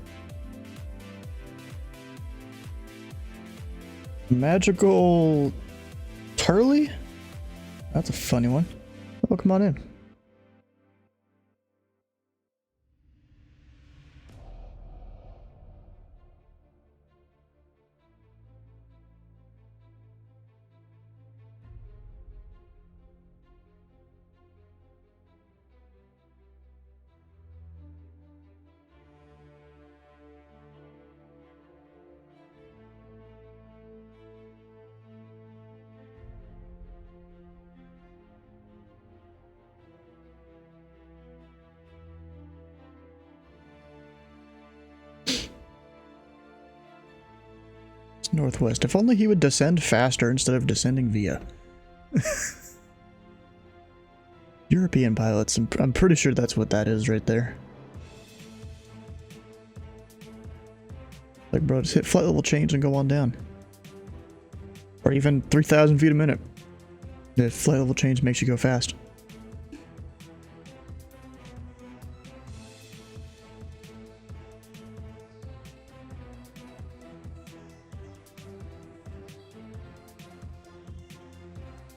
Magical Turley? That's a funny one. Oh, come on in. Northwest. If only he would descend faster instead of descending via. European pilots, I'm pretty sure that's what that is right there. Like, bro, just hit flight level change and go on down. Or even 3,000 feet a minute. The flight level change makes you go fast.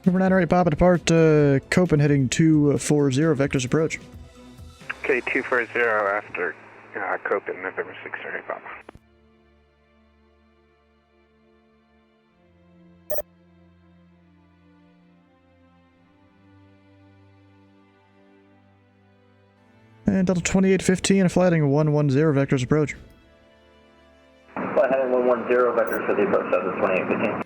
Number 908 Papa depart Copenhagen 240 vectors approach. Okay, 240 after Copen, November 6, 908 Papa. And Delta 2815 flighting 110 vectors approach. Flight heading 110 vectors for the approach, Delta 2815.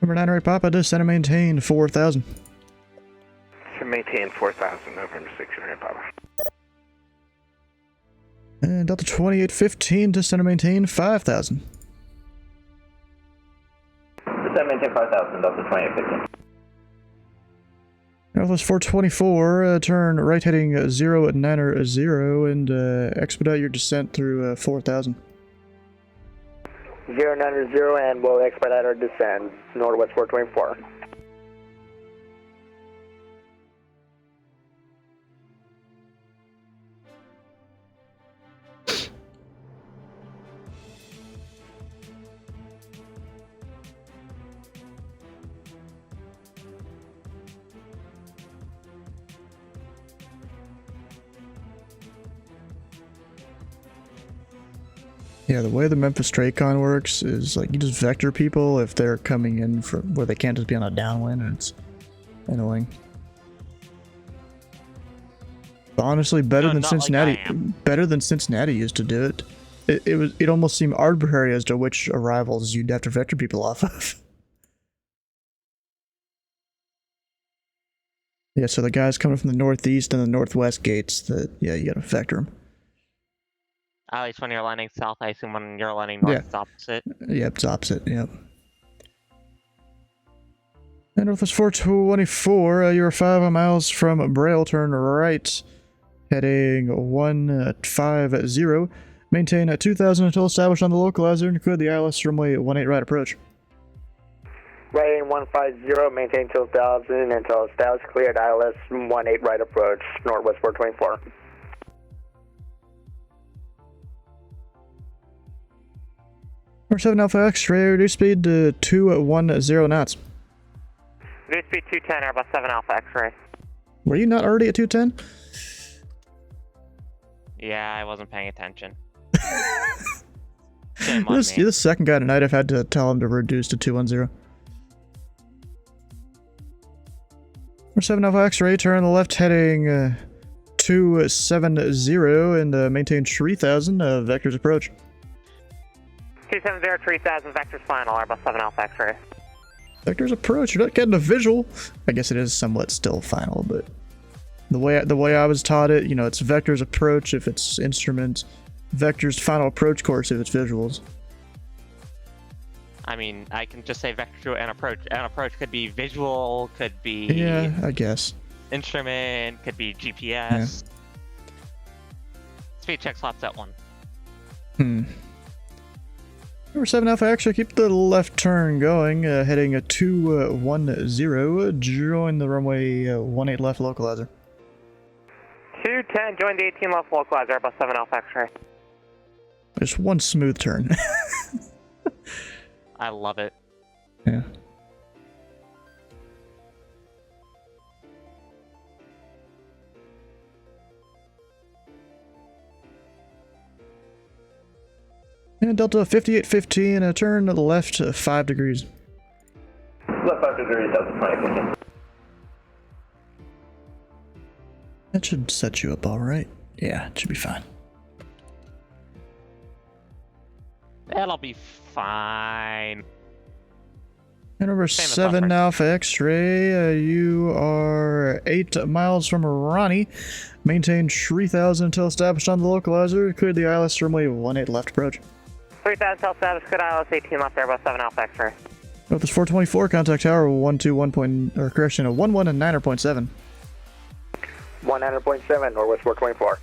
Number 908 Papa, descend and maintain 4,000. To maintain 4,000, November 6, 908 Papa. And Delta 2815, descend and maintain 5,000. maintain 5,000, Delta 2815. Northwest 424, turn right heading 090 and expedite your descent through 4,000. 090 and we'll expedite our descent, Northwest 424. Yeah, the way the Memphis Tracon works is like you just vector people if they're coming in from where they can't just be on a downwind, and it's annoying. But honestly, better than Cincinnati. Better than Cincinnati used to do it. It almost seemed arbitrary as to which arrivals you'd have to vector people off of. Yeah, so the guys coming from the northeast and the northwest gates, yeah, you gotta vector them. At least when you're landing south, I assume when you're landing north, it's opposite. Yep, it's opposite, yep. And Northwest 424, you're 5 miles from Braille, turn right, heading 150. Maintain 2,000 until established on the localizer and clear the ILS runway 18 right approach. Right in 150, maintain 2,000 until established, cleared ILS 18 right approach, Northwest 424. Number 7 Alpha X-ray, reduce speed to 210 knots. Reduce speed 210, Airbus 7 Alpha X-ray. Were you not already at 210? Yeah, I wasn't paying attention. You're the second guy tonight I've had to tell him to reduce to 210. Number 7 Alpha X-ray, turn left heading 270 and maintain 3,000, vectors approach. 270, 3000, vectors final, Airbus 7 Alpha X-ray. Vectors approach, you're not getting a visual. I guess it is somewhat still final, but the way I was taught it, you know, it's vectors approach if it's instruments, vectors final approach course if it's visuals. I mean, I can just say vector and approach. An approach could be visual, could be... Yeah, I guess. Instrument, could be GPS. Yeah. Speed check slots at 1. Number 7 Alpha X-ray, keep the left turn going, heading 210, join the runway 18 left localizer. 210, join the 18 left localizer, Airbus 7 Alpha X-ray. Just one smooth turn. I love it. Yeah. And Delta 5815, turn to the left 5 degrees. Left 5 degrees, Delta 2815. That should set you up alright. Yeah, it should be fine. That'll be fine. And number 7 Alpha X-ray, you are 8 miles from Ronnie. Maintain 3,000 until established on the localizer. Cleared the ILS runway 18 left approach. 3,000 until established, good ILS 18 left, Airbus 7 Alpha X-ray. Northwest 424, contact tower 191.7. 100.7, Northwest 424.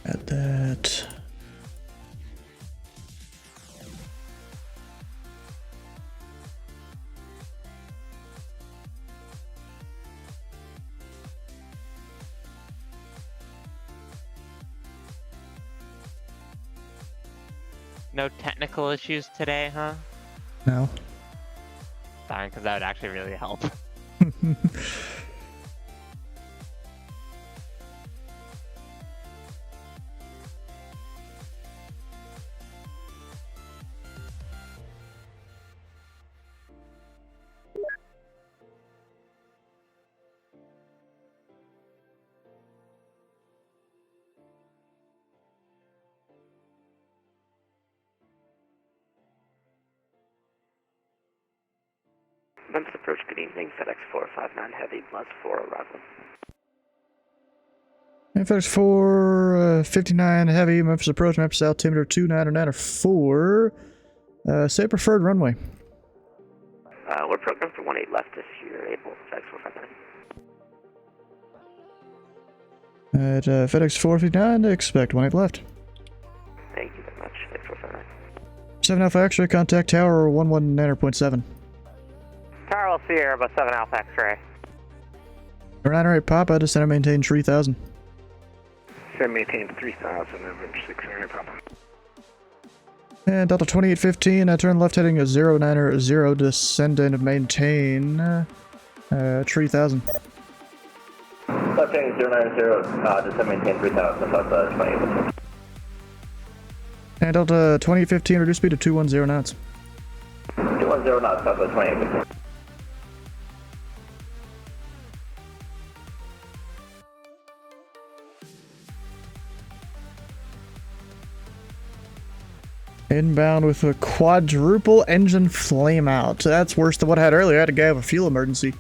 Add that. No technical issues today, huh? No. Darn, because that would actually really help. Memphis approach, good evening, FedEx 459 Heavy, +4 arrival. FedEx 459 heavy, Memphis approach, Memphis altimeter 29904. Say preferred runway. We're programmed for 18 left this year, April, FedEx 459. At FedEx 459, expect 18 left. Thank you very much, FedEx 459. 7 Alpha X-ray, contact tower 119.7. Tower will see Airbus 7 Alpha X-ray. 908 Papa, descend and maintain 3000. Send maintain 3000, November 600 Papa. And Delta 2815, turn left heading 090, descend and maintain 3000. Left heading 090, descend maintain 3000, Delta 2815. And Delta 2815, reduce speed to 210 knots. 210 knots, Delta 2815. Inbound with a quadruple engine flame out. That's worse than what I had earlier. I had a guy have a fuel emergency.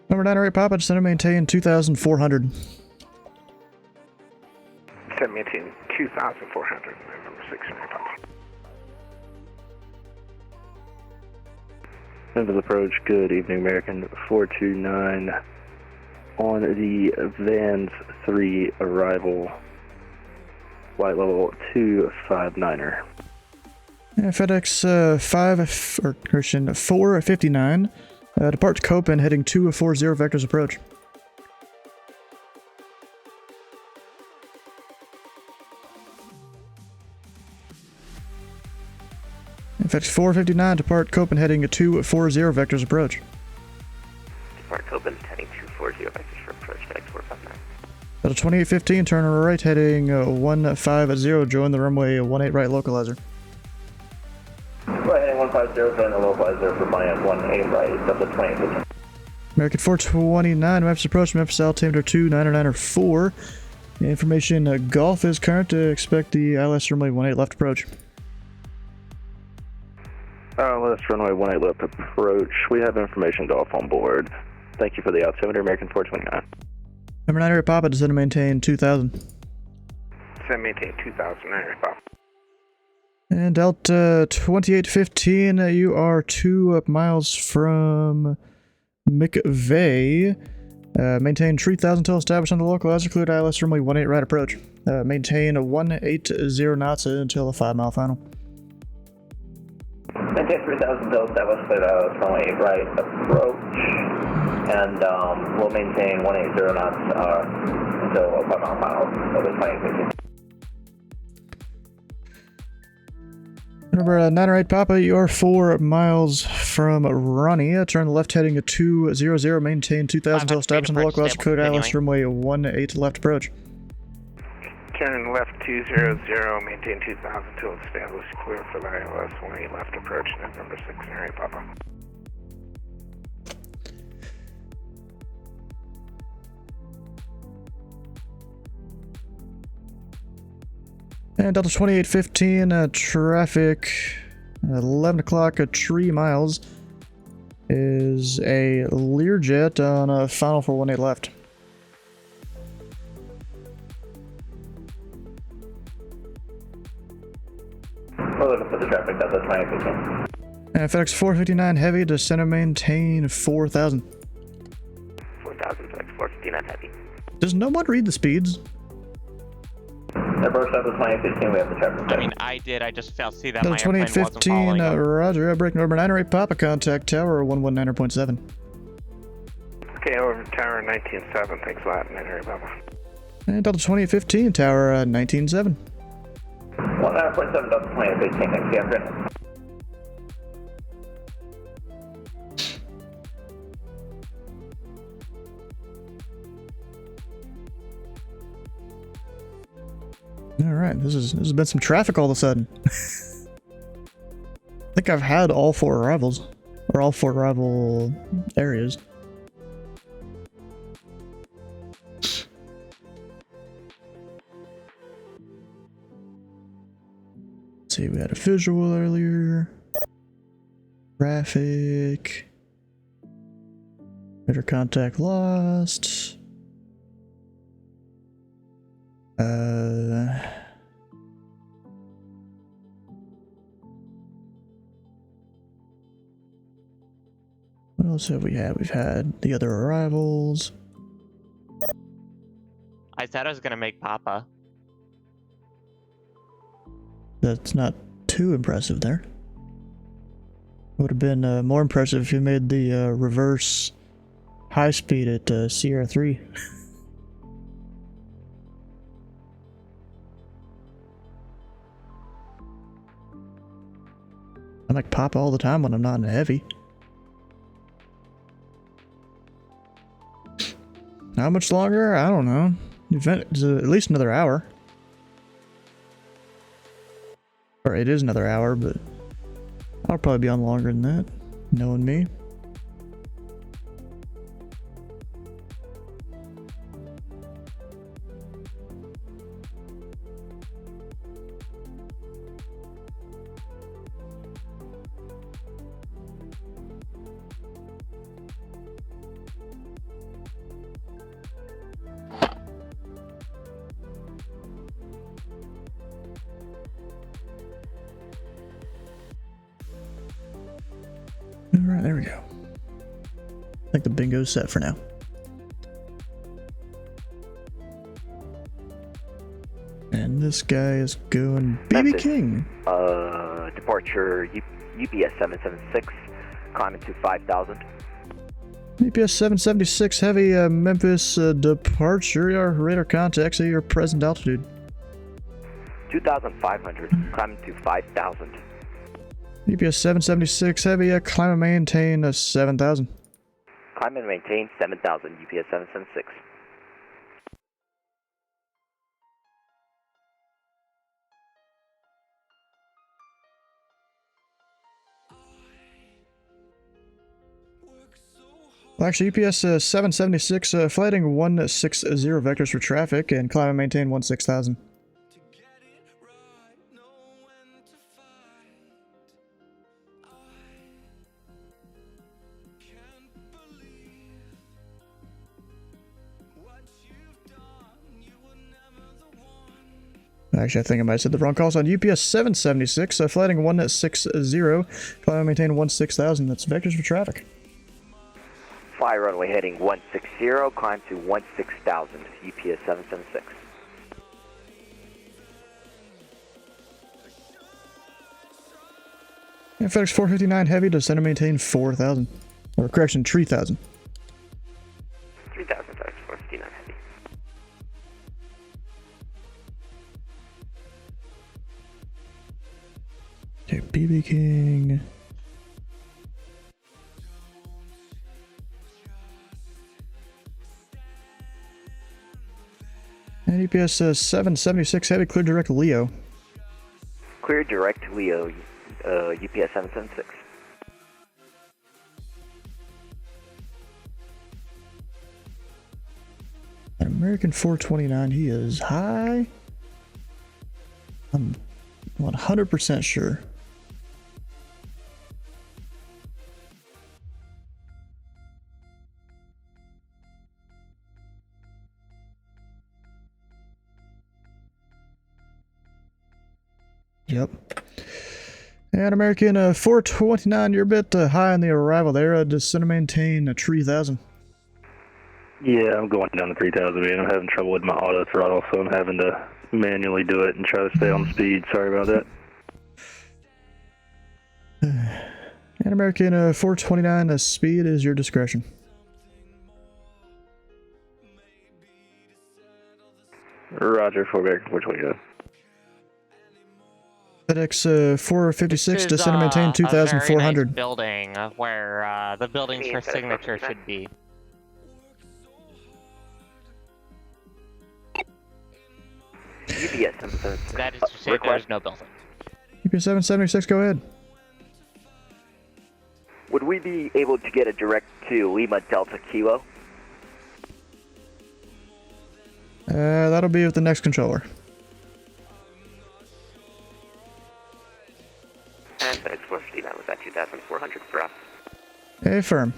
Number 908 Papa, descend and maintain 2,400. Send maintain 2,400, November 600 Papa. Memphis approach, good evening, American 429 on the Vans 3 arrival, flight level 259er. FedEx 459. Depart Copen, heading 240 vectors approach. FedEx 459, depart Copen, heading 240 vectors approach. Depart Copen, heading 240 vectors for approach, FedEx 459. Delta 2815, turn right, heading 150, join the runway 18 right localizer. Right heading 150, join the localizer for my 18 right, Delta 2815. American 429, Memphis approach, Memphis altimeter 29904. Information, Golf is current, expect the ILS runway 18 left approach. ILS runway 18 left approach, we have information Golf on board. Thank you for the altimeter, American 429. Number 908 Papa, descend to maintain 2000. Send maintain 2,000, 908 Papa. And Delta 2815, you are 2 miles from McVeigh. Maintain 3000 until established on the localizer. Cleared ILS runway 18 right approach. Maintain 180 knots until a 5-mile final. Maintain 3000 until established, cleared ILS runway 18 right approach. And we'll maintain 180 knots until a 5-mile final. Delta 2815. Number 908 Papa, you are 4 miles from Ronnie. Turn left heading 200, maintain 2000 until established on the localizer. Cleared ILS runway 18 left approach. Turn left 200, maintain 2,000 until established, clear for the ILS 18 left approach, November 600 Papa. And Delta 2815, traffic 11 o'clock, 3 miles, is a Learjet on a final for 18 left. We're looking for the traffic, Delta 2815. And FedEx 459 heavy, descend and maintain 4000. 4,000, FedEx 459 heavy. Does no one read the speeds? Approach Delta 2815, we have the traffic. I mean, I did, I just failed to see that Delta my airplane wasn't 2815, following up. roger, break number 908 Papa, contact tower 119.7. Okay, over tower 19.7, thanks a lot, 908 Papa. And Delta 2815, tower 19.7. 19.7, Delta 2815, thanks again. Alright, this has been some traffic all of a sudden. I think I've had all 4 arrivals. Or all 4 arrival areas. Let's see, we had a visual earlier. Traffic. Radar contact lost. What else have we had? We've had the other arrivals. I said I was gonna make Papa. That's not too impressive there. Would have been more impressive if you made the reverse high speed at Sierra 3. I like Papa all the time when I'm not in a heavy. How much longer? I don't know. The event is at least another hour. Or it is another hour, but I'll probably be on longer than that, knowing me. Alright, there we go. I think the bingo's set for now. And this guy is going BB King. Departure UPS 776, climbing to 5,000. UPS 776 heavy Memphis departure. Your radar contacts at your present altitude. 2,500, climbing to 5,000. UPS 776 heavy, climb and maintain 7,000. Climb and maintain 7,000, UPS 776. Well, actually, UPS 776 flighting 160 vectors for traffic and climb and maintain 16,000. Actually, I think I might have said the wrong calls on UPS 776, flighting 160, climb and maintain 16,000. That's vectors for traffic. Fly runway heading 160, climb to 16,000, UPS 776. And FedEx 459 heavy, descend and maintain 4,000. Or correction, 3,000. 3,000, FedEx 459 heavy. Okay, BB King. And UPS 776 heavy, clear direct Leo. Clear direct Leo, UPS 776. American 429, he is high. I'm 100% sure. Yep. And American 429, you're a bit high on the arrival there. Descend and maintain 3,000. Yeah, I'm going down to 3,000, man. I'm having trouble with my auto throttle, so I'm having to manually do it and try to stay on speed. Sorry about that. And American 429, speed is your discretion. Roger, 429. FedEx 456, descend and maintain a 2,400. very nice building where the buildings for signature should be. UPS 776. That is to say, there's no building. UPS 776, go ahead. Would we be able to get a direct to Lima Delta Kilo? That'll be with the next controller. And FedEx 459 was at 2,400 for us. Affirm.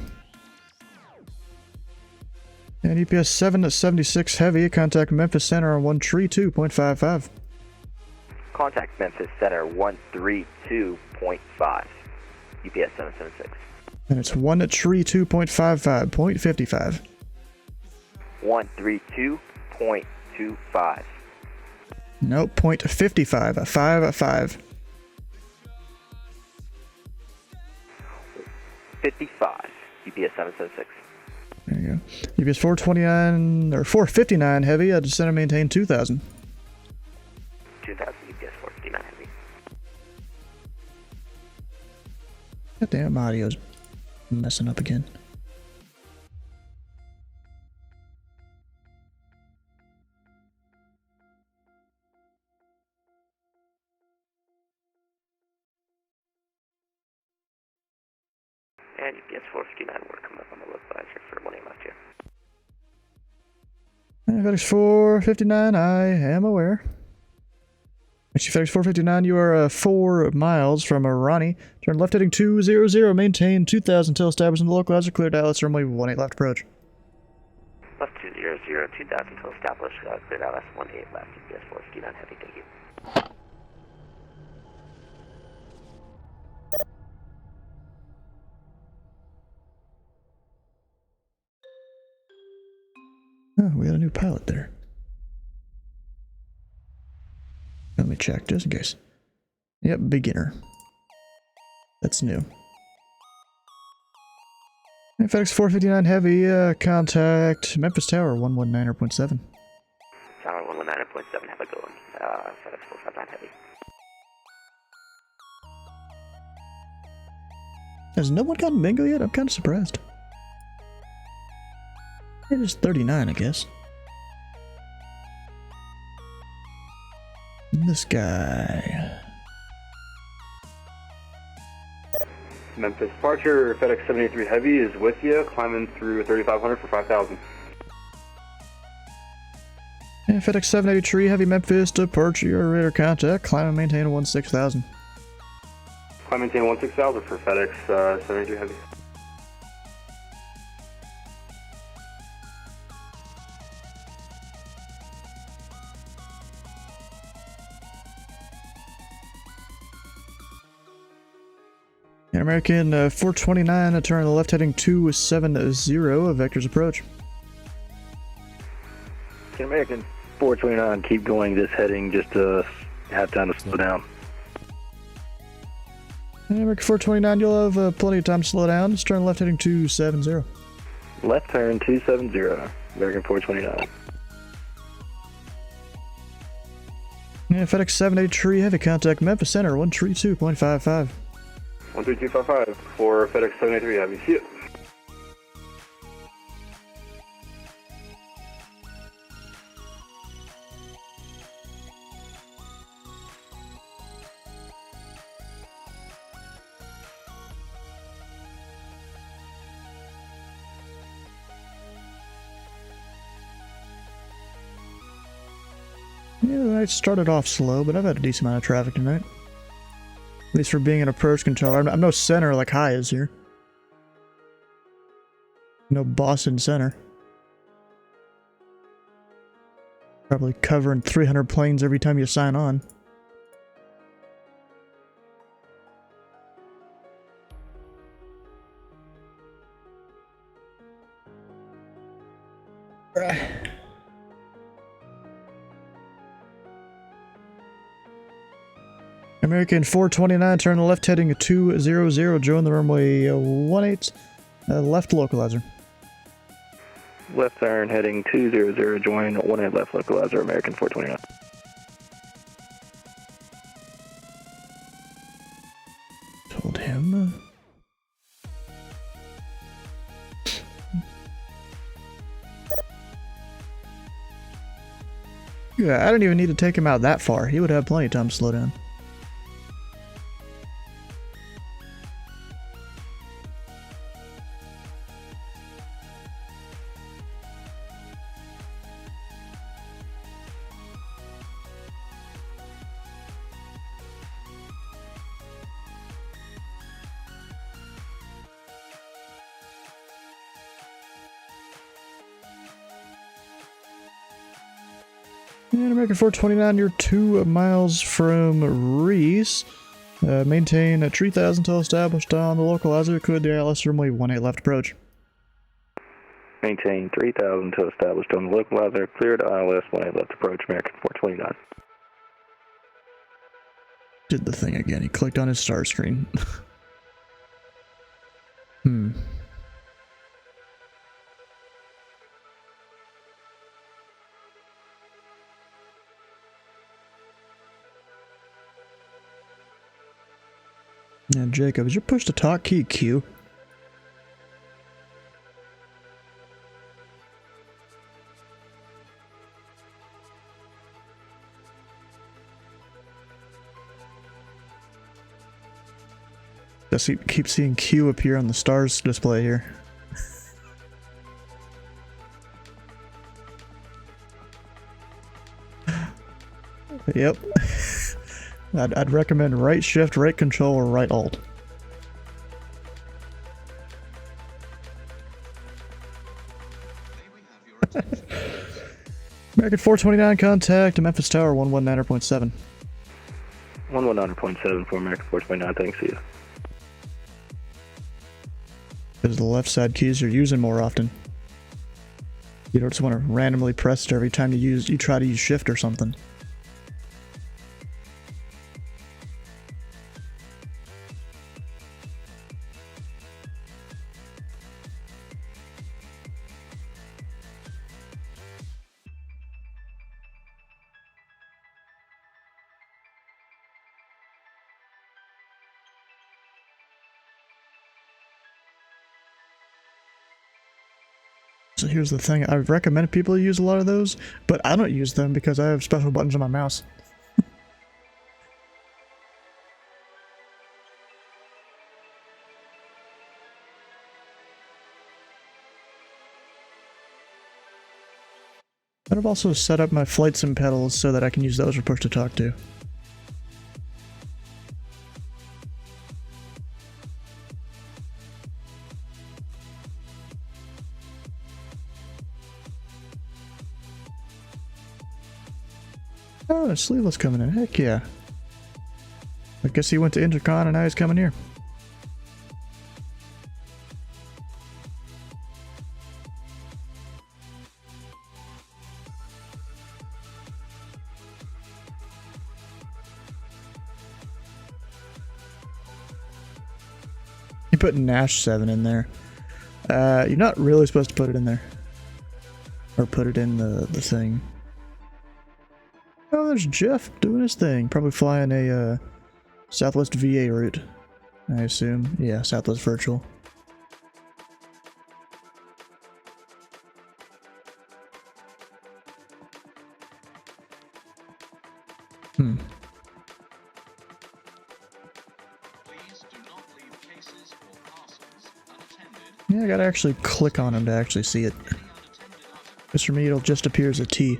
And UPS 776 Heavy, contact Memphis Center on 132.55. Contact Memphis Center 132.5. UPS 776. And it's 132.55, 0.55. 132.25. Nope, 0.55, a 5 at 5. 55. UPS 776. There you go. UPS 429 or 459 Heavy, center maintain 2,000. 2,000 UPS 459 heavy. God damn, my audio's messing up again. And UPS 459, we're coming up on the localizer for 1 left here. FedEx 459, I am aware. Actually, FedEx 459, you are 4 miles from Ronnie. Turn left heading 200, maintain 2,000 until established in the localizer. Clear Dallas, runway 18 left approach. Left 200, 2,000 until established. Clear Dallas 18 left, UPS 459 heavy, thank you. Oh, we got a new pilot there. Let me check, just in case. Yep, beginner. That's new. And FedEx 459 Heavy, contact Memphis Tower 119.7. Tower 119.7, have a good one. FedEx 459 heavy. Has no one gotten bingo yet? I'm kind of surprised. It is 39, I guess. This guy. Memphis departure, FedEx 73 Heavy is with you, climbing through 3,500 for 5,000. And FedEx 783 Heavy Memphis departure, radar contact, climb and maintain 16,000. Climb and maintain 16,000 for FedEx 73 Heavy. American 429, turn on the left heading 270, vectors approach. American 429, keep going this heading just to have time to slow down. American 429, you'll have plenty of time to slow down. Just turn left heading 270. Left turn 270, American 429. Yeah, FedEx 783 Heavy, contact Memphis Center 132.55. 13255 for FedEx 783 Heavy. See you. Yeah, the night started off slow, but I've had a decent amount of traffic tonight. At least for being an approach controller. I'm no center like High is here. No Boston center. Probably covering 300 planes every time you sign on. American 429, turn the left heading 200, join the runway 18, left localizer. Left turn heading 200, join 18 left localizer, American 429. Told him. Yeah, I didn't even need to take him out that far. He would have plenty of time to slow down. And American 429, you're 2 miles from Reese. Maintain at 3,000 until established on the localizer. Could the ILS runway 18 left approach. Maintain 3,000 until established on the localizer. Cleared ILS 18 left approach, American 429. Did the thing again. He clicked on his star screen. Yeah, Jacob, is your push to talk key Q? Just keep seeing Q appear on the stars display here. Yep. I'd recommend right shift, right control, or right alt. American 429, contact Memphis Tower 119.7. 119.7 for American 429, thanks, see you. Because the left side keys you're using more often. You don't just want to randomly press it every time you try to use shift or something. So here's the thing, I recommend people use a lot of those, but I don't use them because I have special buttons on my mouse. And I've also set up my flight sim pedals so that I can use those for push to talk to. Oh, Sleeveless coming in. Heck yeah. I guess he went to Intercon and now he's coming here. You put Nash 7 in there. You're not really supposed to put it in there. Or put it in the thing. Oh, there's Jeff doing his thing. Probably flying a Southwest VA route, I assume. Yeah, Southwest Virtual. Yeah, I gotta actually click on him to actually see it. Because for me, it'll just appear as a T.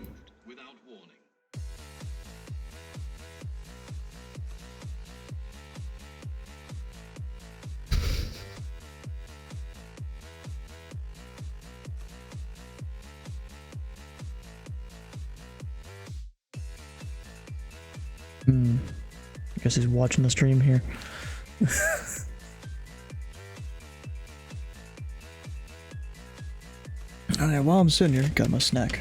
I guess he's watching the stream here. Alright, while I'm sitting here, got my snack.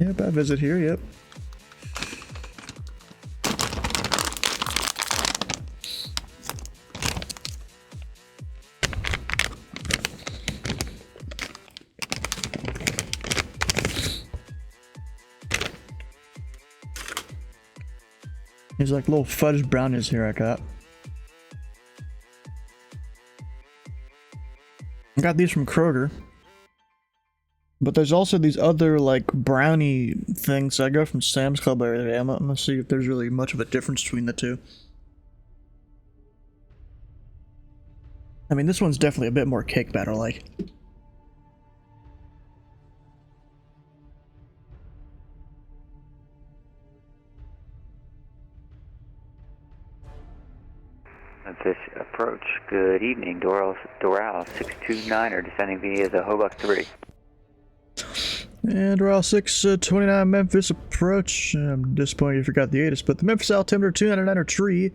Yep, I visit here, yep. These like little fudge brownies here I got. I got these from Kroger. But there's also these other, like, brownie things I got from Sam's Club earlier today. I'm gonna see if there's really much of a difference between the two. I mean, this one's definitely a bit more cake batter-like. Memphis approach. Good evening. Doral 629 are descending via the Hobok 3. And Route 629 Memphis approach. I'm disappointed you forgot the ATIS, but the Memphis altimeter 299er tree.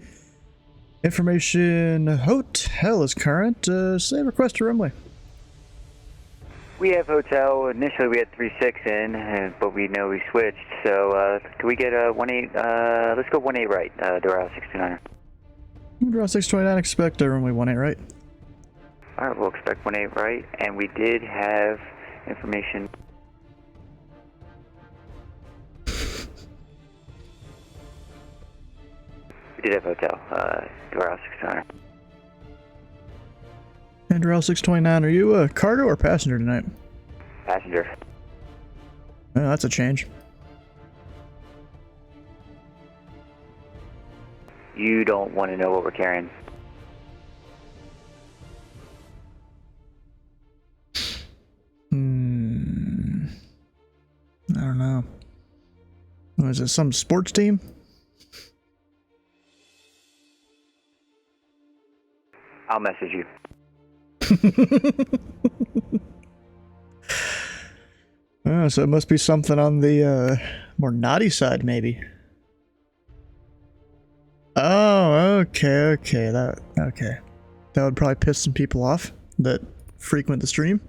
Information hotel is current. Say request a runway. We have hotel. Initially we had 36 in, but we know we switched. So can we get a 18? Let's go 18 right. Doral 629er. Route 629 expect a runway 18 right. All right, we'll expect 18 right, and we did have information. We did have hotel, Doral 629er. And Route 629, are you a cargo or passenger tonight? Passenger. Oh, that's a change. You don't want to know what we're carrying. I don't know. Oh, is it some sports team? I'll message you. Oh, so it must be something on the more naughty side, maybe. Oh, okay. That would probably piss some people off that frequent the stream.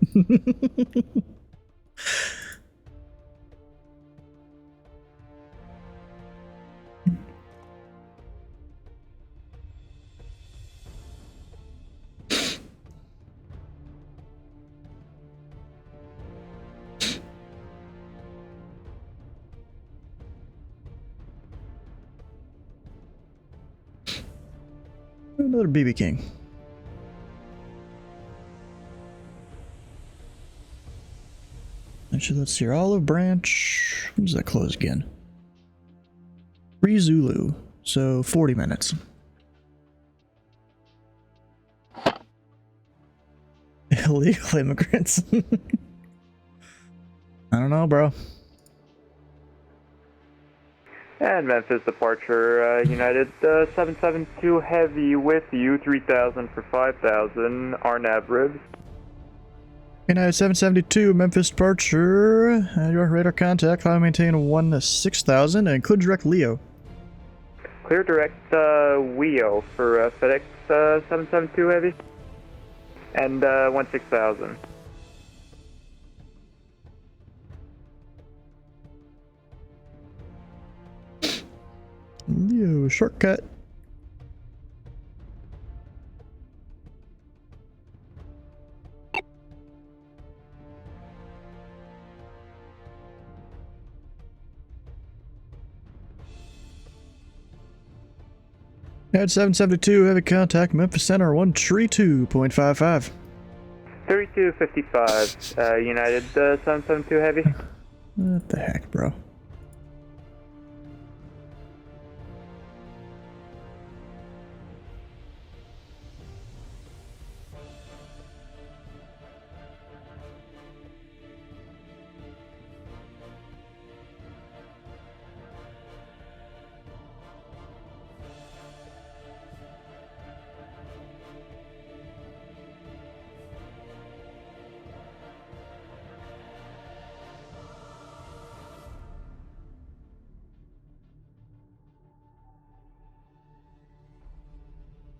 Another BB King. Actually, let's see here. Olive Branch. When does that close again? 3 Zulu. So 40 minutes. Illegal immigrants. I don't know, bro. And Memphis departure, United 772 Heavy with you, 3,000 for 5,000, RNAV ribs. United 772, Memphis departure. Your radar contact, climb maintain 16,000, and clear direct Leo. Clear direct WEO for FedEx 772 Heavy. And 16,000. Leo, shortcut. At 772, heavy contact, Memphis Center 132.55. 3255, United 772 Heavy. What the heck, bro?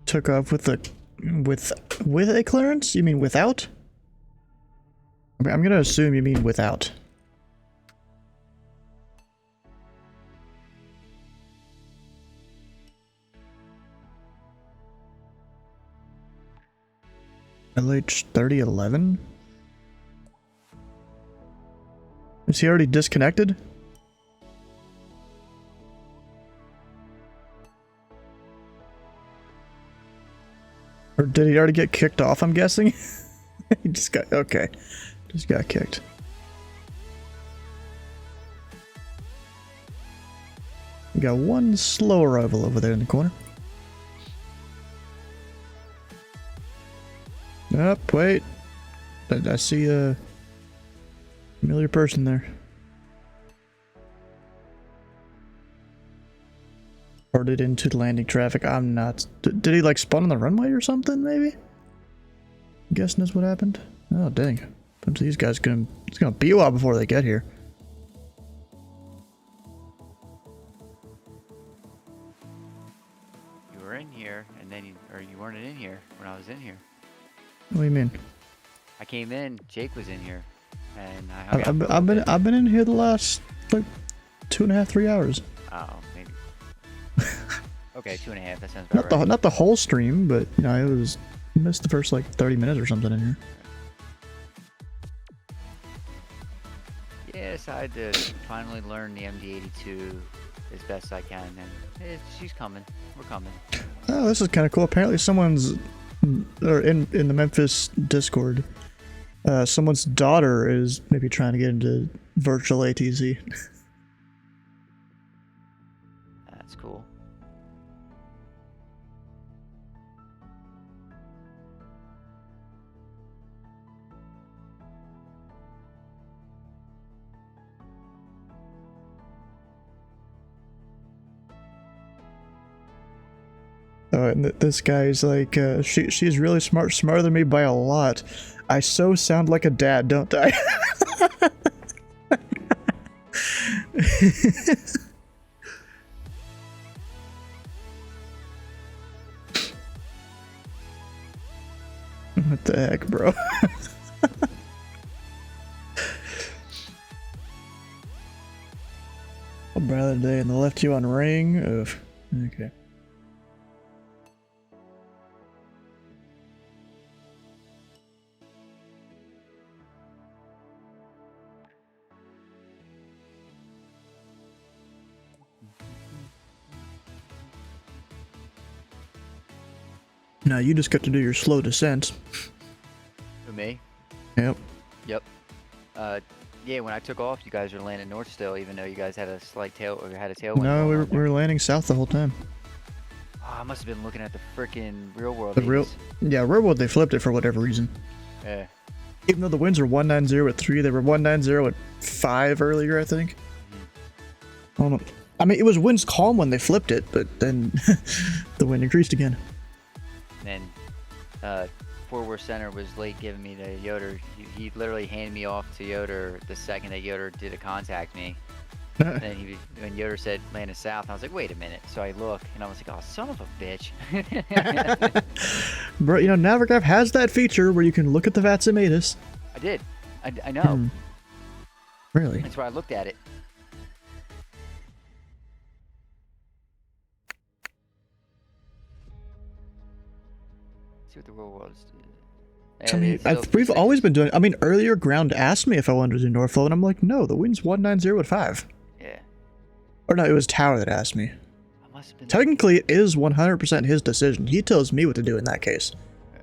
Took off with a with a clearance? You mean without? I'm gonna assume you mean without. LH 3011? Is he already disconnected? Or did he already get kicked off, I'm guessing? He just got, okay. Just got kicked. We got one slow arrival over there in the corner. Up, wait. I see a familiar person there. Ported into the landing traffic. I'm not. Did he like spawn on the runway or something? Maybe. I'm guessing that's what happened. Oh dang! Bunch of these guys it's gonna be a while before they get here. You were in here, and then you weren't in here when I was in here. What do you mean? I came in. Jake was in here, and I've been in here the last like 2.5, 3 hours. Oh, maybe. Okay, 2.5. That sounds about right. Not the whole stream, but you know, it was missed the first like 30 minutes or something in here. Yeah, I decided to finally learn the MD82 as best I can, and she's coming. We're coming. Oh, this is kind of cool. Apparently, someone's or in the Memphis Discord. Someone's daughter is maybe trying to get into virtual ATC. That's cool. And this guy's like, she's really smart, smarter than me by a lot. I so sound like a dad, don't I? What the heck, bro? Oh, brother, day and they left you on ring. Ugh. Okay. Now you just got to do your slow descent. Who, me? Yep. Yep. Yeah, when I took off, you guys were landing north still, even though you guys had a slight tailwind. No, we were landing south the whole time. Oh, I must have been looking at the freaking real world. Yeah, real world, they flipped it for whatever reason. Yeah. Even though the winds were 190 at 3, they were 190 at 5 earlier, I think. I don't know. I mean, it was winds calm when they flipped it, but then the wind increased again. And Fort Worth Center was late giving me the Yoder. He literally handed me off to Yoder the second that Yoder did contact me. And then when Yoder said landing south, I was like, wait a minute. So I look, and I was like, oh, son of a bitch. Bro, you know, Navigraph has that feature where you can look at the Vatsim. I did. I know. Really? That's why I looked at it. See what the real world is doing. I mean, we've always been doing. I mean, earlier Ground asked me if I wanted to do Norfolk, and I'm like, no, the wind's 190 at 5. Yeah. Or no, it was Tower that asked me. Technically, it is 100% his decision. He tells me what to do in that case. Yeah.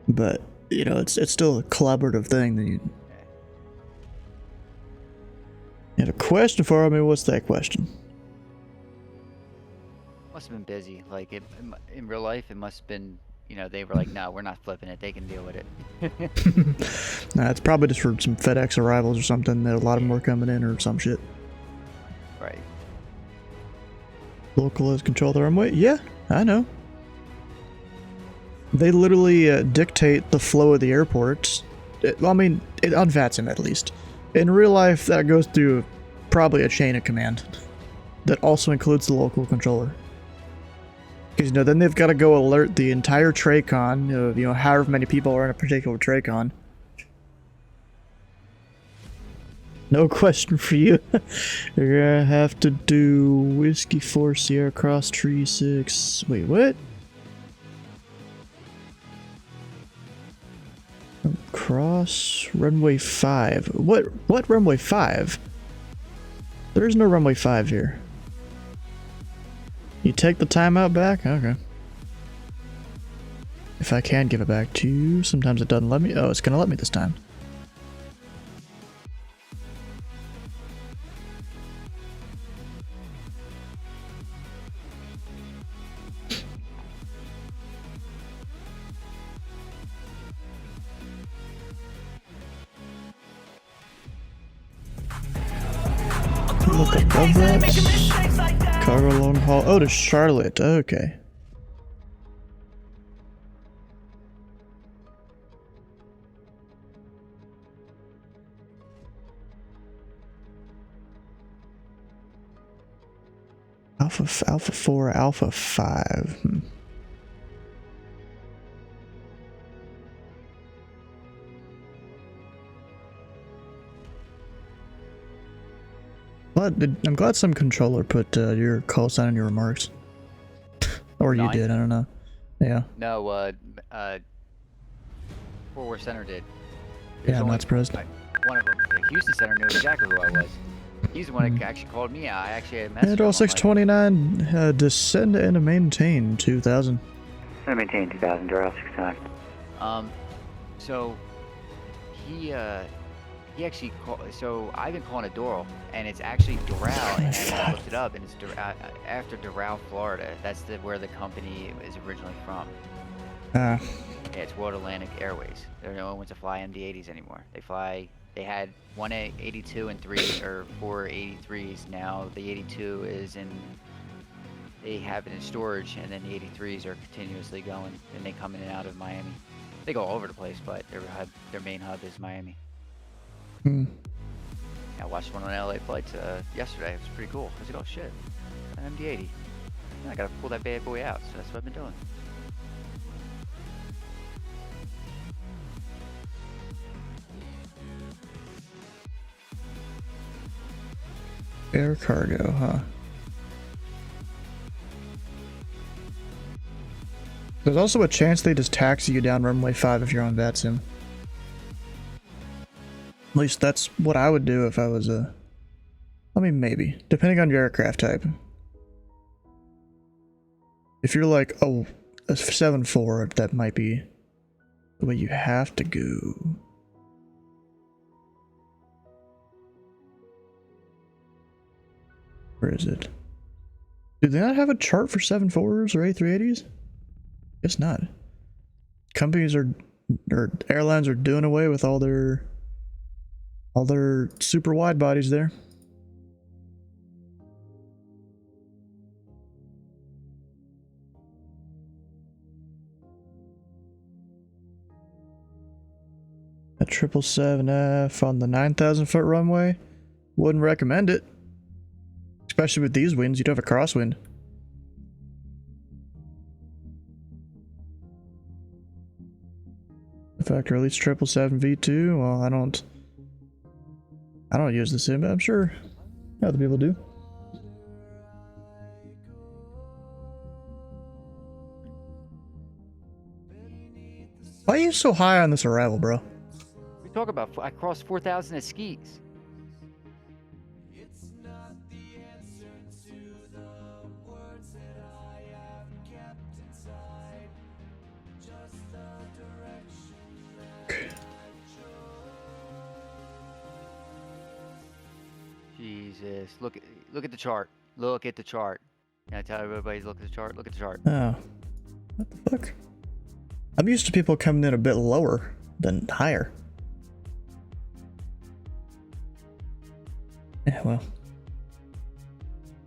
But you know, it's still a collaborative thing. That you have a question for me. What's that question? Must have been busy. Like in real life, it must have been. You know, they were like, no, we're not flipping it. They can deal with it. Nah, it's probably just for some FedEx arrivals or something. That a lot of them were coming in or some shit. Right. Localists control the runway? Yeah, I know. They literally dictate the flow of the airport. On Vatsim at least. In real life, that goes through probably a chain of command. That also includes the local controller. Because, you know, then they've got to go alert the entire TRACON of, you know, however many people are in a particular TRACON. No question for you. You're gonna have to do Whiskey 4 Sierra Cross Tree 6. Wait, what? Cross runway 5. What runway 5? There's no runway 5 here. You take the timeout back? Okay. If I can give it back to you, sometimes it doesn't let me. Oh, it's gonna let me this time. up above that. Cargo long haul. Oh, to Charlotte. Okay. Alpha 4, Alpha 5. I'm glad some controller put your call sign in your remarks. Or you did, I don't know. Yeah. No, Fort Worth Center did. Yeah, I'm not surprised. One of them, the Houston Center, knew exactly who I was. He's the one that actually called me out. I actually had a message. Draw 629, descend and maintain 2000. I maintain 2000, draw 629. So he actually called. So I've been calling it Doral, and it's actually Doral, and I looked it up, and it's after Doral, Florida. That's where the company is originally from. Yeah, it's World Atlantic Airways. They're no one to fly MD-80s anymore. They had 182 and 4 83s. Now the 82 is in. They have it in storage, and then the 83s are continuously going, and they come in and out of Miami. They go all over the place, but their main hub is Miami. I watched one on LA flights yesterday. It was pretty cool. I was like, oh shit, an MD-80. I gotta pull that bad boy out, so that's what I've been doing. Air cargo, huh? There's also a chance they just taxi you down runway 5 if you're on Vatsim. At least that's what I would do if I was a... I mean, maybe. Depending on your aircraft type. If you're like, oh, a 7-4, that might be the way you have to go. Where is it? Do they not have a chart for 7-4s or A380s? Guess not. Companies or airlines are doing away with all their super wide bodies there. A 777F on the 9,000 foot runway? Wouldn't recommend it. Especially with these winds, you'd have a crosswind. Factor release 777 V2. Well, I don't use the sim, but I'm sure other people do. Why are you so high on this arrival, bro? We talk about I crossed 4,000 at skis. Jesus, look at the chart. Look at the chart. Can I tell everybody to look at the chart? Look at the chart. Oh. What the fuck? I'm used to people coming in a bit lower than higher. Yeah, well.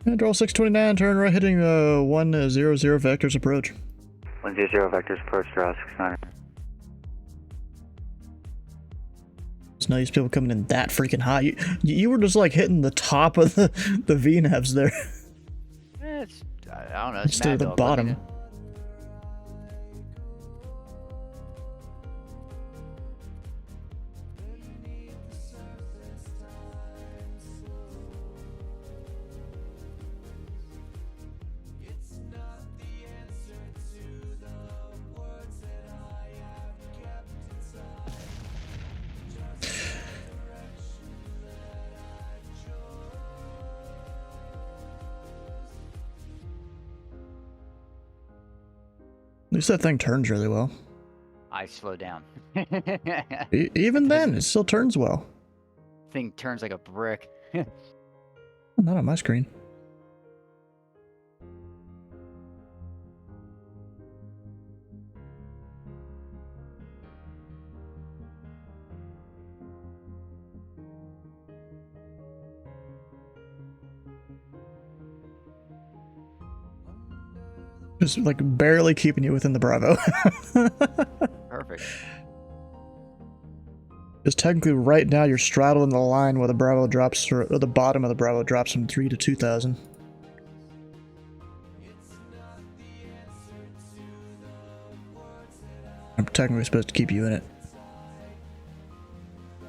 Draw 629, turn right, hitting 100 vectors approach. 100 vectors approach, draw 69. It's no use people coming in that freaking high. You were just like hitting the top of the VNAVs there. I don't know. Instead of the bottom. At least that thing turns really well. I slow down. Even then, it still turns well. Thing turns like a brick. Not on my screen. Just like barely keeping you within the Bravo. Perfect. Just technically right now you're straddling the line where the Bravo drops, or the bottom of the Bravo drops from 3 to 2,000. I'm technically supposed to keep you in it.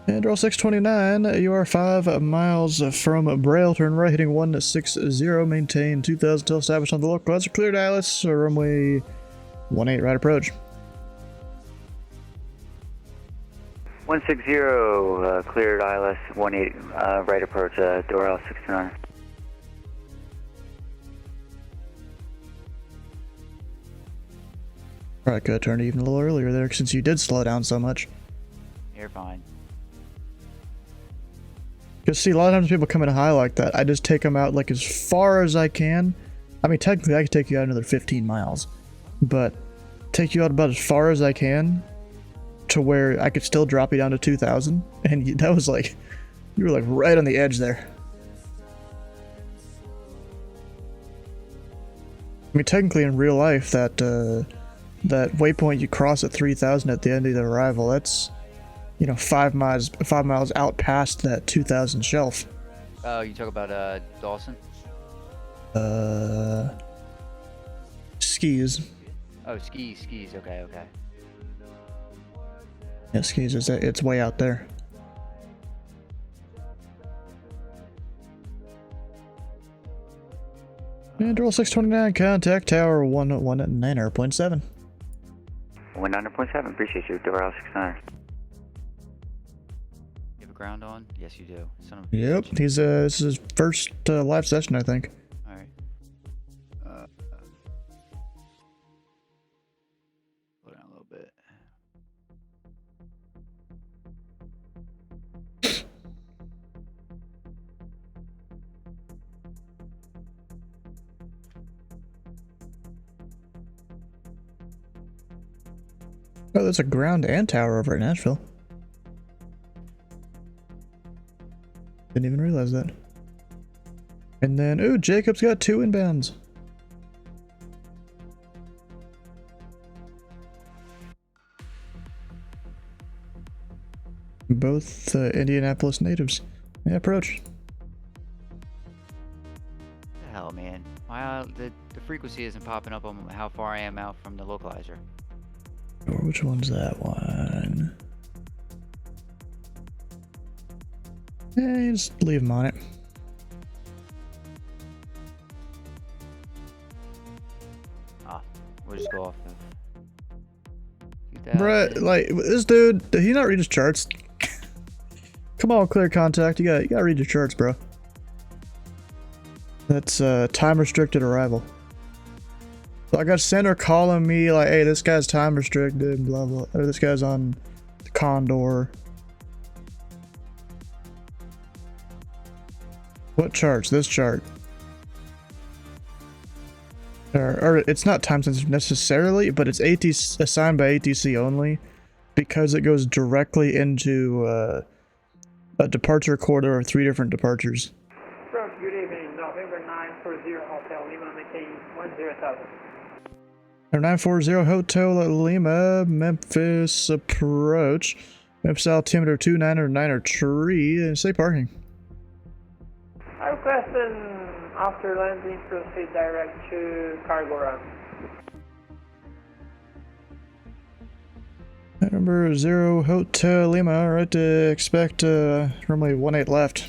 And roll 629, you are 5 miles from Braille, turn right, hitting 160, maintain 2,000 until established on the localizer, clear Dallas, runway 18 right approach. 160, cleared ILS 18, right approach, Doral 69. Alright, could have turned even a little earlier there since you did slow down so much. You're fine. Because see, a lot of times people come in high like that, I just take them out like as far as I can. I mean, technically I could take you out another 15 miles, but take you out about as far as I can to where I could still drop you down to 2,000, and that was like, you were like right on the edge there. I mean, technically in real life, that waypoint you cross at 3,000 at the end of the arrival, that's, you know, 5 miles out past that 2,000 shelf. Oh, you talk about Dawson? Skis. Oh, skis. Okay. Yeah, skis is it's way out there. And roll 629, contact tower 119.7. 19.7, appreciate you, Doral 69. You have a ground on? Yes, you do. Son of a Yep, bitch. he's this is his first live session, I think. Alright. Slow down a little bit. Oh, there's a ground and tower over at Nashville. Didn't even realize that. And then, ooh, Jacob's got 2 inbounds. Both Indianapolis natives. Yeah, approach. What the hell, man? Why the frequency isn't popping up on how far I am out from the localizer? Or which one's that one? Hey, just leave him on it. Ah, we'll just go off the... Bruh, like, this dude, did he not read his charts? Come on, clear contact. You gotta read your charts, bro. That's time restricted arrival. So I got center calling me like, hey, this guy's time restricted, blah blah, or this guy's on the Condor. What charts? This chart. Or it's not time sensitive necessarily, but it's assigned by ATC only because it goes directly into a departure corridor of 3 different departures. Good evening, November 940 Hotel Lima, maintaining 10,000. 940 Hotel Lima, Memphis approach. Memphis altimeter 2909 tree, and stay parking. I request an after landing proceed direct to cargo run. Number 0 Hotel Lima, alright, expect runway 18 left.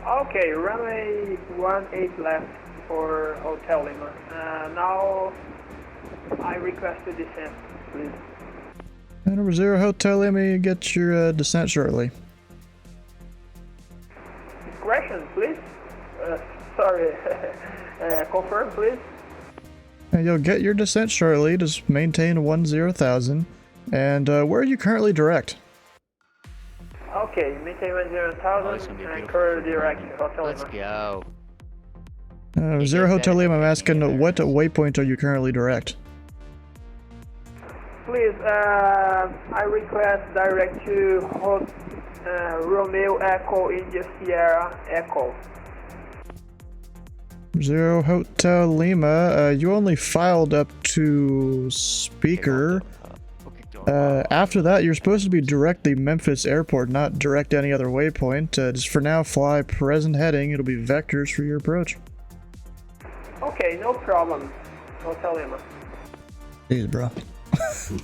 Okay, runway 18 left for Hotel Lima. Now I request a descent, please. Number 0 Hotel Lima, get your descent shortly. Discretion, please. Sorry. Confirm, please. And you'll get your descent shortly, just maintain 10,000. And where are you currently direct? Okay, maintain 10,000 and current direct Hotel Lima. Let's go. 0 Hotel Lima, I'm asking what waypoint are you currently direct? Please, I request direct to Romeo Echo India Sierra Echo. 0 Hotel Lima, you only filed up to speaker. After that, you're supposed to be direct the Memphis airport, not direct any other waypoint. Just for now, fly present heading. It'll be vectors for your approach. Okay, no problem. Hotel Lima. Jeez, bro. Sorry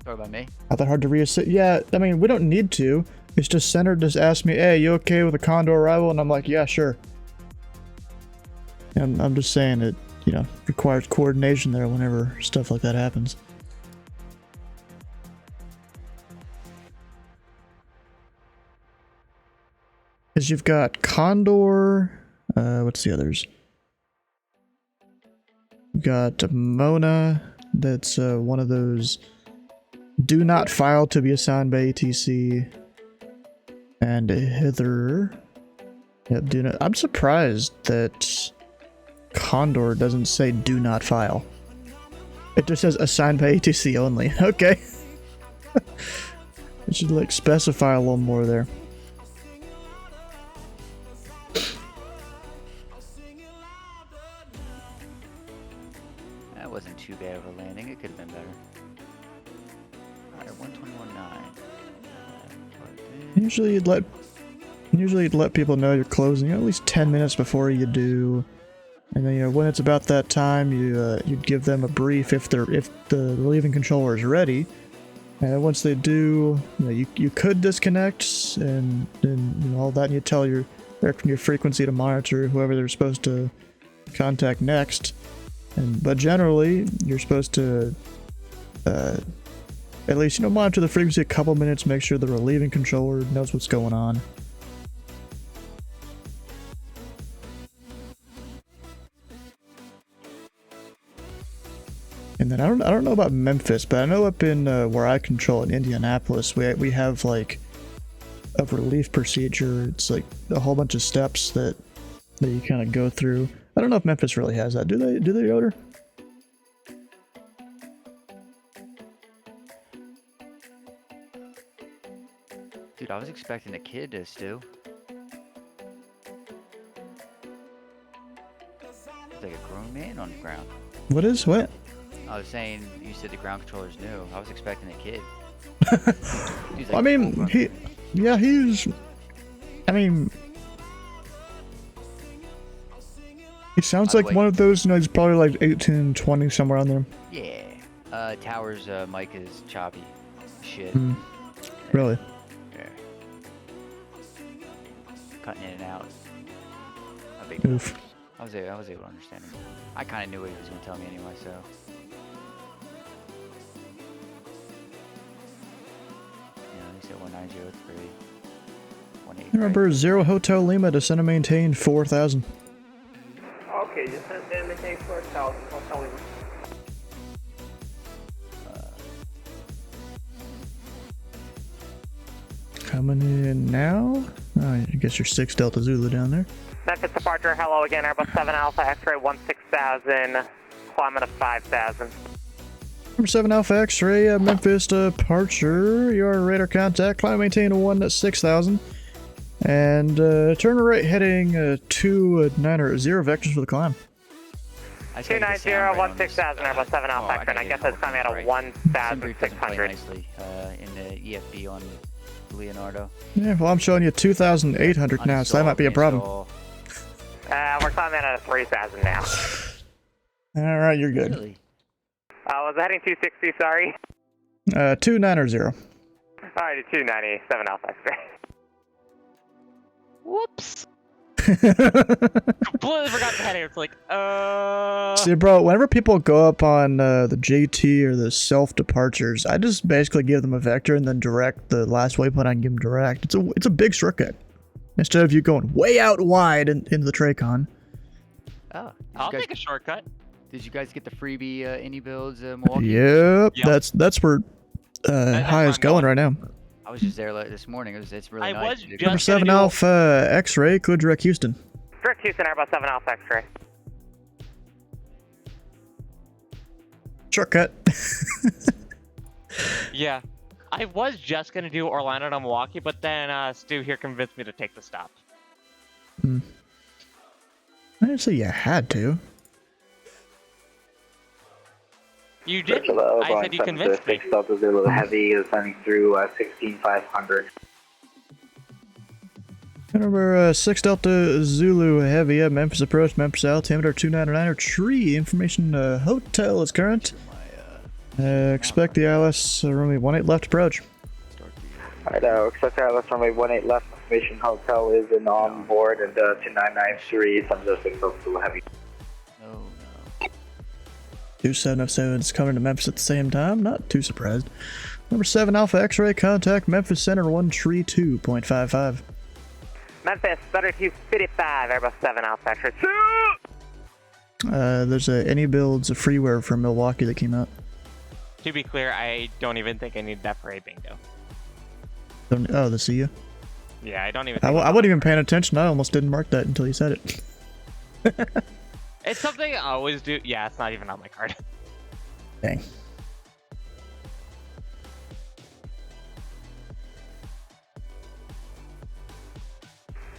about me. Not that hard to reassess. Yeah, I mean, we don't need to. It's just Center just asked me, hey, you okay with a Condor arrival? And I'm like, yeah, sure. And I'm just saying it, you know, requires coordination there whenever stuff like that happens. Because you've got Condor, what's the others? You've got Mona, that's one of those do not file to be assigned by ATC. And Hither. Yep, do not. I'm surprised that Condor doesn't say do not file. It just says assigned by ATC only. Okay. It should like specify a little more there. That wasn't too bad of a landing. It could have been better. Alright, 121.9. Usually you'd let people know you're closing at least 10 minutes before you do. And then, you know, when it's about that time, you'd give them a brief if the relieving controller is ready. And once they do, you know, you could disconnect and you know, all that, and you tell your frequency to monitor whoever they're supposed to contact next. But generally, you're supposed to at least, you know, monitor the frequency a couple minutes, make sure the relieving controller knows what's going on. And then I don't know about Memphis, but I know up in where I control in Indianapolis, we have like a relief procedure. It's like a whole bunch of steps that you kind of go through. I don't know if Memphis really has that. Do they, Yoder? Dude, I was expecting a kid to stew. It's like a grown man on the ground. What is what? I was saying, you said the ground controller's new. I was expecting a kid. Like, I mean, he's. I mean, he sounds like one of those. You know, he's probably like 18, 20, somewhere on there. Yeah. Tower's mic is choppy. Shit. Really? Yeah. Cutting in and out. A big Oof. I was able to understand him. I kind of knew what he was going to tell me anyway, so. He said 1903. 18. Remember 0 Hotel Lima, descend and maintain 4,000. Okay, descend and maintain 4,000. Hotel Lima. Coming in now. Oh, I guess you're 6 Delta Zulu down there. Memphis departure, hello again, Airbus 7 Alpha, X-ray 16,000, climate of 5,000. Number 7 Alpha X-ray, Memphis departure. Your radar contact, climb maintain 16,000. And turn right heading 290 vectors for the climb. 290, 16,000, Airbus 7 Alpha X-ray, and I guess that's coming out of 1,600. Nicely in the EFB on Leonardo. Yeah, well, I'm showing you 2,800 now, so that might be a problem. We're climbing out of 3,000 now. Alright, you're good. Really? Was the heading 260, sorry? 290. Alright, 290, 7 Alpha X-ray. Whoops. Completely forgot the heading. It's like, See, bro, whenever people go up on the JT or the self departures, I just basically give them a vector and then direct the last waypoint. I can give them direct. It's a big shortcut instead of you going way out wide into the Tracon. Oh, I'll take a shortcut. Did you guys get the freebie any builds Milwaukee? Yep, that's where high is going right now. I was just there this morning. It's really nice. Number 7 Alpha X-ray, clear direct Houston. Direct Houston, Airbus 7 Alpha X-ray. Shortcut. Yeah. I was just going to do Orlando to Milwaukee, but then Stu here convinced me to take the stop. didn't say you had to. You didn't. I said you convinced me. 6 Delta Zulu Heavy is sending through 16500. Number 6 Delta Zulu Heavy at Memphis approach, Memphis altimeter 299er tree. Information hotel is current. Expect the ILS runway 18 left approach. Alright, expect the ILS runway 18 left. Information hotel is in on board and 2993, 706 Delta Zulu Heavy. 2707 is coming to Memphis at the same time. Not too surprised. Number 7 Alpha X-ray contact Memphis Center 132.55. Memphis, Thunder 255, Airbus 7 Alpha X-ray. There's any builds of freeware from Milwaukee that came out. To be clear, I don't even think I need that for a bingo. Oh, the CU? Yeah, I don't even I think wasn't even paying attention. I almost didn't mark that until you said it. It's something I always do. Yeah, it's not even on my card. Dang.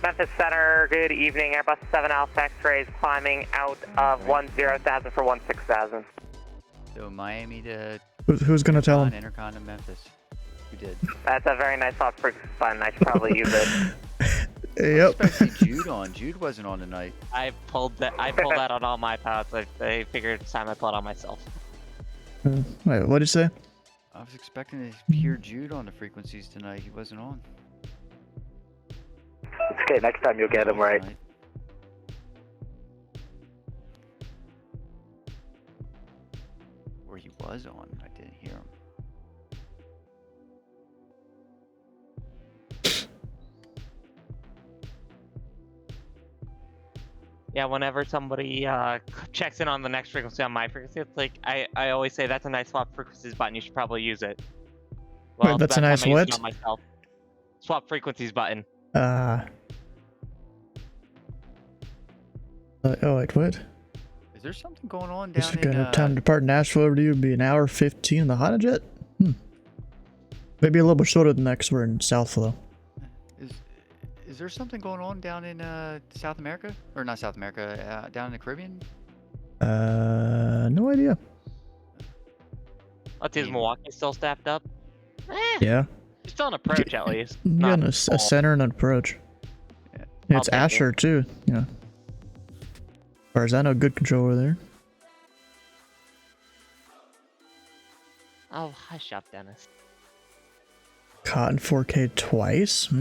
Memphis Center, good evening. Airbus 7 Alpha X-rays climbing out of 10,000 for 16,000. So Miami to Who's gonna tell him? Intercon to Memphis. Who did? That's a very nice off frequency button. I should probably use it. Yep. Especially Jude on. Jude wasn't on tonight. I pulled that on all my pilots. I figured it's time I pull it on myself. Wait, what'd you say? I was expecting to hear Jude on the frequencies tonight. He wasn't on. It's okay, next time you'll get him right. Or he was on. I didn't hear him. Yeah, whenever somebody checks in on the next frequency on my frequency, it's like I always say that's a nice swap frequencies button. You should probably use it. Well, Wait, that's a time nice I use it what? on myself. Swap frequencies button. Oh wait, what? Is there something going on Just down in? gonna time to depart Nashville over to you would be an hour 15 in the Honda jet. Maybe a little bit shorter than that because we're in South Flow. Is there something going on down in South America, or not South America? Down in the Caribbean? No idea. Let's see, is Milwaukee still staffed up? Yeah. It's still an approach at least. You Not got a center and an approach. Yeah, it's Asher too. Yeah. As far as I know, good control over there. Oh, hush up, Dennis. Caught in 4K twice?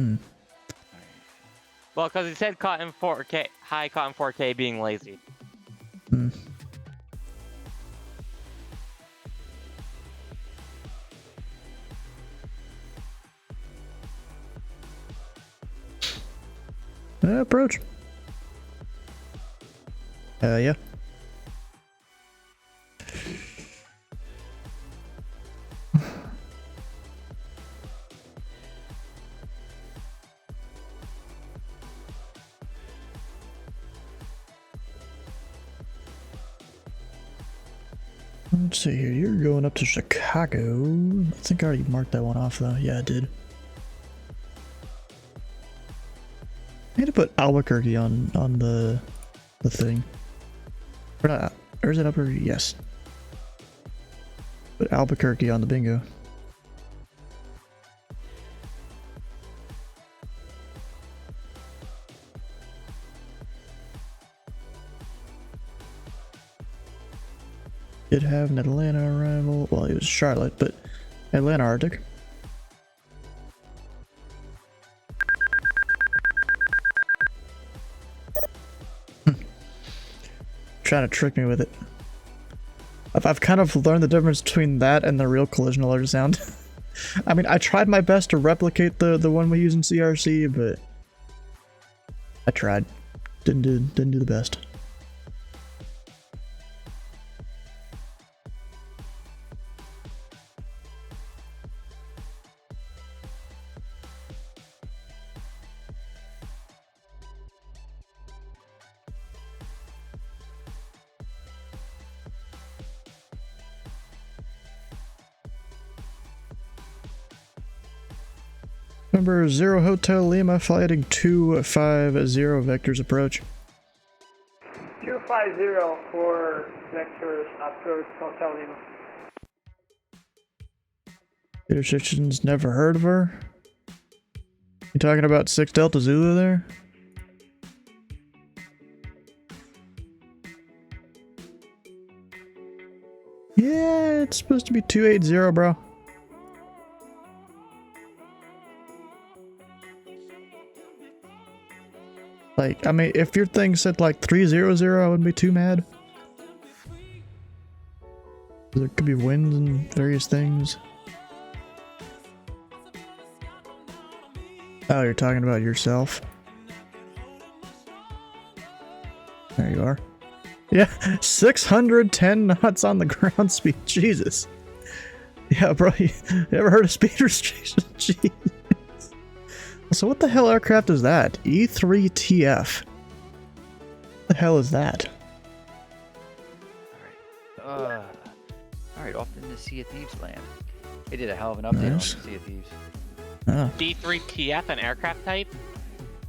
Well, because he said caught in 4K, high caught in 4K being lazy. Approach. Yeah. Let's see here. You're going up to Chicago. I think I already marked that one off though. Yeah, I did. I need to put Albuquerque on the thing. Or not, or is it Albuquerque? Yes. Put Albuquerque on the bingo. Did have an Atlanta arrival. Well, it was Charlotte, but Atlanta Arctic. Trying to trick me with it. I've kind of learned the difference between that and the real collision alert sound. I mean, I tried my best to replicate the one we use in CRC, but I tried. Didn't do the best. Number 0 Hotel Lima, flighting 250 vectors approach. 150 for vectors approach Hotel Lima. Peterson's never heard of her? You talking about 6 Delta Zulu there? Yeah, it's supposed to be 280, bro. Like, I mean, if your thing said like 300, I wouldn't be too mad. There could be winds and various things. Oh, you're talking about yourself? There you are. Yeah, 610 knots on the ground speed. Jesus. Yeah, bro, you ever heard of speed restriction? Jeez. So what the hell aircraft is that? E3TF. What the hell is that? Alright, off in the Sea of Thieves land. They did a hell of an update Nice. on the Sea of Thieves. Oh. D3TF, an aircraft type?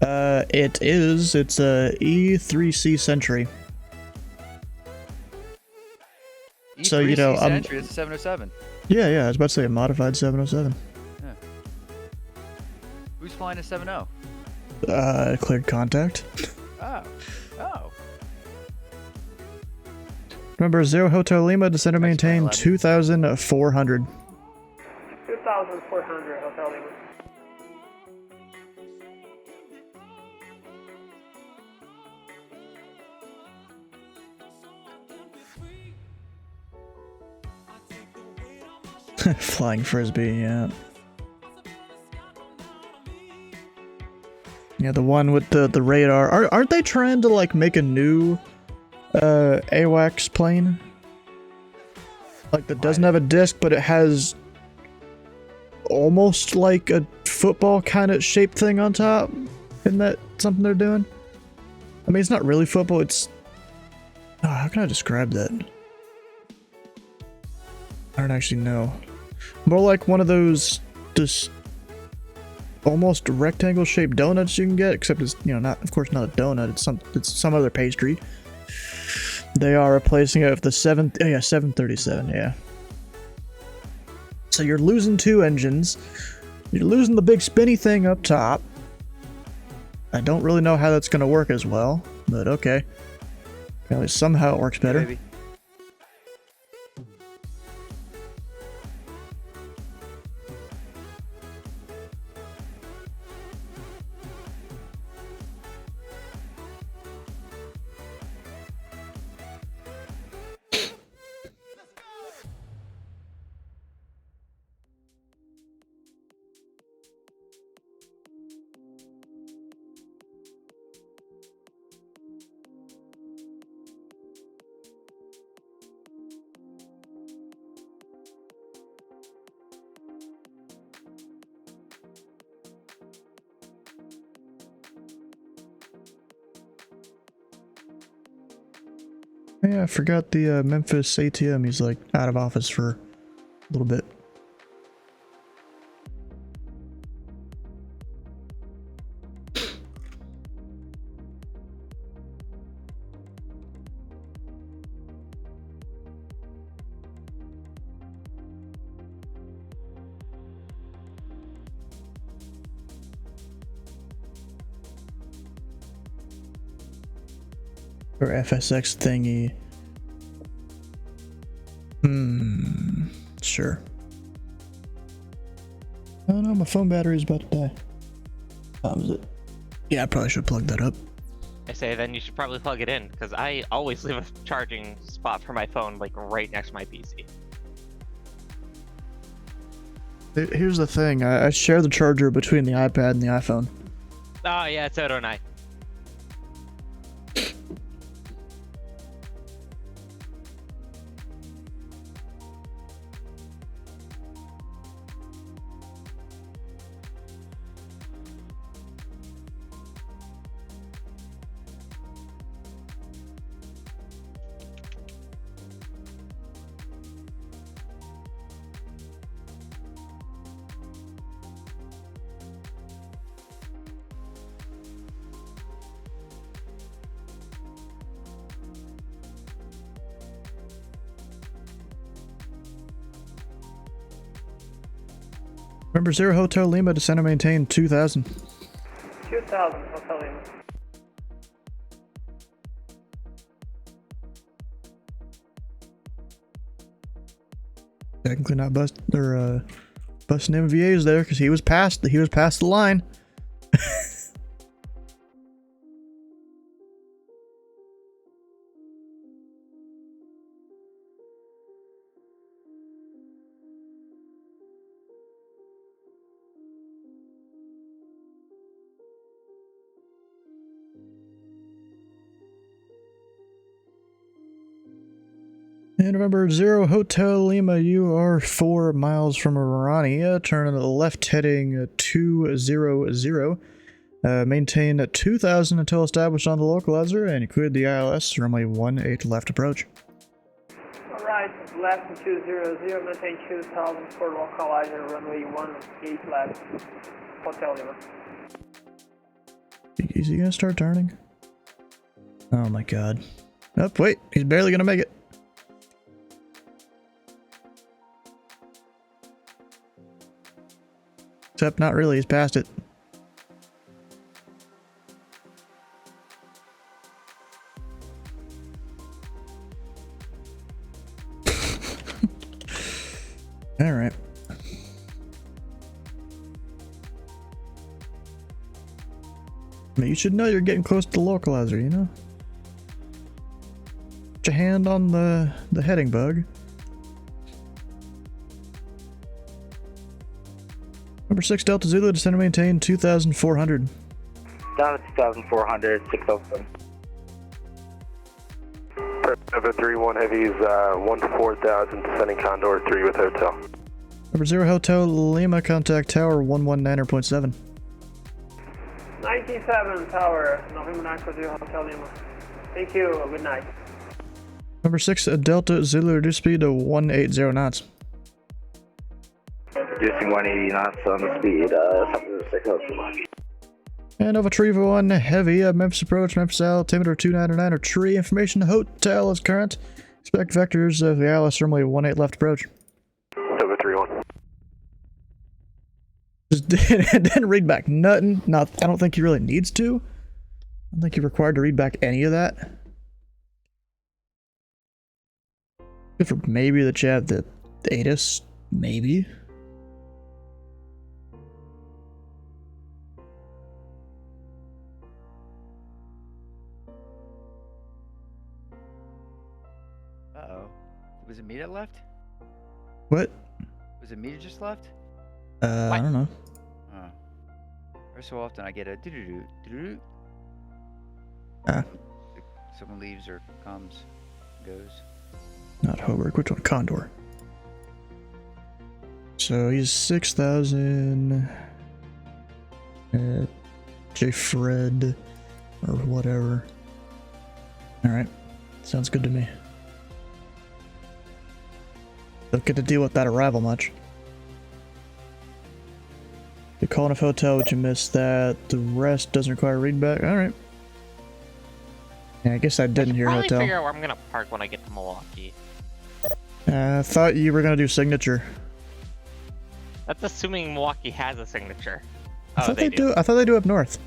It is. It's a E3C Sentry. So, you know, Sentry, it's a 707. Yeah, I was about to say a modified 707. Yeah. Who's flying a 70? Cleared contact. Oh. Remember, 0 Hotel Lima, descend and maintain 2,400. 2,400 Hotel Lima. Flying Frisbee, yeah. Yeah, the one with the radar. Aren't they trying to, like, make a new AWACS plane? Like, that doesn't have a disc, but it has almost like a football kind of shaped thing on top? Isn't that something they're doing? I mean, it's not really football, it's... Oh, how can I describe that? I don't actually know. More like one of those just almost rectangle shaped donuts you can get, except it's, you know, not, of course, not a donut, it's some other pastry. They are replacing it with the 737, yeah. So you're losing 2 engines. You're losing the big spinny thing up top. I don't really know how that's going to work as well, but okay. Apparently somehow it works better. Maybe. Yeah, I forgot the Memphis ATM. He's like out of office for a little bit. Or FSX thingy. Sure. Oh no, my phone battery is about to die. How was it? Yeah, I probably should plug that up. I say then you should probably plug it in, because I always leave a charging spot for my phone like right next to my PC. Here's the thing, I share the charger between the iPad and the iPhone. Oh yeah, so don't I. Remember 0 Hotel Lima, descend and maintain 2000. 2000, Hotel Lima. Technically not busting MVAs there because he was past the line. And remember, 0 Hotel Lima, you are 4 miles from Arania. Turn left heading 200. Maintain 2000 until established on the localizer and cleared the ILS. Runway 18 left approach. Alright, left 200, maintain 2000 for localizer, runway 18 left, Hotel Lima. Is he gonna start turning? Oh my god. Oh, wait, he's barely gonna make it. Except not really, he's past it. Alright. I mean, you should know you're getting close to the localizer, you know? Put your hand on the heading bug. Number 6 Delta Zulu, descend and maintain 2400. Down to 2400, 607. Number 31 Heavy's 14000, descending Condor 3 with Hotel. Number 0 Hotel Lima, contact Tower 119.7. 97 Tower, November 9 for 0 Hotel Lima. Thank you, good night. Number 6 Delta Zulu, reduce speed to 180 knots. Reducing 180 knots on the speed, something to 607. And Nova Trevo 1 Heavy, Memphis approach, Memphis altimeter 299 or tree. Information hotel is current. Expect vectors of the ILS runway 18 left approach. Nova 31. Just didn't read back nothing. I don't think he really needs to. I don't think you're required to read back any of that. Good for maybe the chat that ate us. Maybe. Uh-oh. Was it me that left? What? Was it me that just left? I don't know. Oh. Every so often I get a doo-doo-doo, doo-doo-doo. Ah. Someone leaves or comes, goes. Not Hoberg. Which one? Condor. So he's 6,000. J. Fred. Or whatever. Alright. Sounds good to me. Don't get to deal with that arrival much. The calling of hotel, would you miss that? The rest doesn't require readback. Alright. Yeah, I guess I didn't hear Probably hotel. figure out where I'm gonna park when I get to Milwaukee. I thought you were gonna do signature. That's assuming Milwaukee has a signature. I thought they do. I thought they do up north.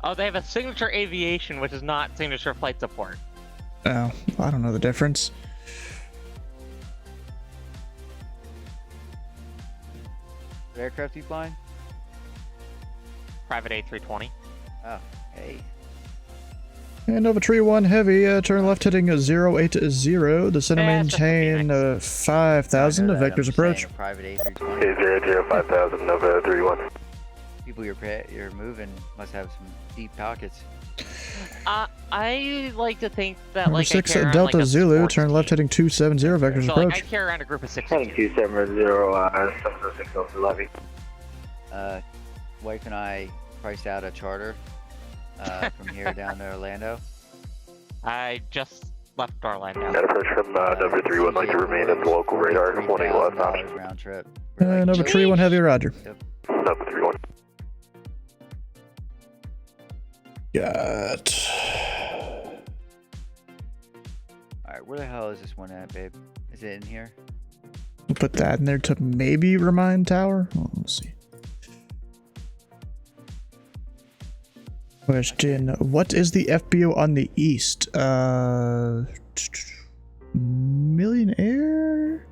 Oh, they have a signature aviation, which is not signature flight support. Oh, I don't know the difference. What aircraft you flying? Private A320. Oh, hey. And Nova Tree 1 Heavy, turn left heading 080. Descend and maintain 5,000. Vectors approach. Private A320. Okay, 0, 5000, Nova 31. People you're moving must have some deep pockets. I like to think that Number like 6 I carry around, Delta like, a Zulu, sports turn left heading 270. Vectors So like, approach. I carry around a group of 6. Heading 270, 706 Delta Levy. Wife and I priced out a charter from here down to Orlando. I just left Orlando. That approach from Nova 3 would like to remain in the local radar. 18 left option. Round trip. Nova Tree 1 Heavy, roger. Yep. Nova 3 1. Got. Alright, where the hell is this one at, babe? Is it in here? We'll put that in there to maybe remind tower. Oh, let's see. Question: what is the FBO on the east? Millionaire?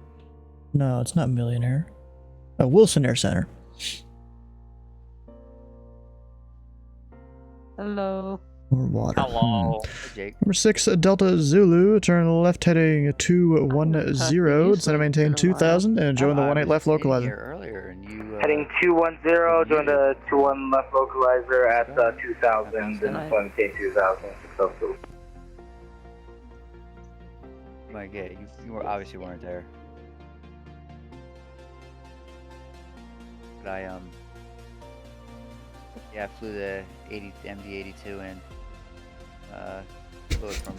No, it's not Millionaire. Wilson Air Center. Hello. Or water. Hello. Jake. Number 6, Delta Zulu. Turn left heading 210. Instead of maintain 2000 and join the 18 left localizer. Earlier and you. Heading 210, join the 21 left localizer at 2000 and maintain 2000. Successful. Like, yeah, you were obviously weren't there. But I yeah, I flew the MD-82 in. Flew it from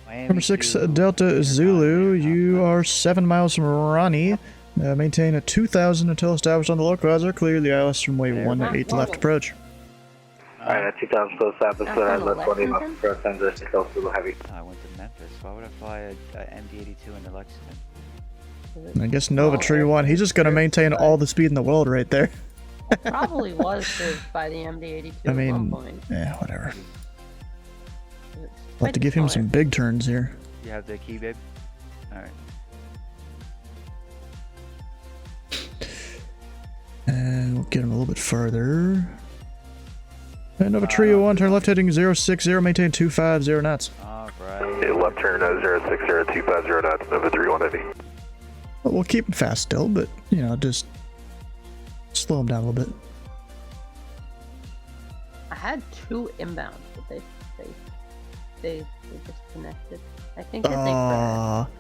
Miami. Number 6, Delta Zulu. You are 7 miles from Ronnie. Maintain a 2000 until established on the localizer. Clear the ILS from way 18 left approach. Alright, 2000 close up, let's go ahead, let's 20 left approach, and the Delta Zulu Heavy. I went to Memphis. Why would I fly a MD-82 into Lexington? I guess Nova Tree 1. He's just going to maintain all the speed in the world right there. Probably was served by the MD-82 I at one mean, point. yeah, whatever. I'll have to give him some big turns here. You have the key, babe? Alright. And we'll get him a little bit further. And Nova Trio 1, turn left heading 060, maintain 250 knots. Alright. Left turn 060, 250 knots, Nova 31 heavy. Well, we'll keep him fast still, but, you know, just slow him down a little bit. I had 2 inbounds, but they disconnected. I think that they crashed.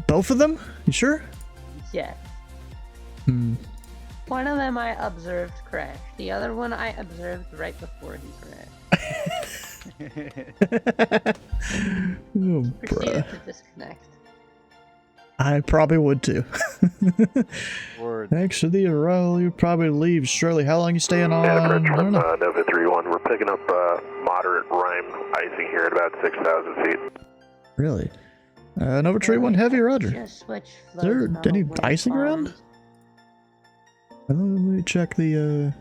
Both of them? You sure? Yes. Hmm. One of them I observed crash. The other one I observed right before he crashed. Oh, Proceeded bruh. to disconnect. I probably would too. Word. Thanks for the arrival. You probably leave shortly. How long you staying on? I don't know. Nova 31, we're picking up moderate rime icing here at about 6,000 feet. Really? Nova Tree 1 heavy, roger. Just switch Is there any icing around? Let me check the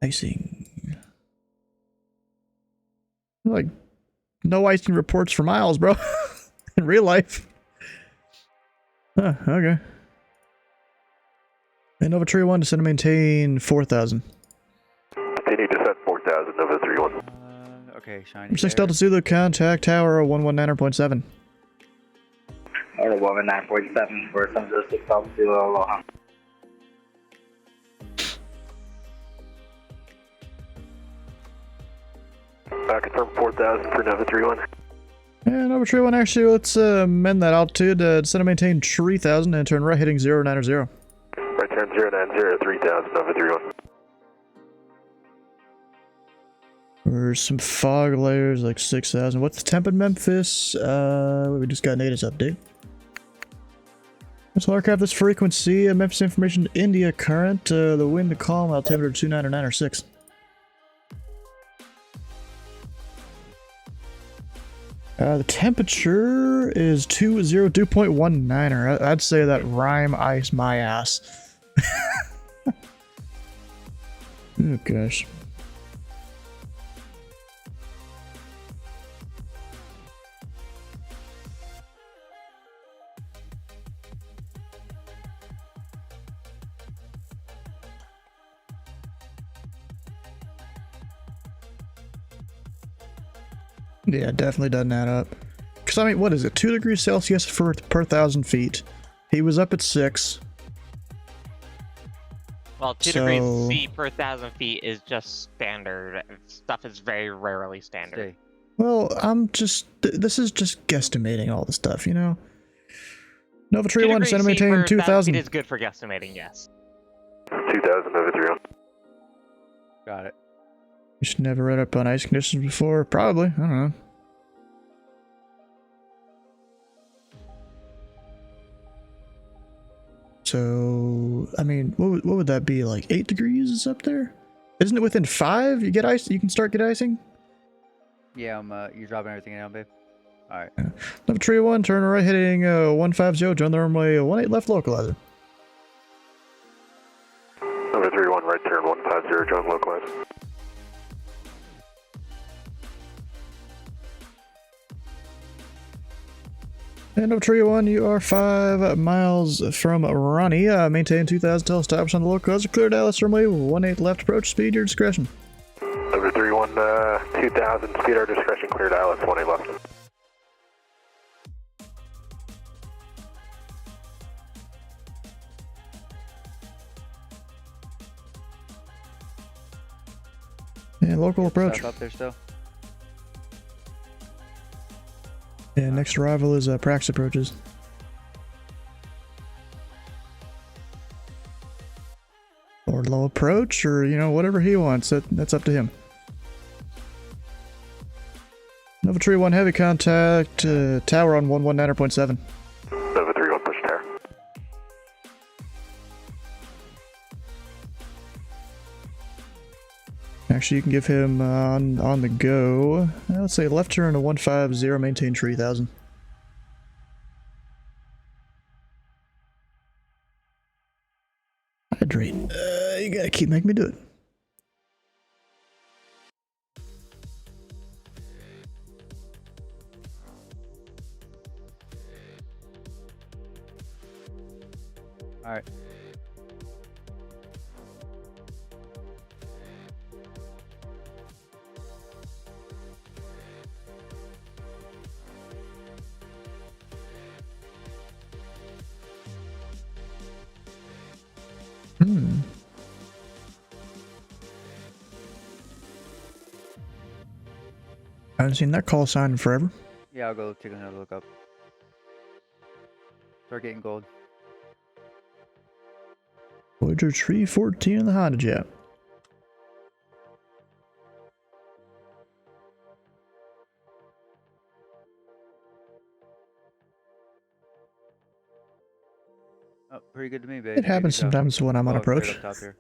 icing. Like, no icing reports for miles, bro. In real life. Huh, okay. And Nova Tree 1 descend to maintain 4,000. Continue descent 4,000, Nova 31. Okay, shiny. Number 6 Delta Zulu, contact tower 119.7. Order 119.7 for 706 Delta Zulu, Aloha. Confirm 4,000 for Nova 31. And Nova Tree 1, actually, let's amend that altitude. Descend to maintain 3,000 and turn right heading 090. Right turn 090, 3,000, Nova 31. There's some fog layers, like 6,000. What's the temp in Memphis? We just got Native's update. Let's aircraft this frequency. Memphis information, India current. The wind, calm, altimeter 299 or 6. The temperature is 202.19er. I'd say that rhyme ice my ass. Oh gosh. Yeah, definitely doesn't add up. Because, I mean, what is it? 2 degrees Celsius per 1,000 feet. He was up at 6. Well, 2 degrees C per 1,000 feet is just standard. Stuff is very rarely standard. Well, I'm just... This is just guesstimating all the stuff, you know? Nova Tree 1, send maintain 2,000. It is good for guesstimating, yes. 2,000, Nova 31. Got it. You should never read up on ice conditions before. Probably. I don't know. So, I mean, what would that be? Like 8 degrees is up there? Isn't it within 5? You get ice. You can start get icing. Yeah, you're dropping everything down, babe. Alright. Number 3-1, turn right heading 150, join the runway 18 left localizer. Number 3-1, right turn 150, join localizer. And number 3-1, you are 5 miles from Ronnie. Maintain 2000 till establish on the localizer. Clear Dallas runway 18 left approach. Speed your discretion. Number 3-1, 2000, speed our discretion, clear Dallas 18 left. And local approach. Stuff up there still. And next arrival is Prax approaches. Or low approach, or whatever he wants. That's up to him. Nova 3-1 heavy contact, tower on 119.7. Nova 3-1 push tower. Actually, you can give him on the go. Let's say left turn to 150, maintain 3000. Hydrate. You gotta keep making me do it. Alright. I haven't seen that call sign in forever. Yeah, I'll go take another look up. Start getting gold. Voyager 314 in the Honda Jet. Oh, pretty good to me, babe. It happens sometimes when I'm on approach. Up top here.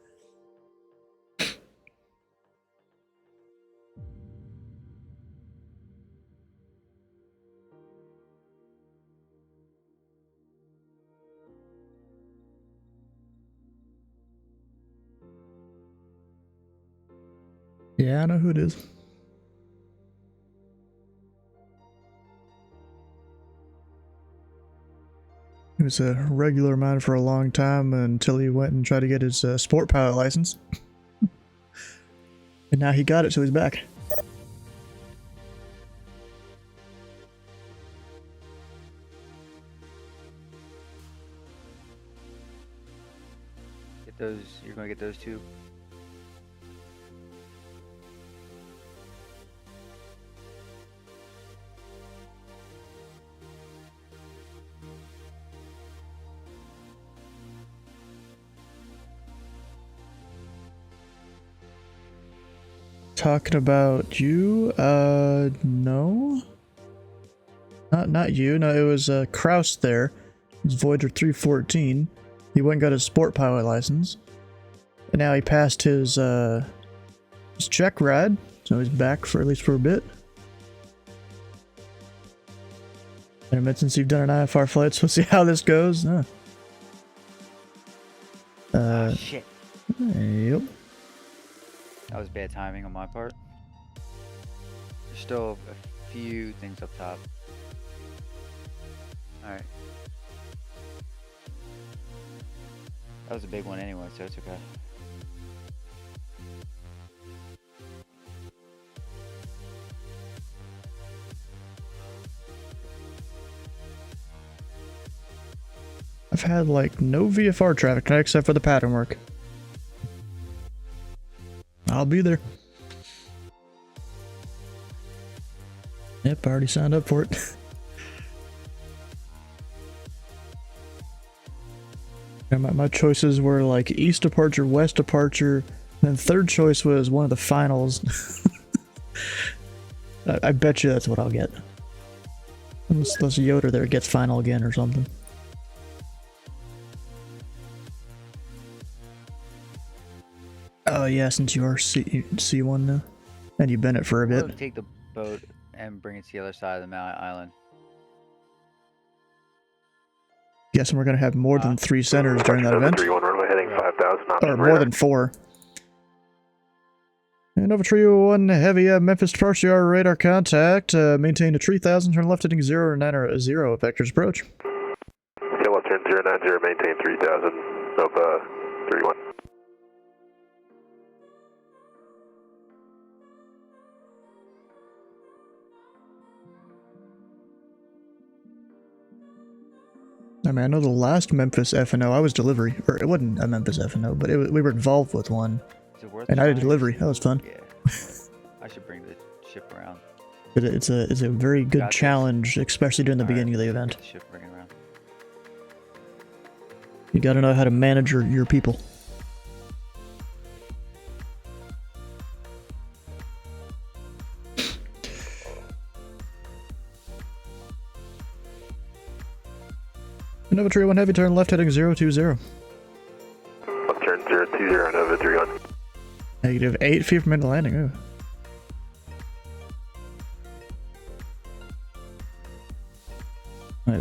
Yeah, I know who it is. He was a regular of mine for a long time until he went and tried to get his sport pilot license. And now he got it, so he's back. Get those, you're gonna get those two. Talking about you? No. Not you. No, it was Kraus there. It was Voyager 314. He went and got his sport pilot license. And now he passed his check ride, so he's back for at least for a bit. And since you've done an IFR flight, so we'll see how this goes. Shit. Yep. That was bad timing on my part. There's still a few things up top. Alright. That was a big one anyway, so it's okay. I've had like no VFR traffic tonight except for the pattern work. I'll be there. Yep, I already signed up for it. And my choices were like east departure, west departure, then third choice was one of the finals. I bet you that's what I'll get. Unless Yoder there gets final again or something. Oh yeah, since you are C1 now. And you've been it for a bit. Take the boat and bring it to the other side of the island. Guessing we're going to have more than 3 centers during that event. 31 runway heading 5,000. Or more than 4. And Nova Trio 1 Heavy, Memphis departure radar contact. Maintain a 3000, turn left heading 090, vectors approach. Okay, left turn 090, maintain 3000, Nova 31. I mean, I know the last Memphis FNO, I was delivery. Or it wasn't a Memphis FNO, but we were involved with one. And I did delivery. That was fun. Yeah. I should bring the ship around. It's a very good challenge, especially during the beginning of the event. Ship bring it around. You gotta know how to manage your people. Nova Trio 1 Heavy, turn left heading 020. Left turn 020, Nova 31. Negative 8 feet from into landing. Ooh.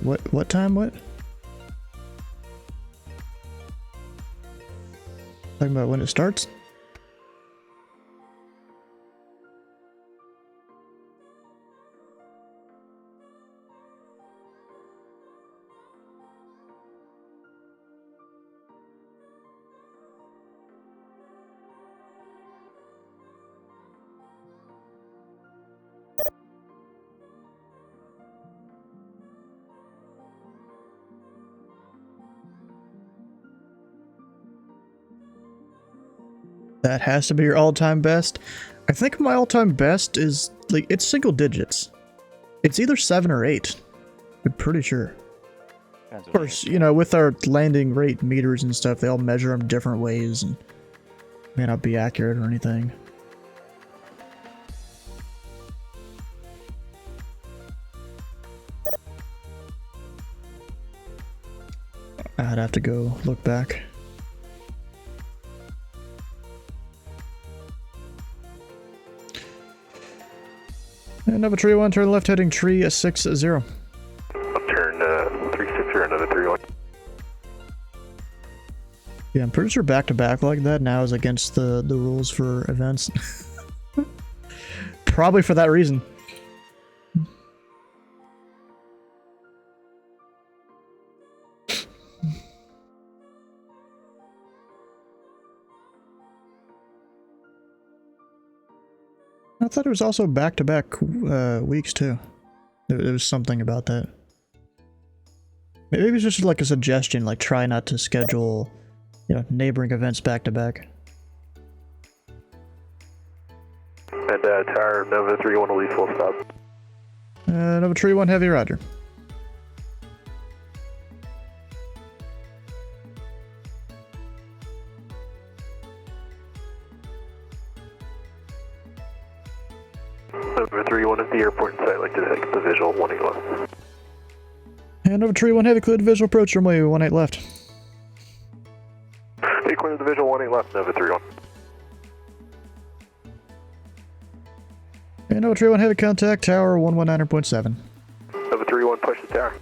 Wait, what time? What? Talking about when it starts? That has to be your all-time best. I think my all-time best is, like, it's single digits. It's either 7 or 8. I'm pretty sure. Of course, you know, with our landing rate meters and stuff, they all measure them different ways and may not be accurate or anything. I'd have to go look back. And Nova Tree 1, turn left heading tree 60. Turn 360, Nova 31. Yeah, I'm pretty sure back-to-back like that now is against the rules for events. Probably for that reason. I thought it was also back-to-back weeks too. There was something about that. Maybe it was just like a suggestion, like try not to schedule, you know, neighboring events back-to-back. And tower Nova 31 will leave full stop. Nova Tree 1 Heavy, roger. Nova 31 at the airport in sight, like to take the visual 18 left. And Nova Tree 1 Heavy, clear the visual approach, runway 18 left. Hey, clear the visual 18 left, Nova 31. And Nova Tree 1 Heavy, contact tower 119.7. Nova 31, push the tower.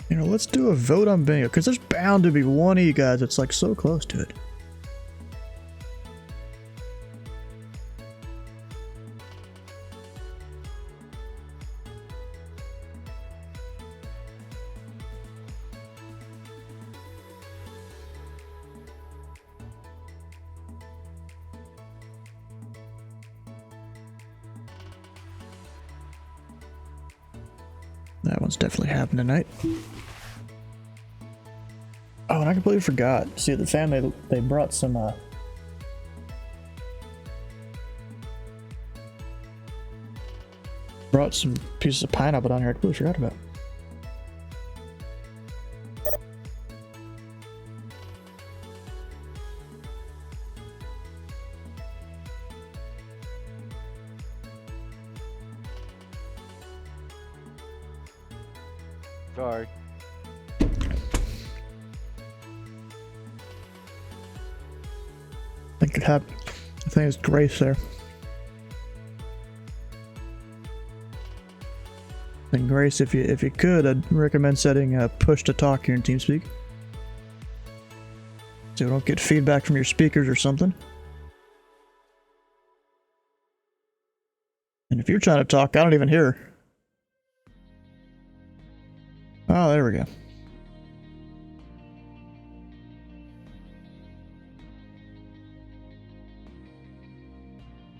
You know, let's do a vote on bingo, because there's bound to be one of you guys that's like so close to it. That one's definitely happened tonight. Oh, and I completely forgot. See, the family, they brought some, pieces of pineapple down here I completely forgot about. Guard. I think I think it's Grace there. And Grace, if you could, I'd recommend setting push to talk here in TeamSpeak, so you don't get feedback from your speakers or something. And if you're trying to talk, I don't even hear her. Oh, there we go.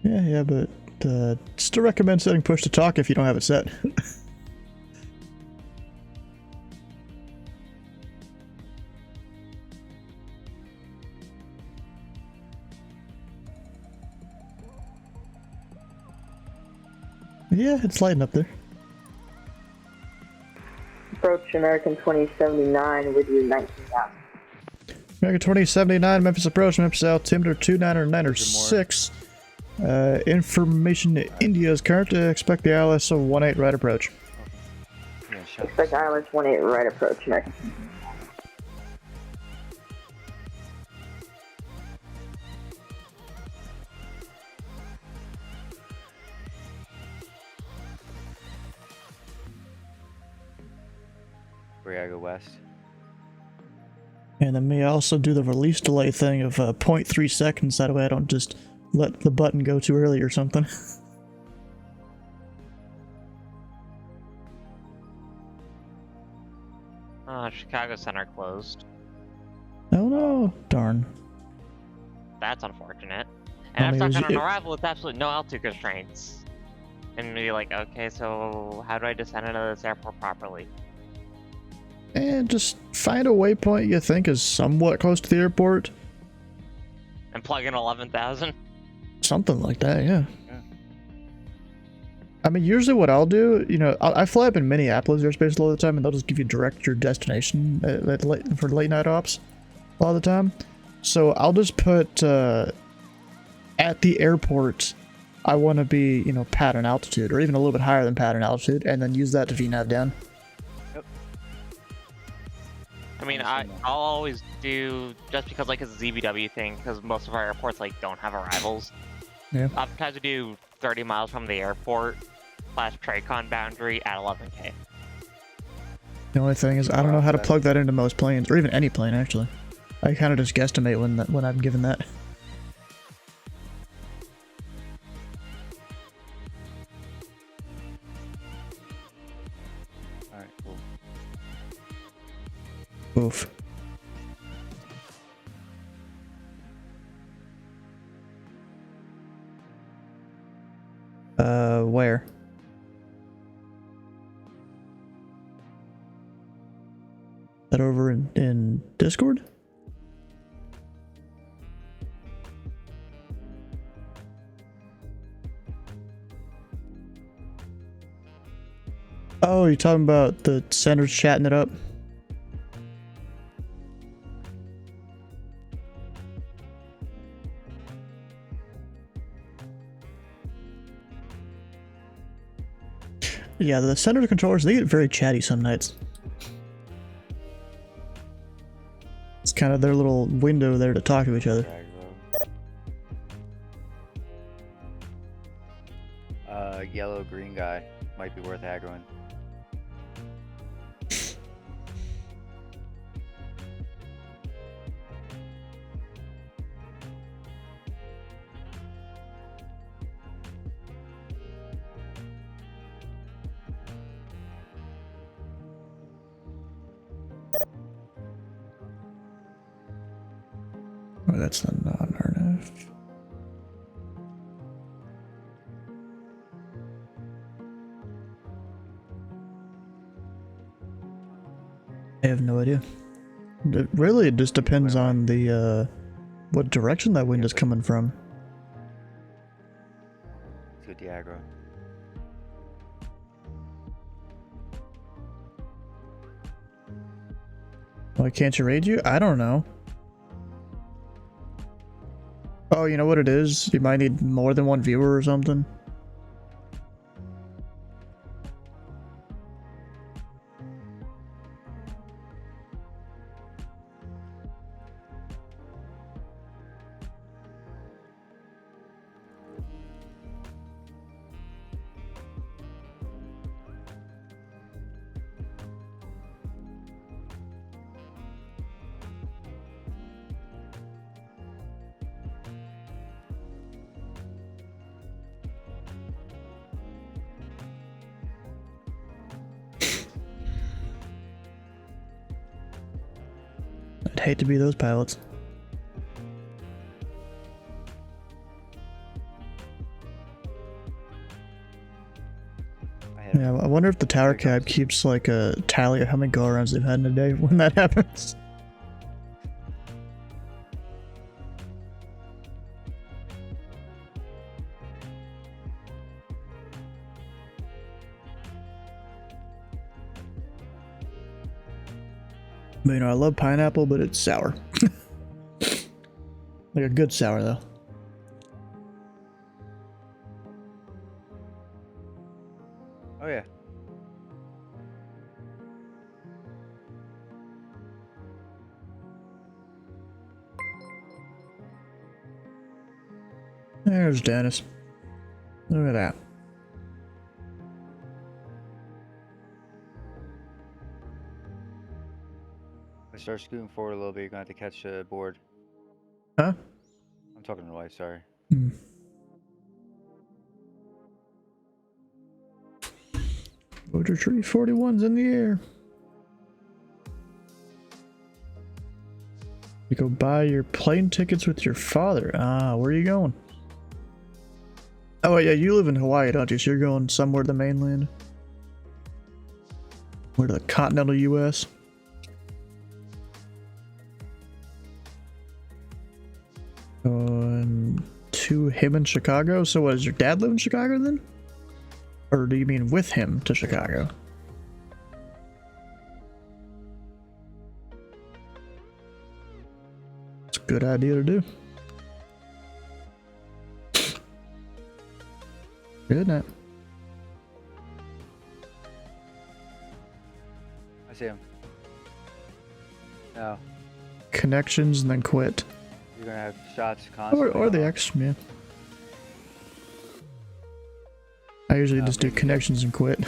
Yeah, but still recommend setting push to talk if you don't have it set. Yeah, it's lighting up there. Approach American 2079 with you 19,000. American 2079, Memphis approach, Memphis altimeter 29906. Information India is current. Expect the ILS of 18 right approach. Expect ILS 18 right approach, American. Briago West. And then may also do the release delay thing of 0.3 seconds, that way I don't just let the button go too early or something. Chicago Center closed. Oh no, darn. That's unfortunate. And I'm mean, stuck on an arrival with absolutely no altitude constraints. And be like, okay, so how do I descend into this airport properly? And just find a waypoint you think is somewhat close to the airport. And plug in 11,000? Something like that, yeah. I mean, usually what I'll do, you know, I fly up in Minneapolis airspace a lot of the time, and they'll just give you direct your destination for late night ops a lot of the time. So I'll just put at the airport, I want to be, you know, pattern altitude, or even a little bit higher than pattern altitude, and then use that to VNAV down. Yep. I mean, I'll always do, just because like it's a ZBW thing, because most of our airports like don't have arrivals. Yeah. Oftentimes we do 30 miles from the airport / Tracon boundary at 11K. The only thing is, I don't know how to plug that into most planes, or even any plane actually. I kind of just guesstimate when I'm given that. Alright, cool. Oof. Where? That over in Discord? Oh, you're talking about the centers chatting it up? Yeah, the center controllers, they get very chatty some nights. It's kind of their little window there to talk to each other. Yellow green guy might be worth aggroing. Oh, that's the non-RNF. I have no idea. It just depends on the what direction that wind is coming from. Let's go Diagro. Why can't you raid you? I don't know. Oh, you know what it is? You might need more than one viewer or something. hate to be those pilots. Yeah, I wonder if the tower cab keeps like a tally of how many go-arounds they've had in a day when that happens. But, you know, I love pineapple, but it's sour. Like a good sour, though. Oh yeah. There's Dennis. Look at that. If I start scooting forward a little bit, you're gonna have to catch a board. Huh? I'm talking to the wife, sorry. Voter tree 41's in the air. You go buy your plane tickets with your father. Ah, where are you going? Oh yeah, you live in Hawaii, don't you? So you're going somewhere to the mainland? Where to the continental US? To him in Chicago? So what, does your dad live in Chicago then? Or do you mean with him to Chicago? It's a good idea to do. Good night. I see him. No. Connections and then quit. You're gonna have shots constantly. Or the X, yeah. I usually just do connections and quit.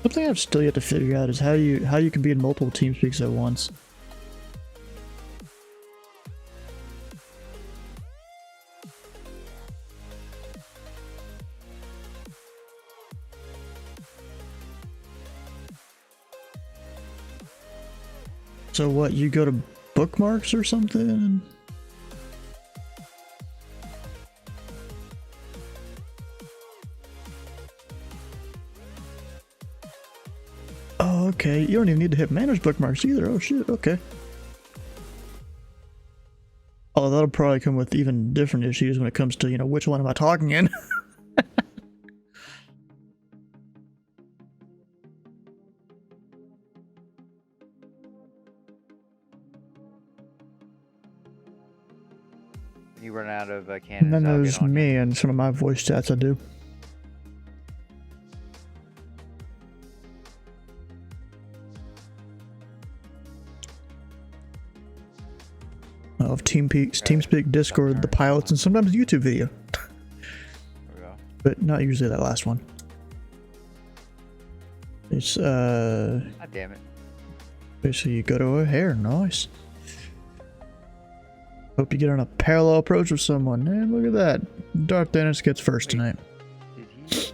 Something I've still yet to figure out is how you can be in multiple TeamSpeaks at once. So what, you go to bookmarks or something? Oh, okay. You don't even need to hit manage bookmarks either. Oh shit, okay. Although that'll probably come with even different issues when it comes to, you know, which one am I talking in? When you run out of cannons, And then I'll there's get on me and some of my voice chats I do. Of TeamSpeak, Discord, the pilots, and sometimes YouTube video. There we go. But not usually that last one. It's God damn it. basically you go to O'Hare, nice. Hope you get on a parallel approach with someone. And look at that. Darth Dennis gets first tonight. Did he?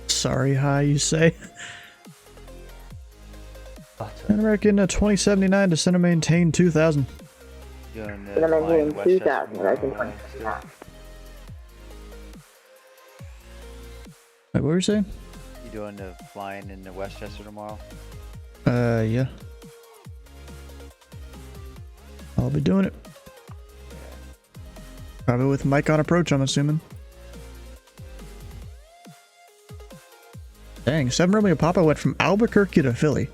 Sorry, hi, you say? And I reckon 2079 to center maintain 2000. Doing Center maintain Westchester 2000, right? tomorrow. Wait, what were you saying? You doing the flying in the Westchester tomorrow? Yeah. I'll be doing it. Probably with Mike on approach, I'm assuming. Dang, 7 Romeo Papa went from Albuquerque to Philly.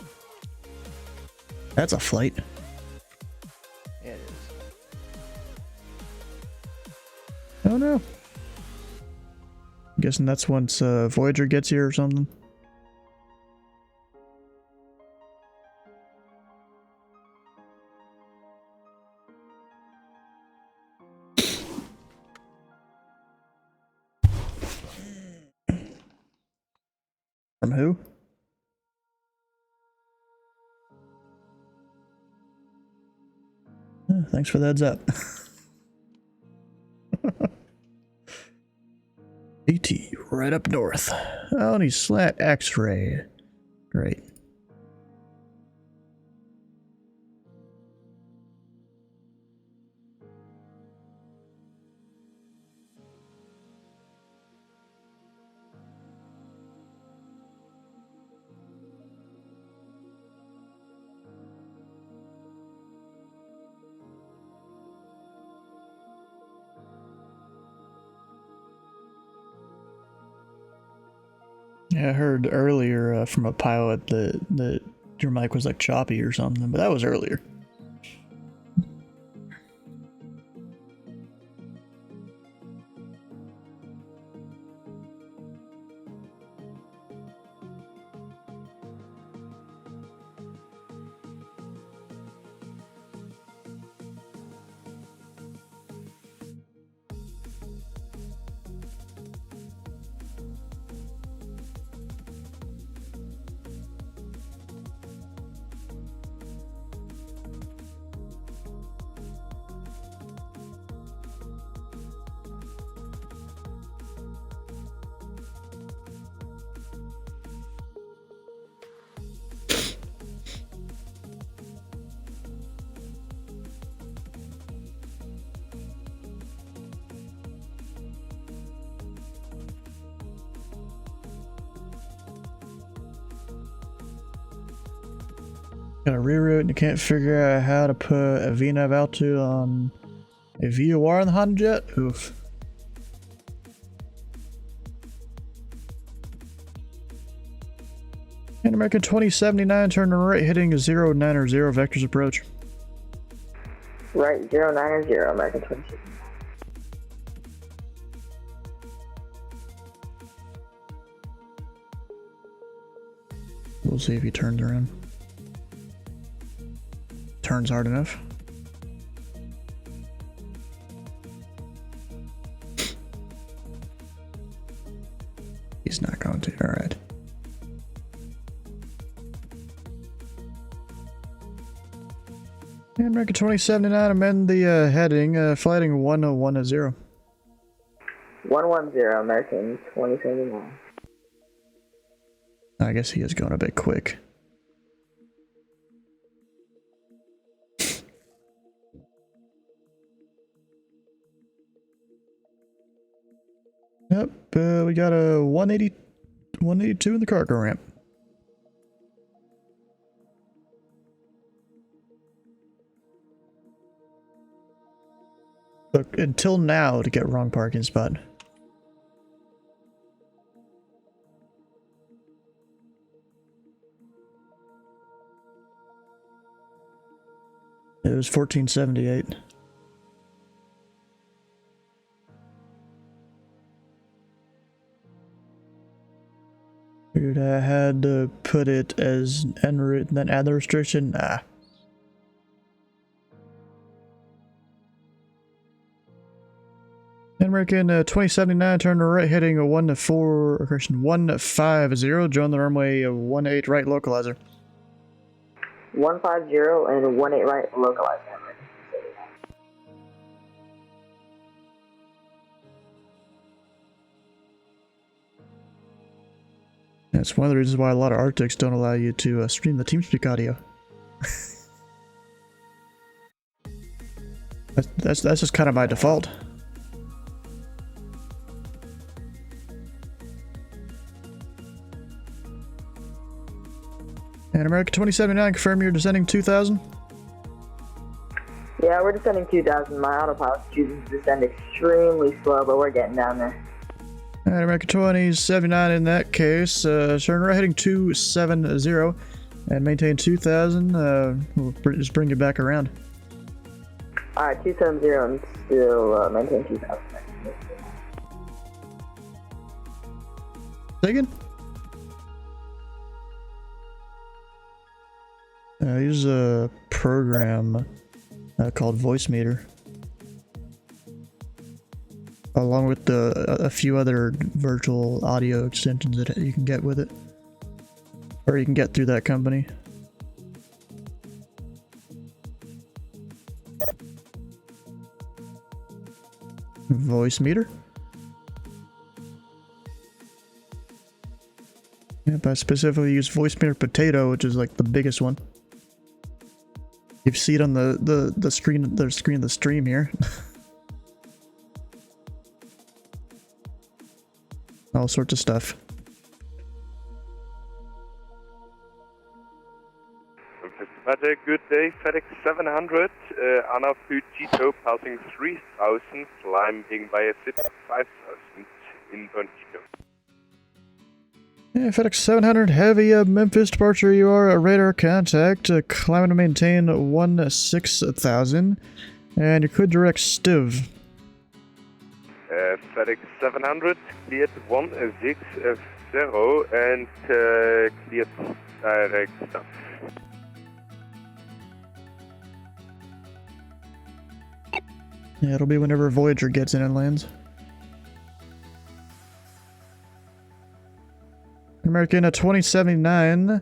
That's a flight. Yeah, it is. Oh no. I'm guessing that's once Voyager gets here or something. From who? Thanks for the heads up. AT, right up north. Oh, and he's slat X-ray. Great. Yeah, I heard earlier from a pilot that your mic was like choppy or something, but that was earlier. Got a reroute and you can't figure out how to put a VNAV altitude on a VOR on the Honda Jet? Oof. And American 2079, turn to right, hitting 090 vectors approach. Right, 090, American 26. We'll see if he turns around. Turns hard enough. He's not going to. Alright. And American 2079, amend the heading, flighting 110. 110, American 2079. I guess he is going a bit quick. Yep, we got a 182 in the cargo ramp. Look, until now to get wrong parking spot. It was 1478. Dude, I had to put it as en route and then add the restriction. Nah. American 2079, turn to right, heading a 150, join the runway 18 right localizer. 150 and 18 right localizer. That's one of the reasons why a lot of Arctics don't allow you to stream the TeamSpeak audio. that's just kind of by default. And American 2079, confirm you're descending 2000? Yeah, we're descending 2000. My autopilot's choosing to descend extremely slow, but we're getting down there. Alright, American 2079 in that case, turn right heading 270 and maintain 2000, we'll just bring you back around. Alright, 270 and still maintain 2000. Say again? I use a program called Voicemeter, along with a few other virtual audio extensions that you can get with it. Or you can get through that company. Voice meter? Yep, I specifically use voice meter potato, which is like the biggest one. You see it on the screen of the stream here. All sorts of stuff. Memphis, good day. FedEx 700, Anna Fujito passing 3000, climbing via City 5000 in Bonito. Yeah, FedEx 700 heavy Memphis departure. You are a radar contact. Climb and maintain 16,000, and you could direct Stiv. FedEx 700 cleared 160 and cleared direct stuff. Yeah, it'll be whenever Voyager gets in and lands. American 2079,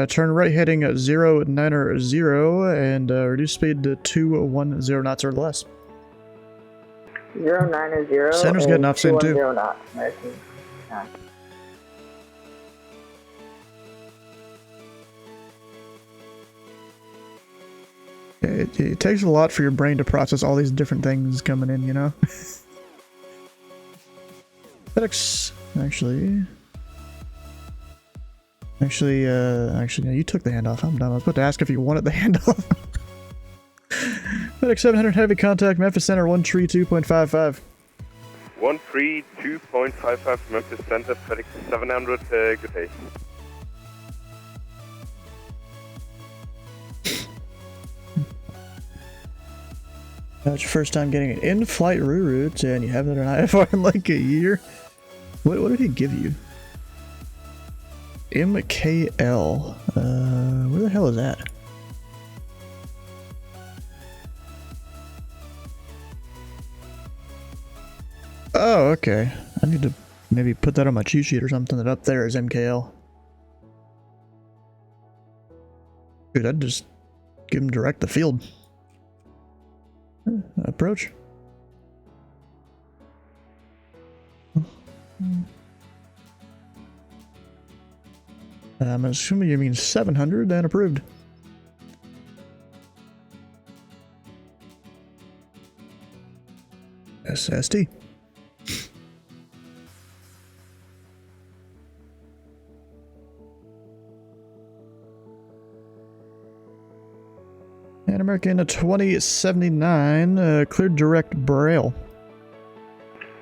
turn right heading at 090 and reduce speed to 210 knots or less. 090. Center's getting off soon too. 210 knots. American. It takes a lot for your brain to process all these different things coming in, you know? FedEx, actually, no, you took the handoff. I'm dumb. I was about to ask if you wanted the handoff. FedEx 700 heavy contact, Memphis Center 132.55. 132.55 Memphis Center, FedEx 700, good day. That's your first time getting an in-flight reroute, and you haven't done an IFR in like a year. What did he give you? MKL. Where the hell is that? Oh, okay. I need to maybe put that on my cheat sheet or something, that up there is MKL. Dude, I'd just give him direct the field. Approach. I'm assuming you mean 700 and approved. SST. And American 2079, cleared direct Braille.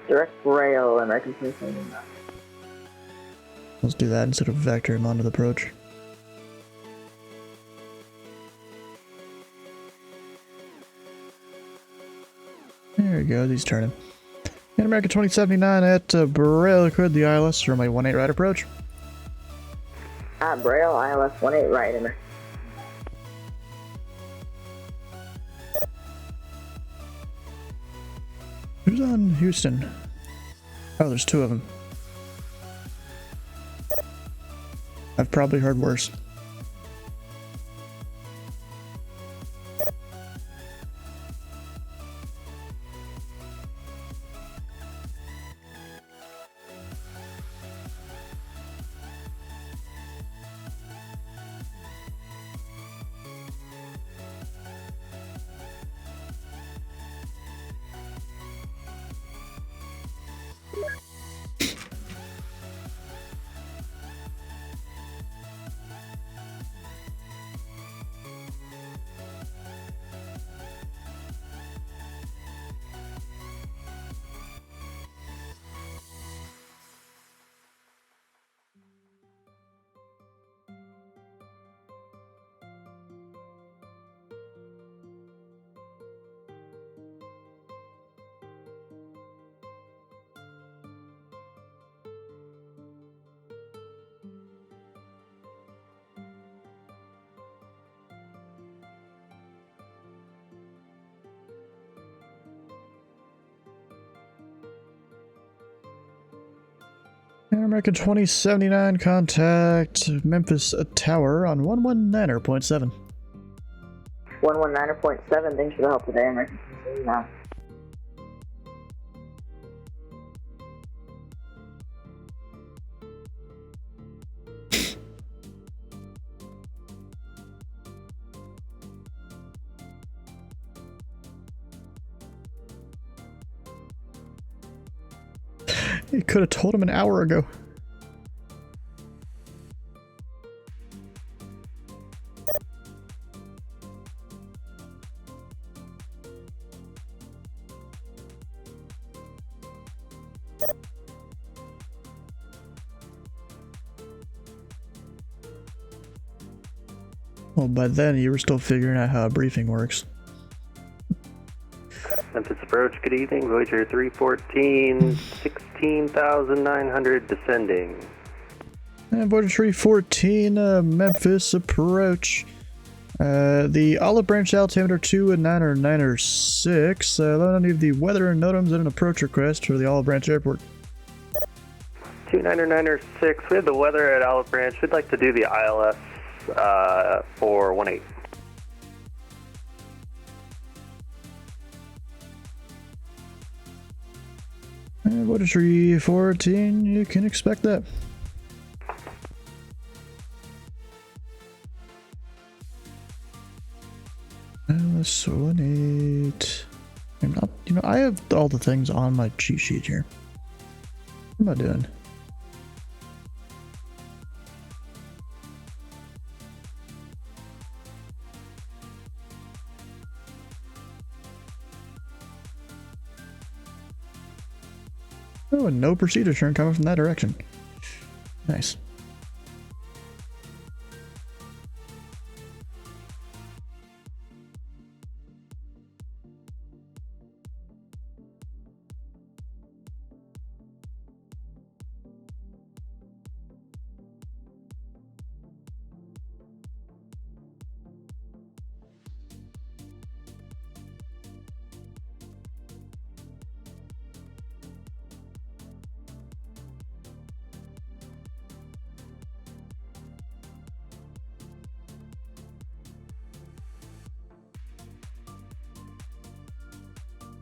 Direct rail, American 2079. Let's do that instead of vector him onto the approach. There we go, he's turning. And American 2079 at Braille, cleared the ILS for my 18 right approach. Braille, ILS 18 right, American. Who's on Houston? Oh, there's two of them. I've probably heard worse. American 2079, contact Memphis Tower on 119.7. 119.7, thanks for the help today, American 2079. You could have told him an hour ago. Well, by then you were still figuring out how a briefing works. Memphis approach, good evening. Voyager 314, 16,900 descending. And Voyager 314, Memphis approach. The olive branch altimeter 219 let me leave the weather and NOTAMs and an approach request for the Olive Branch Airport. 29906, we have the weather at Olive Branch. We'd like to do the ILS for 18. And Voyager 314, you can expect that. ILS 18. I'm not, I have all the things on my cheat sheet here. What am I doing? Oh, and no procedure turn coming from that direction. Nice.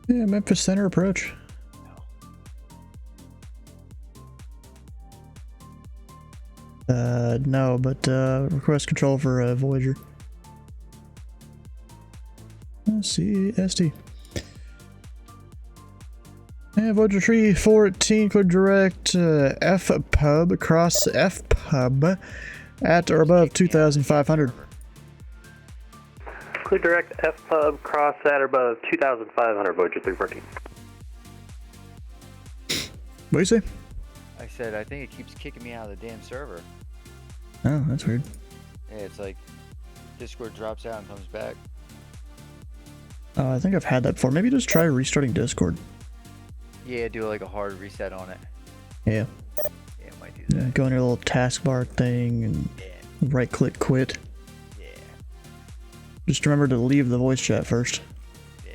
Yeah, Memphis Center approach. No, but request control for Voyager. CST. And Voyager 314 could direct F pub cross F pub at or above 2,500. Clear direct F pub cross at or above 2,500, Voyager 314. What do you say? I said, I think it keeps kicking me out of the damn server. Oh, that's weird. Yeah, it's like Discord drops out and comes back. Oh, I think I've had that before. Maybe just try restarting Discord. Yeah, do like a hard reset on it. Yeah. Yeah, it might do that. Yeah, go in your little taskbar thing and right click quit. Yeah. Just remember to leave the voice chat first. Yeah.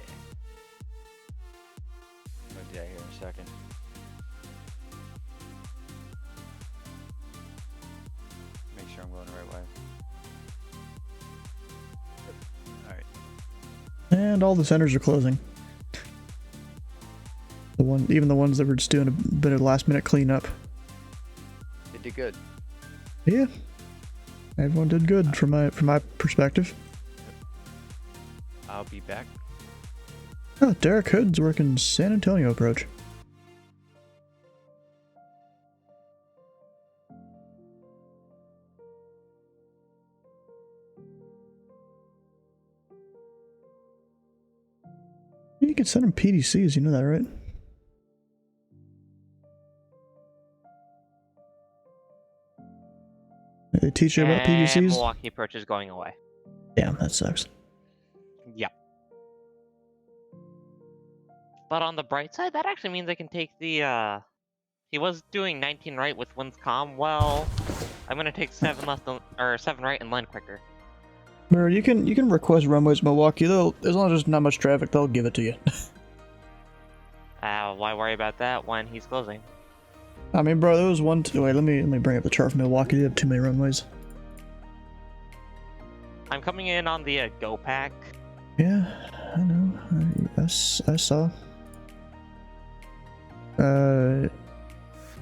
I'm gonna do that here in a second. Make sure I'm going the right way. Alright. And all the centers are closing. Even the ones that were just doing a bit of last minute cleanup. They did good. Yeah. Everyone did good from my perspective. I'll be back. Oh, Derek Hood's working San Antonio approach. You can send him PDCs, you know that, right? They teach you about And PDCs? Milwaukee approach is going away. Damn, that sucks. Yep. But on the bright side, that actually means I can take the, he was doing 19 right with winds calm. Well, I'm gonna take 7 left, or 7 right and land quicker. Bro, you can request runways Milwaukee. They'll, as long as there's not much traffic, they'll give it to you. Why worry about that when he's closing? I mean, bro, there was one. Wait, let me bring up the chart from Milwaukee. They have too many runways. I'm coming in on the Go Pack. Yeah, I know. I saw. And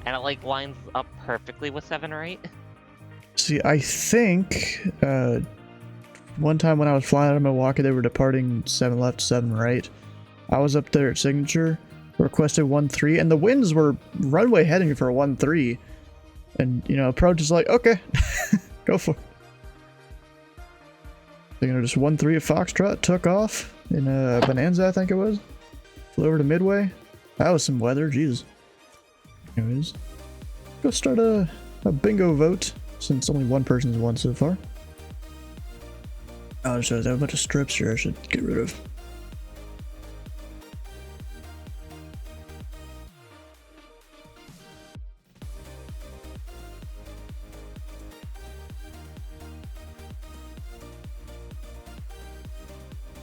it like lines up perfectly with 7 or 8. See, I think one time when I was flying out of Milwaukee, they were departing 7 left, 7 right. I was up there at Signature, requested 1-3, and the winds were runway heading for a 1-3. And, you know, approach is like, okay, go for it. So, you know, just 1-3 at Foxtrot, took off in Bonanza, I think it was. Flew over to Midway. That was some weather, Jesus. Anyways, go start a bingo vote, since only one person's won so far. Oh, so there are a bunch of strips here I should get rid of.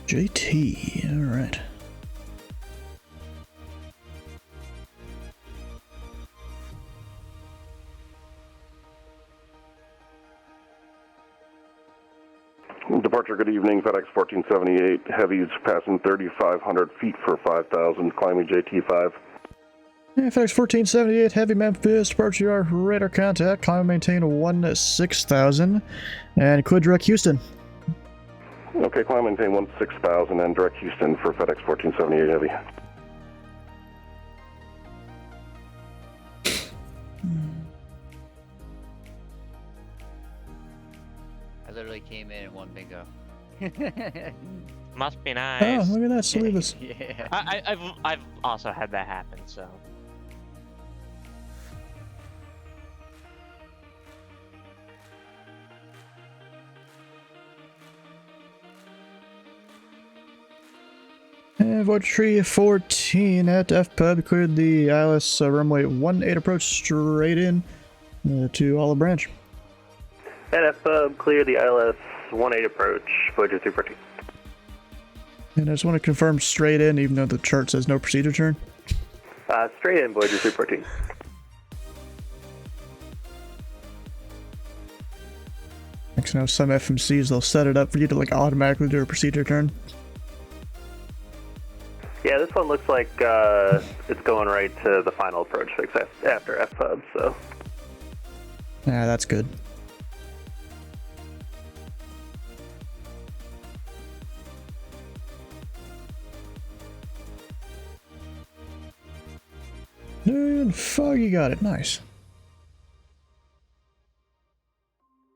JT, alright. Departure, good evening, FedEx 1478, heavies passing 3,500 feet for 5,000, climbing JT5. Yeah, FedEx 1478, heavy Memphis, departure yard, radar contact, climb and maintain 16,000, and quid direct Houston. Okay, climb and maintain 16,000 and direct Houston for FedEx 1478 heavy. I literally came in and won bingo. Must be nice. Oh, look at that, Salivas. Yeah. I've also had that happen, so. Tree 14 at F-Pub cleared the ILS runway 18 approach straight in to Olive Branch. At F-Pub, clear the ILS 18 approach, Voyager 314. And I just want to confirm straight in, even though the chart says no procedure turn. Straight in, Voyager 314. Next, you know, some FMCs, they'll set it up for you to like automatically do a procedure turn. Yeah, this one looks like it's going right to the final approach fix after F-Pub, so. Yeah, that's good. And Foggy got it, nice.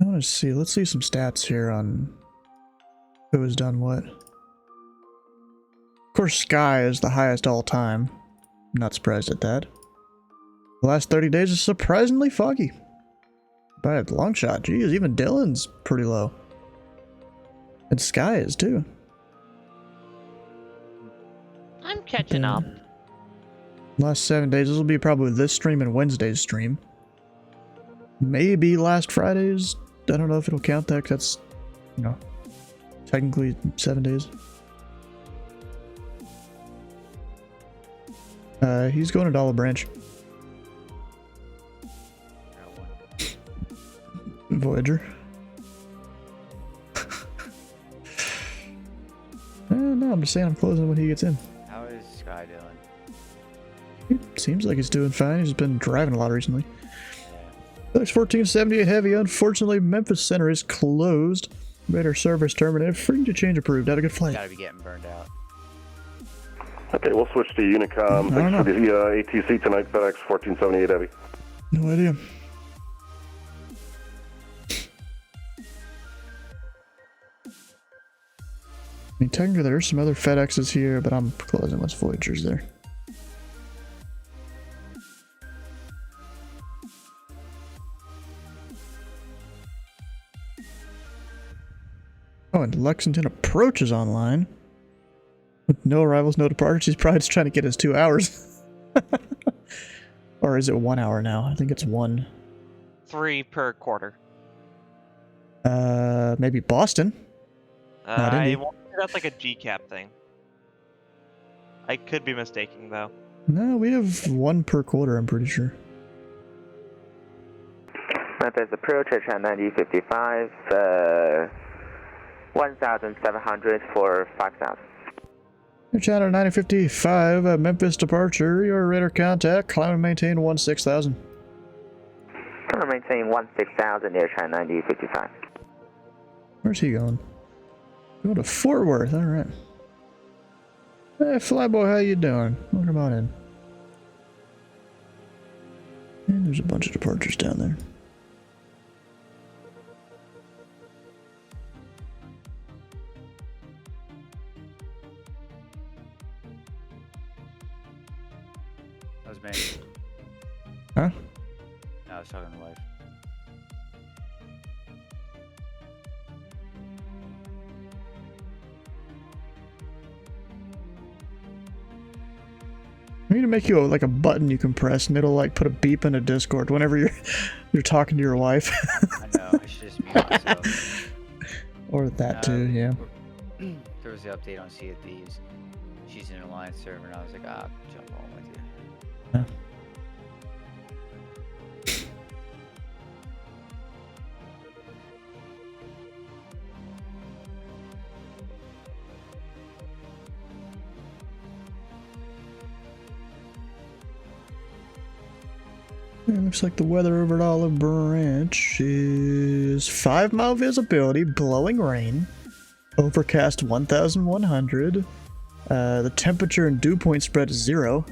I want to see, let's see some stats here on who has done what. Of course, Sky is the highest all time. I'm not surprised at that. The last 30 days is surprisingly foggy. By a long shot, geez, even Dylan's pretty low. And Sky is too. I'm catching up. Last 7 days, this will be probably this stream and Wednesday's stream. Maybe last Friday's. I don't know if it'll count that, 'cause that's, you know, technically 7 days. He's going to Dollar Branch. Voyager. No, I'm just saying I'm closing when he gets in. How is Sky doing? It seems like he's doing fine. He's been driving a lot recently. FedEx 1478 heavy. Unfortunately, Memphis Center is closed. Radar service terminated. Free to change approved. Had a good flight. Gotta be getting burned out. Okay, we'll switch to Unicom. Thanks for the ATC tonight, FedEx 1478 heavy. No idea. I mean, technically there's some other FedExes here, but I'm closing what's Voyagers there. Oh, and Lexington Approach is online. With no arrivals, no departures. He's probably just trying to get his 2 hours. Or is it 1 hour now? I think it's 1. 3 per quarter. Maybe Boston. Not Indy. That's like a GCAP thing. I could be mistaken though. No, we have 1 per quarter, I'm pretty sure. Memphis approach, Channel 9055, 1,700 for 5,000. Channel 9055, Memphis departure, your radar contact, climb and maintain 16,000. Climb and maintain 16,000 near Channel 9055. Where's he going? Going to Fort Worth, alright. Hey, Flyboy, how you doing? Welcome on in. And there's a bunch of departures down there. That was me. Huh? No, I was talking to the wife. We need to make you like a button you can press and it'll like put a beep in a Discord whenever you're talking to your wife. I know, I should just mute myself. Or that too, yeah. There was the update on Sea of Thieves. She's in an Alliance server and I was like, jump on with you. Yeah. It looks like the weather over at Olive Branch is 5-mile visibility, blowing rain, overcast 1,100. The temperature and dew point spread is 0.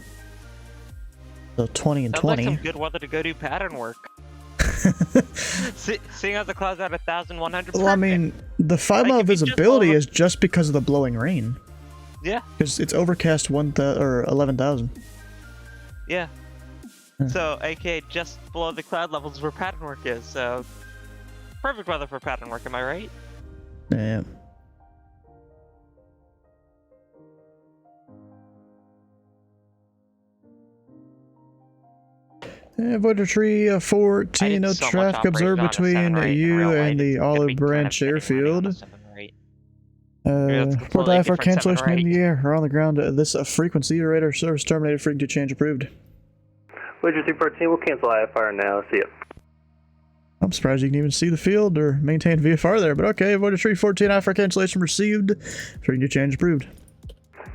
So 20 and Sounds 20. like some good weather to go do pattern work. Seeing as the clouds at 1,100. Well, I mean, the 5-mile visibility is just because of the blowing rain. Yeah. Because it's overcast 11,000. Yeah. So, aka just below the cloud levels where pattern work is, so perfect weather for pattern work, am I right? Yeah. Voyager Tree 14, no traffic observed between you and the Olive Branch airfield. Report IFR cancellation in the air or on the ground. This frequency, radar service terminated, frequency change approved. Voyager 314, we'll cancel IFR now. See ya. I'm surprised you can even see the field or maintain VFR there, but okay. Voyager 314, IFR cancellation received, frequency change approved.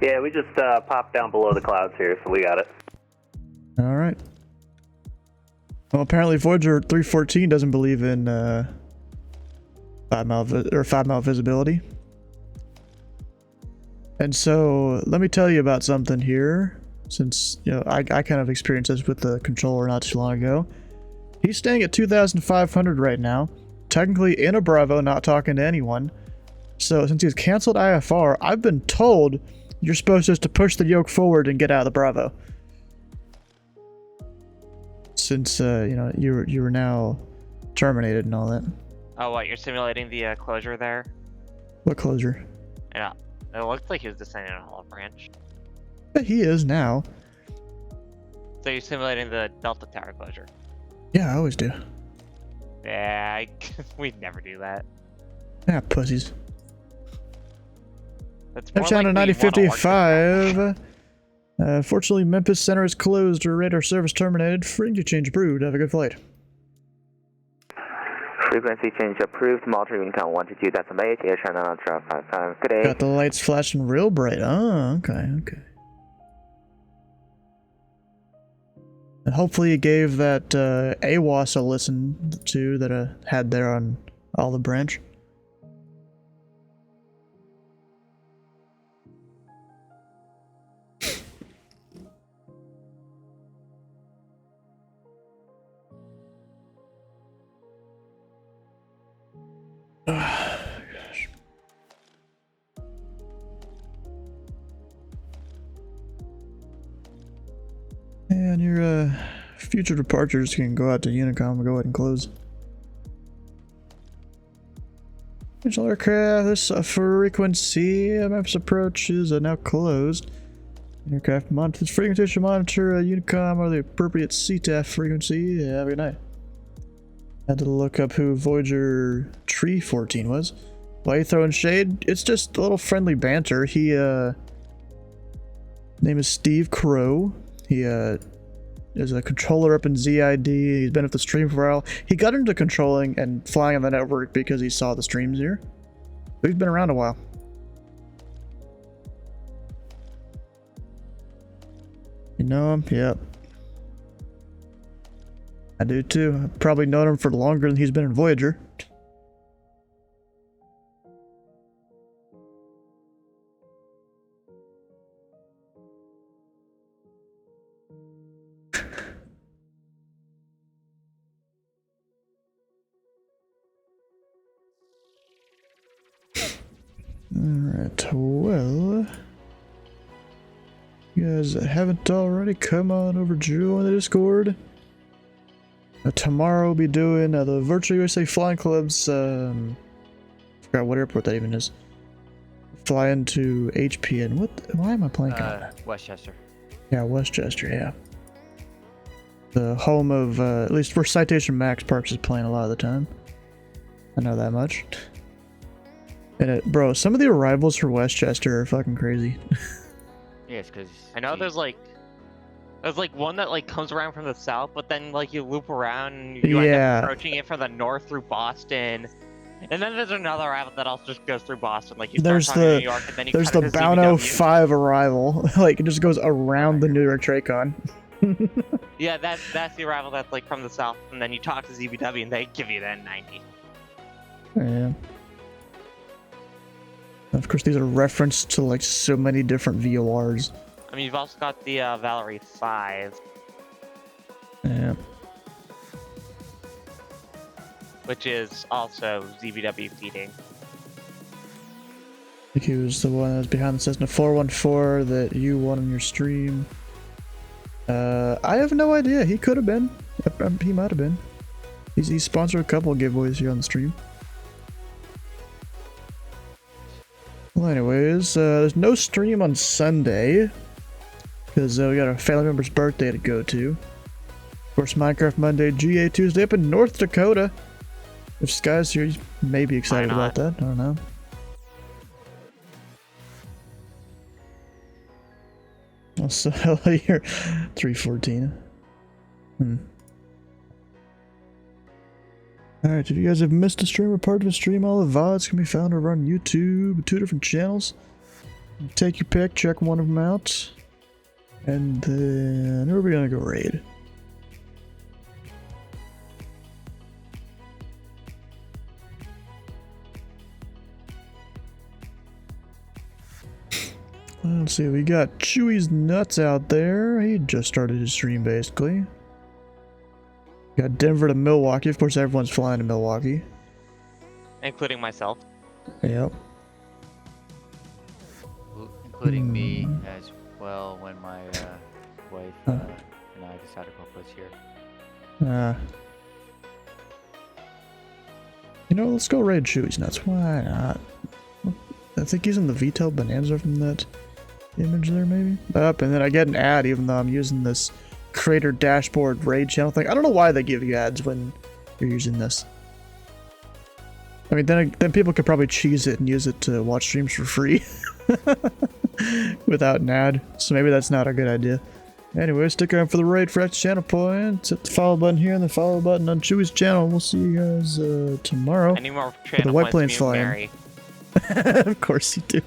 Yeah, we just popped down below the clouds here, so we got it. Alright. Well, apparently Voyager 314 doesn't believe in 5-mile visibility. And so, let me tell you about something here, since, you know, I kind of experienced this with the controller not too long ago. He's staying at 2,500 right now, technically in a Bravo, not talking to anyone. So, since he's canceled IFR, I've been told you're supposed just to push the yoke forward and get out of the Bravo. Since, you know, you were now terminated and all that. Oh, what, you're simulating the closure there? What closure? Yeah, it looked like he was descending on Olive Branch. Yeah, he is now. So you're simulating the Delta Tower closure? Yeah, I always do. Yeah, we'd never do that. Yeah, pussies. That's more Channel like 9055. Fortunately, Memphis Center is closed. Or radar service terminated. Frequency change approved. Have a good flight. Frequency change approved. Malta Unicon 122.8. Air Channel 55. Good day. Got the lights flashing real bright. Oh, okay, okay. And hopefully you gave that AWAS a listen to that I had there on Olive Branch. Gosh. And your future departures can go out to Unicom and go ahead and close. Initial aircraft, this frequency, Memphis approach is now closed. Aircraft monitors frequency should monitor Unicom or the appropriate CTAF frequency. Have a good night. Had to look up who Voyager Tree 14 was. Why are you throwing shade? It's just a little friendly banter. He, name is Steve Crow. He, is a controller up in ZID. He's been at the stream for a while. He got into controlling and flying on the network because he saw the streams here. So he's been around a while. You know him? Yep. I do too. I've probably known him for longer than he's been in Voyager. Alright, well... You guys haven't already, come on over, join the Discord. Tomorrow we'll be doing the Virtual USA Flying Club's, forgot what airport that even is. Fly into HPN. Why am I playing Westchester. Yeah, Westchester, yeah. The home of, at least where Citation Max Parks is playing a lot of the time. I know that much. And bro, some of the arrivals for Westchester are fucking crazy. Yes, because I know there's like one that like comes around from the south, but then like you loop around and you end up approaching it from the north through Boston. And then there's another arrival that also just goes through Boston. Like you start talking to New York, and then you there's cut the to Bauno ZBW. 5 arrival. Like it just goes around the New York Tracon. Yeah, that's the arrival that's like from the south, and then you talk to ZBW and they give you the N90. Yeah. Of course, these are referenced to like so many different VORs. I mean, you've also got the Valerie 5. Yeah. Which is also ZBW feeding. I think he was the one that was behind the Cessna 414 that you won on your stream. I have no idea. He could have been. He might have been. He's sponsored a couple of giveaways here on the stream. Well, anyways, there's no stream on Sunday because we got a family member's birthday to go to. Of course, Minecraft Monday, GA Tuesday up in North Dakota. If Sky's here, you may be excited about that. I don't know. Also, you're 314. Alright, if you guys have missed a stream or part of a stream, all the VODs can be found over on YouTube, 2 different channels. Take your pick, check one of them out. And then we're gonna go raid. Let's see, we got Chewy's Nuts out there. He just started his stream, basically. Got Denver to Milwaukee. Of course, everyone's flying to Milwaukee. Including myself. Yep. Including me as well when my wife and I decided to go place here. You know, let's go raid Chewy's Nuts. Why not? I think he's in the VTEL Bonanza from that image there, maybe? Up, and then I get an ad even though I'm using this Creator Dashboard raid channel thing. I don't know why they give you ads when you're using this. I mean, then people could probably cheese it and use it to watch streams for free without an ad. So maybe that's not a good idea. Anyway, stick around for the raid for extra channel points. Hit the follow button here and the follow button on Chewy's channel. We'll see you guys tomorrow. Any more for channel the White points Plains me and flying. Mary. Of course you do.